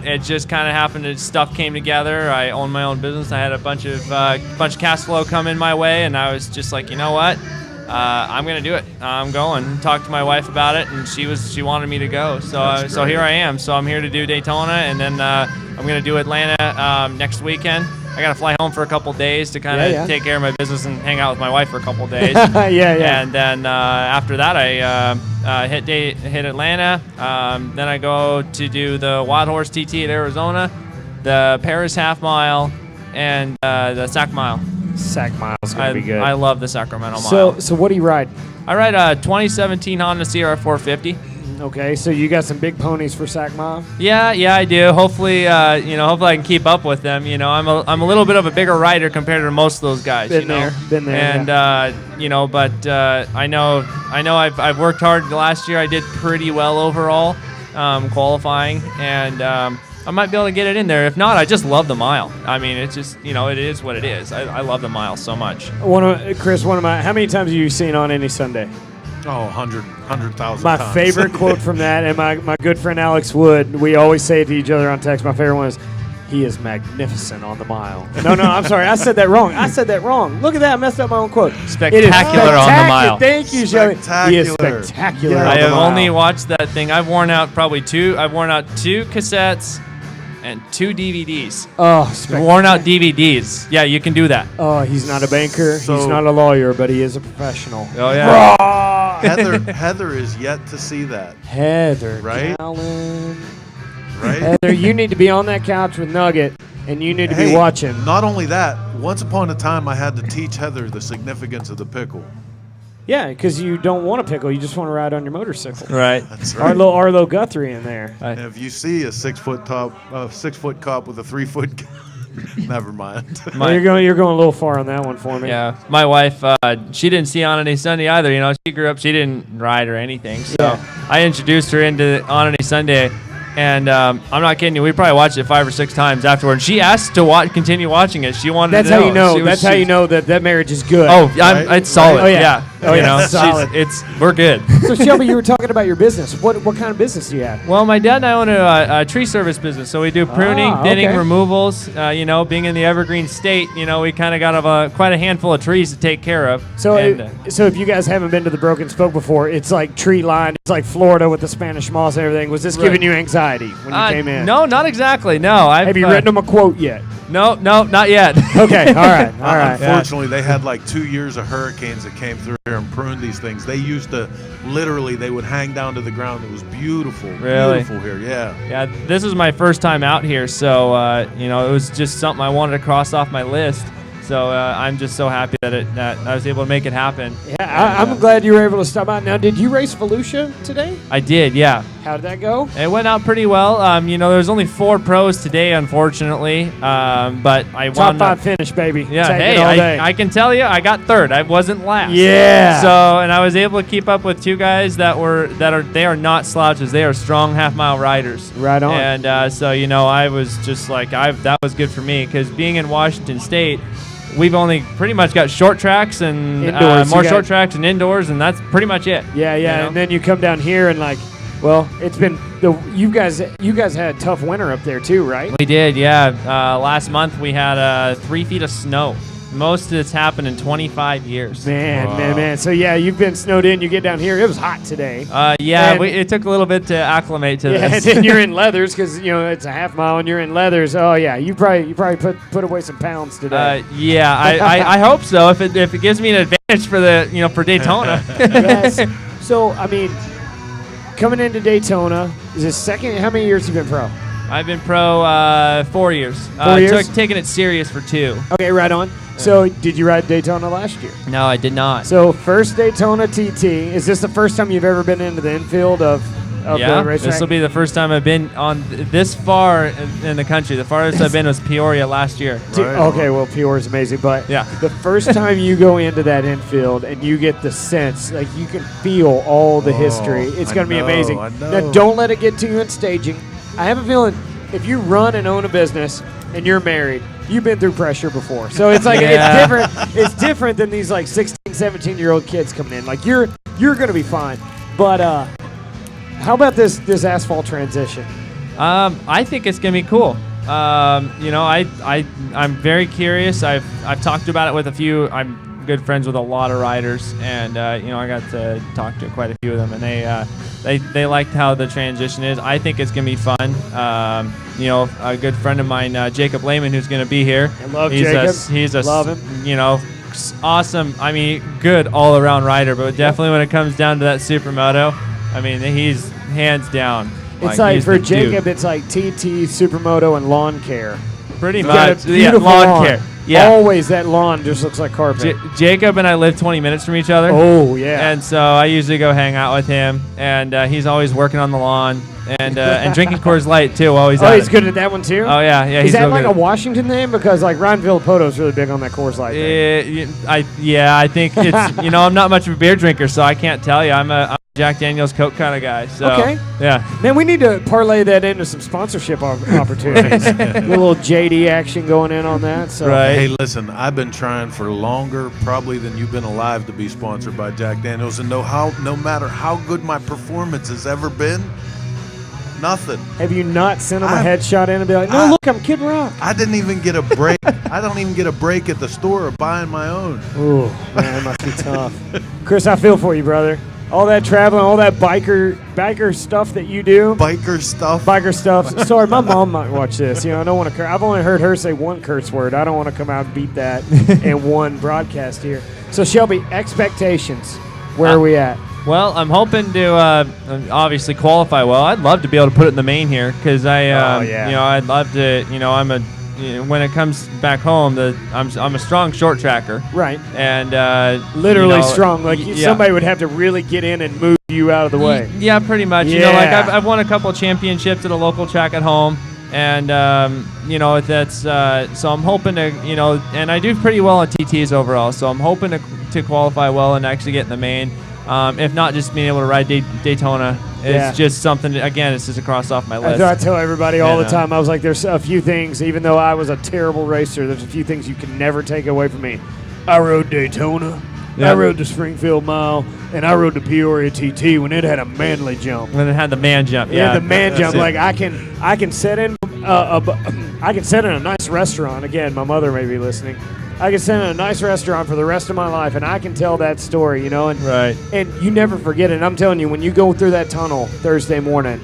it just kind of happened that stuff came together. I own my own business. I had a bunch of cash flow come in my way, and I was just like, you know what? I'm going to do it. I'm going. Talked to my wife about it, and she wanted me to go. So here I am. So I'm here to do Daytona, and then I'm going to do Atlanta next weekend. I got to fly home for a couple days to kind of take care of my business and hang out with my wife for a couple days. And then after that, I hit Atlanta. Then I go to do the Wild Horse TT at Arizona, the Paris Half Mile, and the Sac Mile. Sac mile's gonna be good. I love the Sacramento mile. So what do you ride? I ride a 2017 Honda CRF 450. Okay, so you got some big ponies for Sac mile. Yeah, I do. Hopefully, hopefully I can keep up with them. I'm a little bit of a bigger rider compared to most of those guys. Been there. And but I know I've worked hard. Last year I did pretty well overall, qualifying, and I might be able to get it in there. If not, I just love the mile. I mean, it's just it is what it is. I love the mile so much. Chris, how many times have you seen on any Sunday? Oh, 100,000 My times. favorite quote from that, and my good friend Alex Wood, we always say it to each other on text. My favorite one is, "He is magnificent on the mile." No, I'm sorry. I said that wrong. Look at that. I messed up my own quote. Spectacular on the mile. Thank you, Joey. He is spectacular. Yeah, I on the have mile. only watched that thing. I've worn out two cassettes and 2 DVDs. Oh, spectacular. Worn out DVDs. Yeah, you can do that. Oh, he's not a banker. He's So- not a lawyer, but he is a professional. Oh yeah. Heather is yet to see that, Heather Right? Callan. right? Heather, you need to be on that couch with Nugget, and you need to be Hey, watching. Not only that, once upon a time I had to teach Heather the significance of the pickle. Yeah, because you don't want a pickle. You just want to ride on your motorcycle. Right. That's Our right. little Arlo Guthrie in there. And if you see a 6 foot cop with a 3 foot, never mind. Well, you're going a little far on that one for me. Yeah, my wife, she didn't see On Any Sunday either. She grew up, she didn't ride or anything. So Yeah. I introduced her into On Any Sunday, and I'm not kidding you. We probably watched it 5 or 6 times afterward. She asked to continue watching it. She wanted That's to know. how you know. She was- That's how you know that marriage is good. Oh, Right? it's solid. Oh, yeah. Yeah. Oh, yeah. Solid. We're good. So Shelby, you were talking about your business. What kind of business do you have? Well, my dad and I own a tree service business, so we do pruning, thinning, okay. removals. Being in the evergreen state, we kind of got quite a handful of trees to take care of. So, And, so if you guys haven't been to the Broken Spoke before, it's like tree lined. It's like Florida with the Spanish moss and everything. Was this Right. giving you anxiety when you came in? No, not exactly. No, Have you written them a quote yet? No, not yet. Okay, all right. Unfortunately, they had like 2 years of hurricanes that came through here and pruned these things. They used to, literally, they would hang down to the ground. It was beautiful. Really? Beautiful here, yeah. Yeah, this is my first time out here, so it was just something I wanted to cross off my list. So I'm just so happy that I was able to make it happen. Yeah, I'm glad you were able to stop out. Now, did you race Volusia today? I did, yeah. How did that go? It went out pretty well. There's only 4 pros today, unfortunately. But I Top wound 5 up. finish, baby. Yeah, Take hey, it all day. I can tell you, I got 3rd. I wasn't last. Yeah. So, and I was able to keep up with 2 guys they are not slouches. They are strong half-mile riders. Right on. And I was just like, that was good for me because being in Washington State, we've only pretty much got short tracks and Indoors, more you short got- tracks and indoors, and that's pretty much it. Yeah, You know? and then you come down here and it's been you guys had a tough winter up there too, right? We did, yeah. Last month we had 3 feet of snow. Most of it's happened in 25 years. Man. So yeah, you've been snowed in. You get down here. It was hot today. Yeah, And- it took a little bit to acclimate to Yeah, and this. then you're in leathers because it's a half mile and you're in leathers. Oh yeah, you probably put away some pounds today. Yeah, I hope so. If it gives me an advantage for Daytona. Yes. So I mean, coming into Daytona is this second. How many years have you been pro? I've been pro 4 years. 4 years? Taking it serious for 2. Okay, right on. So did you ride Daytona last year? No, I did not. So first Daytona TT. Is this the first time you've ever been into the infield of the racetrack? This will be the first time I've been on this far in the country. The farthest I've been was Peoria last year. Okay, well, Peoria's amazing, but Yeah. the first time you go into that infield and you get the sense, like you can feel all the history, it's I going to be know, amazing. I know. Now, don't let it get to you in staging. I have a feeling if you run and own a business and you're married, you've been through pressure before. So it's like Yeah. it's different. It's different than these like 16, 17-year-old kids coming in. Like you're going to be fine. But how about this asphalt transition? I think it's gonna be cool. I'm very curious. I've talked about it with a few. I'm good friends with a lot of riders, and I got to talk to quite a few of them, and they liked how the transition is. I think it's gonna be fun. A good friend of mine, Jacob Lehman, who's gonna be here. I love Jacob. He's a Love him. awesome. I mean, good all-around rider, but definitely when it comes down to that supermoto, I mean, he's hands down. It's like he's for the dude. Jacob, it's like TT, supermoto, and lawn care. Pretty He's got much. a Yeah, beautiful lawn lawn. care. Yeah. Always that lawn just looks like carpet. Jacob and I live 20 minutes from each other. Oh, yeah. And so I usually go hang out with him, and he's always working on the lawn and drinking Coors Light too while he's he's good at that one too? Oh, yeah. Is he's that real like good. a Washington thing? Because like Ryan Villapoto's really big on that Coors Light thing. I think it's, I'm not much of a beer drinker, so I can't tell you. I'm a Jack Daniels Coke kind of guy. So, okay. Yeah. Man, we need to parlay that into some sponsorship opportunities. A little JD action going in on that. So. Right. Hey, listen, I've been trying for longer, probably than you've been alive, to be sponsored by Jack Daniels, and no matter how good my performance has ever been, nothing. Have you not sent him a headshot in and be like, no, look, I'm Kid Rock? I didn't even get a break. I don't even get a break at the store of buying my own. Ooh, man, that must be tough. Chris, I feel for you, brother. All that traveling, all that biker stuff that you do. Biker stuff. Sorry, my mom might watch this. I don't want to curse. I've only heard her say one curse word. I don't want to come out and beat that in one broadcast here. So, Shelby, expectations. Where are we at? Well, I'm hoping to obviously qualify well. I'd love to be able to put it in the main here because I'd love to. When it comes back home, I'm a strong short tracker. Right. And literally strong. Like somebody would have to really get in and move you out of the way. Yeah, pretty much. Yeah. I've won a couple of championships at a local track at home, and that's so I'm hoping to and I do pretty well on TTs overall. So I'm hoping to qualify well and actually get in the main. If not, just being able to ride Daytona is just something. Again, it's just a cross off my list. I tell everybody all the time. I was like, there's a few things. Even though I was a terrible racer, there's a few things you can never take away from me. I rode Daytona. I rode the Springfield Mile, and I rode the Peoria TT when it had a manly jump. When it had the man jump, yeah, the man jump. Like I can sit in a nice restaurant. Again, my mother may be listening. I can sit in a nice restaurant for the rest of my life, and I can tell that story, and and you never forget it. And I'm telling you, when you go through that tunnel Thursday morning,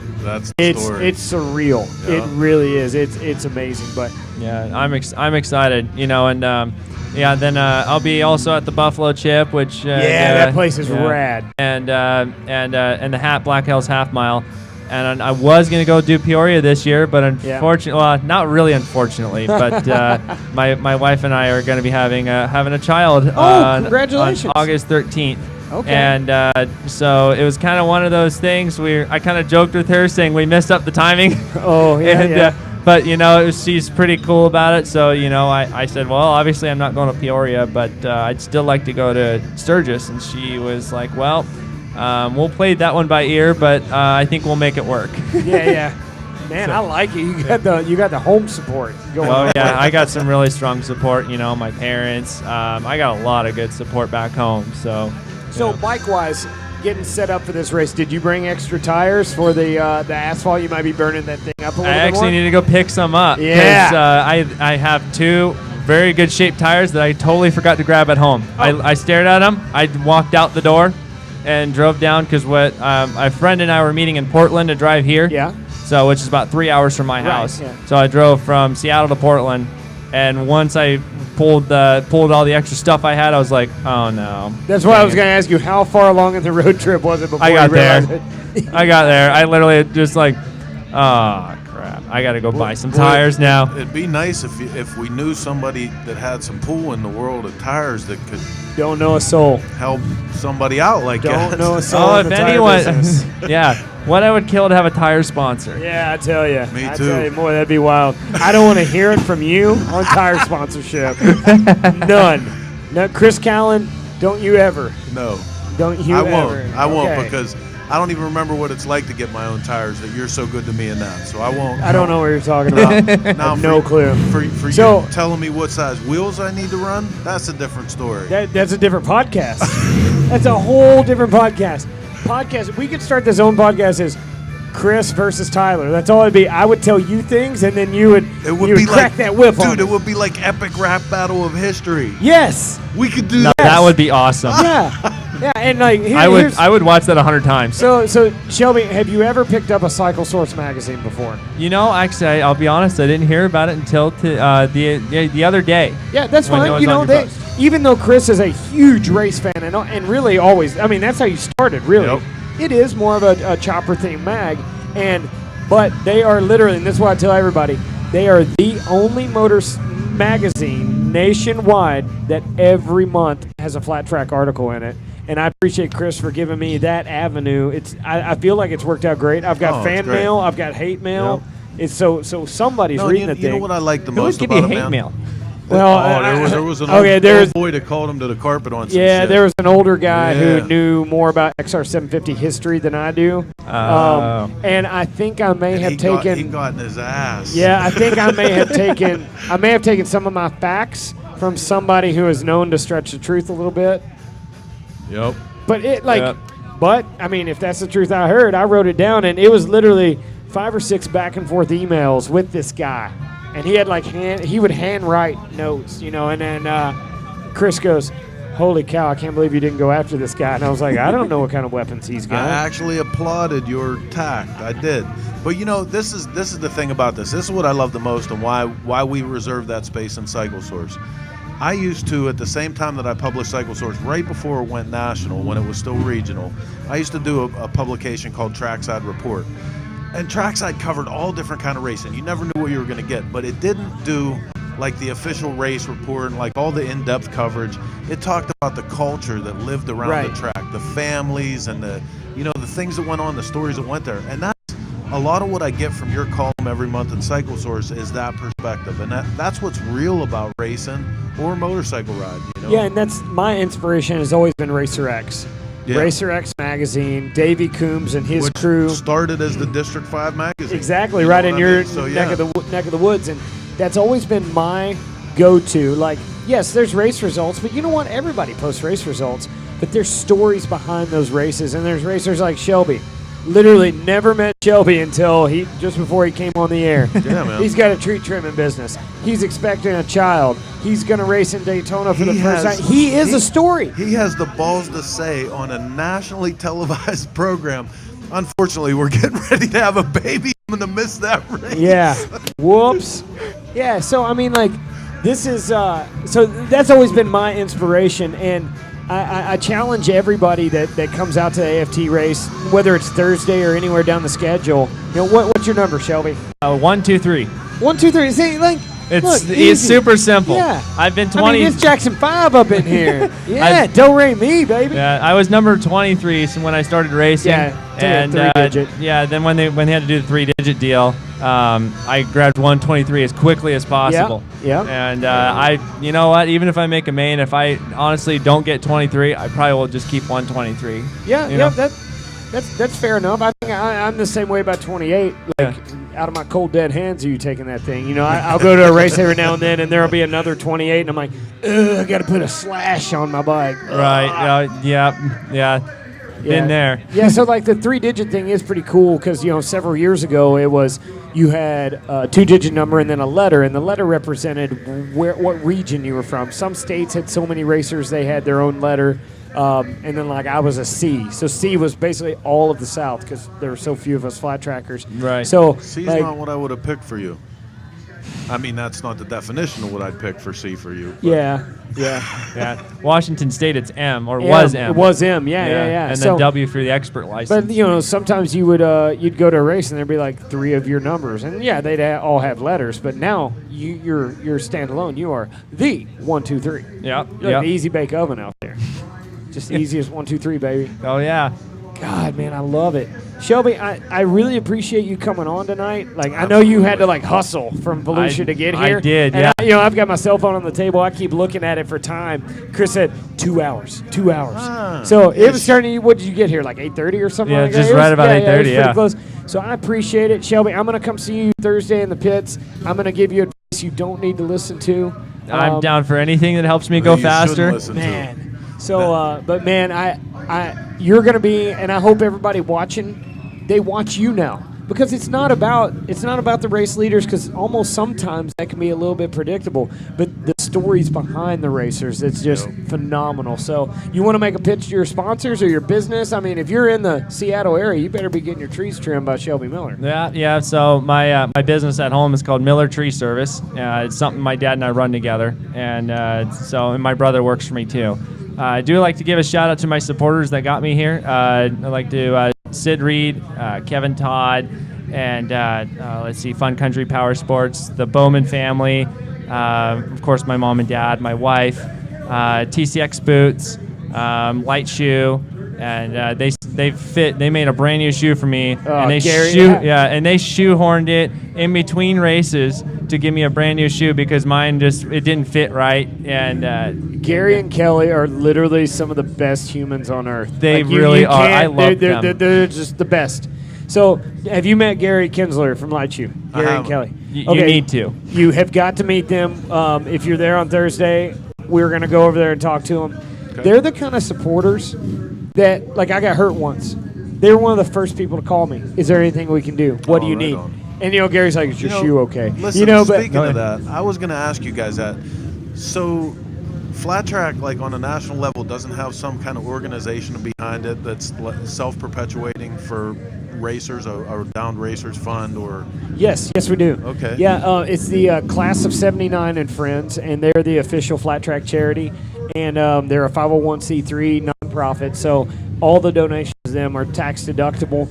it's surreal. Yeah. It really is. It's amazing. But yeah, I'm excited, and then I'll be also at the Buffalo Chip, which that place is rad, and the Black Hills Half Mile. And I was going to go do Peoria this year, but unfortunately, well, not really unfortunately, but my wife and I are going to be having a child on August 13th. Okay. And so it was kind of one of those things I kind of joked with her saying we messed up the timing. Oh, yeah, but, she's pretty cool about it. So, I said, well, obviously I'm not going to Peoria, but I'd still like to go to Sturgis. And she was like, well, we'll play that one by ear, but I think we'll make it work. Yeah. Man, I like it. You got the home support going on. Oh, yeah. I got some really strong support, my parents. I got a lot of good support back home. So bike-wise, getting set up for this race, did you bring extra tires for the asphalt? You might be burning that thing up a little bit more. I actually need to go pick some up. Yeah. Because I have two very good shaped tires that I totally forgot to grab at home. Oh. I stared at them. I walked out the door and drove down because my friend and I were meeting in Portland to drive here. Yeah. So which is about 3 hours from my house. Yeah. So I drove from Seattle to Portland, and once I pulled all the extra stuff I had, I was like, oh no. That's why I was going to ask you, how far along in the road trip was it before you realized it? I got there. I literally just like, oh crap, I got to go buy some tires now. It'd be nice if we knew somebody that had some pull in the world of tires that could. Don't know a soul. Help somebody out like that. Don't know a soul in the tire business. Yeah. What I would kill to have a tire sponsor. Yeah, I tell you. Me I too. tell you, boy, that'd be wild. I don't want to hear it from you on tire sponsorship. None. No, Chris Callen, don't you ever. No. Don't you ever. I won't because I don't even remember what it's like to get my own tires that you're so good to me in that. So I won't. I don't know what you're talking about. Now, no clue. For you telling me what size wheels I need to run, that's a different story. That's a different podcast. That's a whole different podcast. We could start this own podcast as Chris versus Tyler. That's all it'd be. I would tell you things, and then you would crack that whip on. Dude, it would be like epic rap battle of history. Yes. We could do that. That would be awesome. Yeah, and like I would watch that 100 times. So Shelby, have you ever picked up a Cycle Source magazine before? Actually, I'll be honest, I didn't hear about it until the other day. Yeah, that's fine. Even though Chris is a huge race fan and really always, I mean, that's how you started, really. Yep. It is more of a chopper themed mag, but they are literally, and this is what I tell everybody, they are the only magazine nationwide that every month has a flat track article in it. And I appreciate Chris for giving me that avenue. I feel like it's worked out great. I've got fan mail. I've got hate mail. Yep. It's so somebody's reading the thing. You know what I like the Who would most give about you it, hate man? mail? Well, there was an old boy that called him to the carpet on some shit. there was an older guy Yeah. who knew more about XR750 history than I do. And I think I may have taken. He got in his ass. Yeah, I think I may have taken some of my facts from somebody who is known to stretch the truth a little bit. Yep. But Yep. but I mean, if that's the truth I heard, I wrote it down, and it was literally 5 or 6 back and forth emails with this guy, and he had he would handwrite notes, and then Chris goes, "Holy cow, I can't believe you didn't go after this guy." And I was like, I don't know what kind of weapons he's I got. actually applauded your tact. I did. But this is the thing about this. This is what I love the most, and why we reserve that space in Cycle Source. I used to, at the same time that I published Cycle Source, right before it went national, when it was still regional, I used to do a publication called Trackside Report. And Trackside covered all different kind of racing. You never knew what you were going to get, but it didn't do like the official race report and like all the in-depth coverage. It talked about the culture that lived around the track, the families and the things that went on, the stories that went there. And that's a lot of what I get from your column every month in Cycle Source is that perspective. And that's what's real about racing or motorcycle riding. Yeah, and that's my inspiration has always been Racer X. Yeah. Racer X magazine, Davey Coombs and his Which crew started as the District 5 magazine. Exactly, You right know in what I your mean? So, neck of the woods, and that's always been my go-to. Like, yes, there's race results, but you know what? Everybody posts race results, but there's stories behind those races, and there's racers like Shelby. Literally never met Shelby until just before he came on the air. Yeah, man. He's got a tree trimming business. He's expecting a child. He's going to race in Daytona for the first time. He is a story. He has the balls to say on a nationally televised program, unfortunately, we're getting ready to have a baby. I'm going to miss that race. Yeah. Whoops. Yeah, so, I mean, like, this is so that's always been my inspiration, and I challenge everybody that comes out to the AFT race, whether it's Thursday or anywhere down the schedule. What's your number, Shelby? 1, 2, 3. 1, 2, 3. See, like, It's easy. super simple. Yeah. I've been 20. I mean, it's Jackson 5 up in here. Yeah, don't rate me, baby. Yeah, I was number 23 when I started racing. Yeah, and three-digit. yeah, then when they had to do the 3-digit deal, I grabbed 123 as quickly as possible. Yeah. And you know what? Even if I make a main, if I honestly don't get 23, I probably will just keep 123. Yeah, that's fair enough. I think I'm the same way about 28. Like, out of my cold dead hands, are you taking that thing? I'll go to a race every now and then, and there'll be another 28, and I'm like, ugh, I got to put a slash on my bike. Right. Yeah. Been there. Yeah, so like the 3-digit thing is pretty cool because, several years ago it was you had a 2-digit number and then a letter, and the letter represented what region you were from. Some states had so many racers they had their own letter, and then like I was a C. So C was basically all of the South because there were so few of us flat trackers. Right. So C's like, not what I would have picked for you. I mean, that's not the definition of what I'd pick for C for you. But. Yeah. Washington State, it's M, or was M. It was M, yeah. And so, then W for the expert license. But sometimes you would you'd go to a race and there'd be like 3 of your numbers, and yeah, they'd all have letters. But now you're standalone. You are the 1, 2, 3. Yeah. You're like the easy bake oven out there. Just the easiest 1, 2, 3, baby. Oh yeah. God, man, I love it. Shelby, I really appreciate you coming on tonight. Like, I know you had to like hustle from Volusia to get here. I did, and yeah. I've got my cell phone on the table. I keep looking at it for time. Chris said 2 hours. 2 hours. So it was starting. What did you get here? Like 8:30 or something? Yeah, like just that? right about 8:30. It was pretty Yeah. close. So I appreciate it, Shelby. I'm gonna come see you Thursday in the pits. I'm gonna give you advice you don't need to listen to. I'm down for anything that helps me go You faster. shouldn't listen to. Man. So, but man, you're gonna be, and I hope everybody watching, they watch you now, because it's not about the race leaders, because almost sometimes that can be a little bit predictable, but the stories behind the racers, it's just phenomenal. So you want to make a pitch to your sponsors or your business? I mean, if you're in the Seattle area, you better be getting your trees trimmed by Shelby Miller. Yeah. So my business at home is called Miller Tree Service. It's something my dad and I run together, and my brother works for me too. I do like to give a shout out to my supporters that got me here. I'd like to Sid Reed, Kevin Todd, and let's see, Fun Country Power Sports, the Bowman family, Of course, my mom and dad, my wife, TCX boots, light shoe, and they made a brand new shoe for me, and they shoehorned it in between races to give me a brand new shoe because mine it didn't fit right. And Gary and Kelly are literally some of the best humans on earth. They really are. I love them. They're just the best. So, have you met Gary Kinsler from Light Shoe? Gary and Kelly. You need to. You have got to meet them. If you're there on Thursday, we're going to go over there and talk to them. Okay. They're the kind of supporters that, like, I got hurt once. They were one of the first people to call me. Is there anything we can do? What do you need? And, Gary's like, is your shoe okay? Listen, speaking of that, I was going to ask you guys that. So, Flat Track, like on a national level, doesn't have some kind of organization behind it that's self-perpetuating for racers, or downed racers fund, or? Yes, we do. Okay. Yeah, it's the Class of 79 and Friends, and they're the official Flat Track charity, and they're a 501c3 nonprofit, so all the donations to them are tax deductible.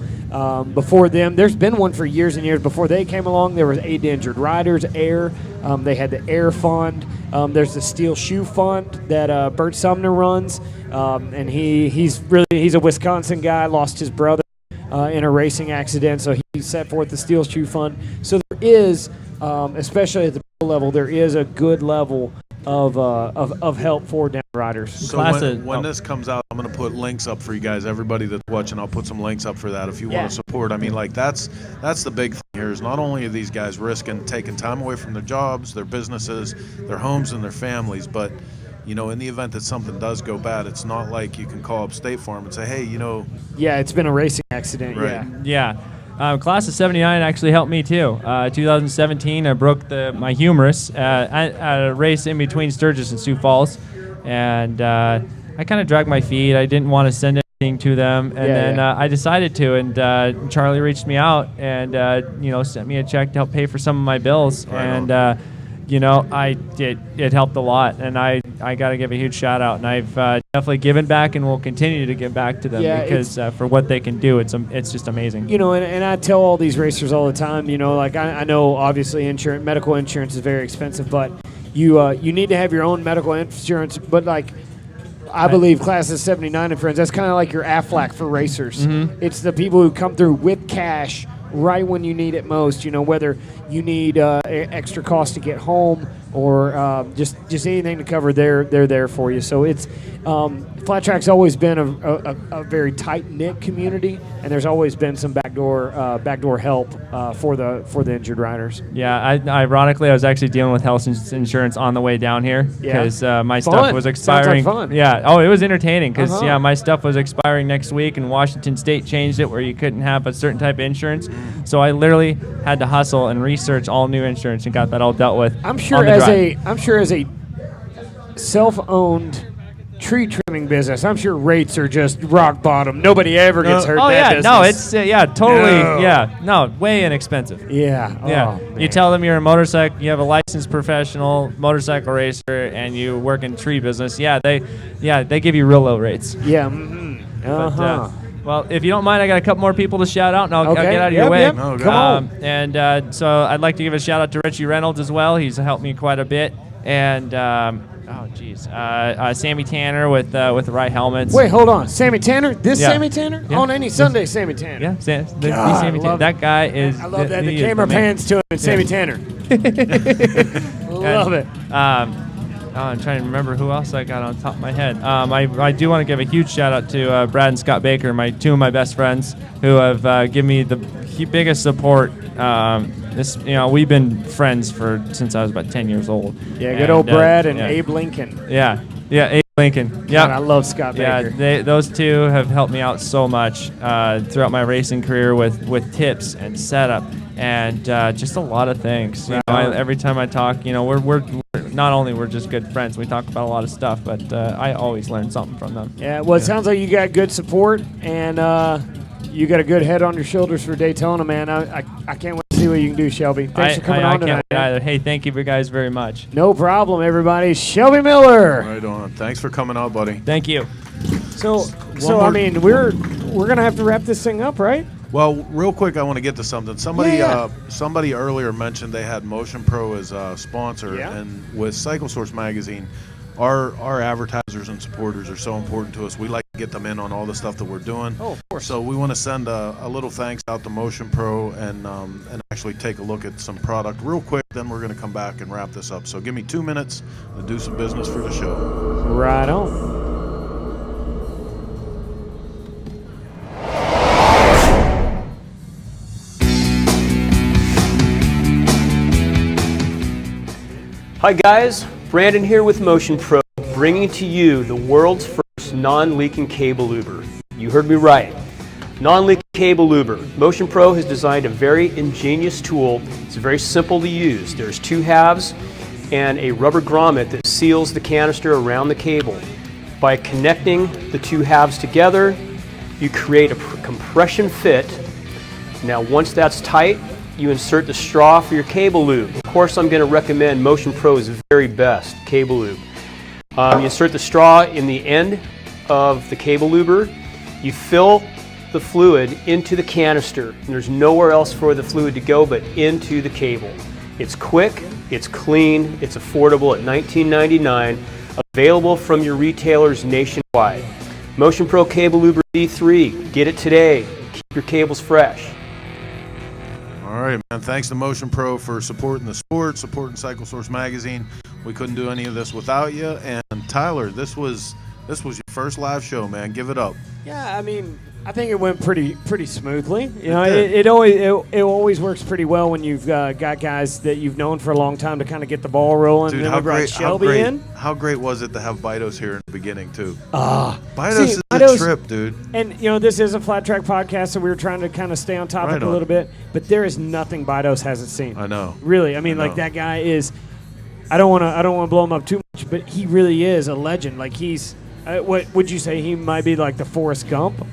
Before them, there's been one for years and years. Before they came along, there was Aid to Injured Riders, AIR. They had the AIR Fund. There's the Steel Shoe Fund that Bert Sumner runs, and he's a Wisconsin guy. Lost his brother in a racing accident, so he set forth the Steel Shoe Fund. So there is, especially at the pro level, there is a good level of help for down riders. So when this comes out, I'm going to put links up for you guys. Everybody that's watching, I'll put some links up for that if you want to support. I mean, like that's the big thing here is not only are these guys risking taking time away from their jobs, their businesses, their homes, and their families, but in the event that something does go bad, it's not like you can call up State Farm and say, hey, Yeah, it's been a racing accident. Right. Yeah. Class of 79 actually helped me too. 2017, I broke my humerus at a race in between Sturgis and Sioux Falls, and I kind of dragged my feet. I didn't want to send anything to them, and then I decided to, and Charlie reached me out and sent me a check to help pay for some of my bills, it helped a lot, and I got to give a huge shout out, and I've definitely given back and will continue to give back to them because for what they can do, it's just amazing. And I tell all these racers all the time, like I know obviously medical insurance is very expensive, but you need to have your own medical insurance, but like I believe Class of 79 and Friends, that's kind of like your Aflac for racers. Mm-hmm. It's the people who come through with cash right when you need it most, whether you need extra cost to get home or just anything to cover, they're there for you. So it's Flat Track's always been a very tight-knit community, and there's always been some backdoor help for the injured riders. Yeah, ironically, I was actually dealing with health insurance on the way down here because my stuff was expiring. Sounds like fun. Yeah, it was entertaining because my stuff was expiring next week, and Washington State changed it where you couldn't have a certain type of insurance. So I literally had to hustle and research all new insurance and got that all dealt with. I'm sure as a self-owned tree trimming business, I'm sure rates are just rock bottom. Nobody ever gets hurt. It's totally way inexpensive. Yeah. You tell them you're a motorcycle, you have a licensed professional motorcycle racer, and you work in tree business. They give you real low rates. Yeah. Mm-hmm. But, well, if you don't mind, I got a couple more people to shout out, and I'll get out of your way. Yep. Come on. So I'd like to give a shout out to Richie Reynolds as well. He's helped me quite a bit. And Sammy Tanner with the right helmets. Wait, hold on. Sammy Tanner? Sammy Tanner? Yeah. On any Sunday, Sammy Tanner. Yeah, Sammy Tanner. That guy is. I love that. The camera pans to him and Sammy Tanner. Love it. I'm trying to remember who else I got on top of my head. I do want to give a huge shout out to Brad and Scott Baker, two of my best friends, who have given me the biggest support. We've been friends since I was about 10 years old. Yeah, good old Brad and Abe Lincoln. Yeah, Abe Lincoln. Yeah, I love Scott Baker. Yeah, those two have helped me out so much throughout my racing career with tips and setup and just a lot of things. Every time I talk, we're not only we're just good friends, we talk about a lot of stuff, but I always learn something from them. Yeah, well, it sounds like you got good support and you got a good head on your shoulders for Daytona, man. I can't wait to see what you can do, Shelby. Thanks for coming on tonight. I can't either. Hey, thank you guys very much. No problem, everybody. Shelby Miller. Right on. Thanks for coming out, buddy. Thank you. So I mean, we're gonna have to wrap this thing up, right? Well, real quick, I want to get to something. Somebody Yeah. somebody earlier mentioned they had Motion Pro as a sponsor, Yeah. and with Cycle Source Magazine, our advertisers and supporters are so important to us. We like to get them in on all the stuff that we're doing. Oh, of course. So we want to send a little thanks out to Motion Pro and actually take a look at some product real quick. Then we're going to come back and wrap this up. So give me 2 minutes to do some business for the show. Right on. Hi guys, Brandon here with Motion Pro, bringing to you the world's first non-leaking cable luber. You heard me right. Non-leaking cable luber. Motion Pro has designed a very ingenious tool. It's very simple to use. There's 2 halves and a rubber grommet that seals the canister around the cable. By connecting the 2 halves together, you create a compression fit. Now once that's tight, you insert the straw for your cable lube. Of course, I'm going to recommend Motion Pro's very best cable lube. You insert the straw in the end of the cable luber. You fill the fluid into the canister, and there's nowhere else for the fluid to go but into the cable. It's quick, it's clean, it's affordable at $19.99, available from your retailers nationwide. Motion Pro Cable Luber D3, get it today. Keep your cables fresh. All right, man. Thanks to Motion Pro for supporting the sport, supporting Cycle Source Magazine. We couldn't do any of this without you. And Tyler, this was your first live show, man. Give it up. Yeah, I mean, I think it went pretty smoothly. You know, did. it always works pretty well when you've got guys that you've known for a long time to kind of get the ball rolling. Dude, And then we brought Shelby in. How great was it to have Bidos here in the beginning, too? Bidos Bidos is a trip, dude. And, you know, this is a Flat Track podcast, so we were trying to kind of stay on topic Right a on. little bit. But there is nothing Bidos hasn't seen. I know. Really, I mean, I like know. that guy is. I don't want to blow him up too much, but he really is a legend. Like he's. What would you say? He might be like the Forrest Gump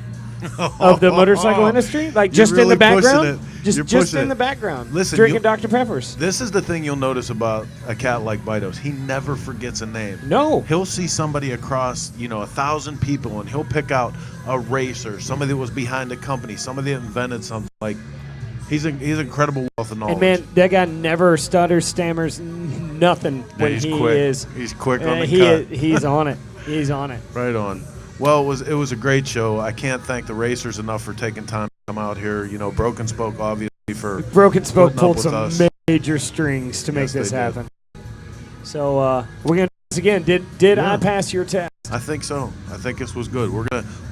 of the motorcycle industry, like You're just in really the background, pushing it. just You're just pushing in it. the background, Listen, drinking Dr. Peppers. This is the thing you'll notice about a cat like Bidos. He never forgets a name. No, He'll see somebody across, 1,000 people, and he'll pick out a racer, somebody that was behind a company, somebody that invented something. Like, he's an incredible wealth of knowledge. and man, that guy never stutters, stammers, nothing Yeah, when he's he quick. is. He's quick on the he cut. he's on it. He's on it. Right on. Well, it was a great show. I can't thank the racers enough for taking time to come out here. Broken Spoke, obviously, for Broken Spoke putting up pulled with some us. major strings to make Yes, this they did. happen. So we're gonna do this again. Did I Yeah. pass your test? I think so. I think this was good.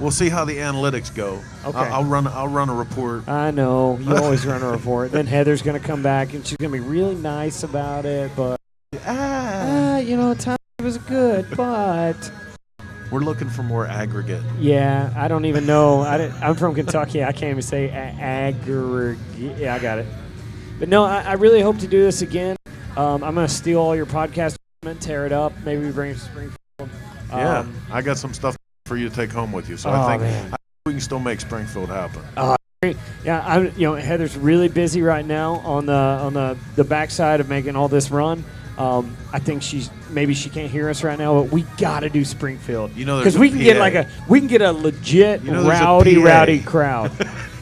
We'll see how the analytics go. Okay. I'll run a report. I know you always run a report. Then Heather's gonna come back and she's gonna be really nice about it, but time was good, but. We're looking for more aggregate. Yeah, I don't even know. I'm from Kentucky. I can't even say aggregate. Yeah, I got it. But no, I really hope to do this again. I'm going to steal all your podcast equipment, tear it up. Maybe we bring it to Springfield. Yeah, I got some stuff for you to take home with you. So Oh, I think man. we can still make Springfield happen. Yeah, Heather's really busy right now on the backside of making all this run. I think maybe she can't hear us right now, but we got to do Springfield. There's because a we can get PA. a legit there's a rowdy PA. crowd.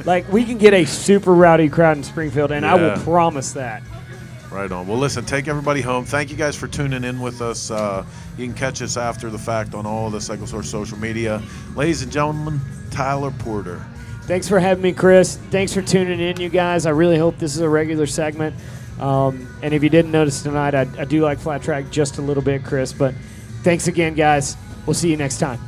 Like we can get a super rowdy crowd in Springfield, and I will Yeah. promise that. Right on. Well, listen, take everybody home. Thank you guys for tuning in with us. You can catch us after the fact on all of the Cycle Source social media. Ladies and gentlemen, Tyler Porter. Thanks for having me, Chris. Thanks for tuning in, you guys. I really hope this is a regular segment. And if you didn't notice tonight, I do like Flat Track just a little bit, Chris. But thanks again, guys. We'll see you next time.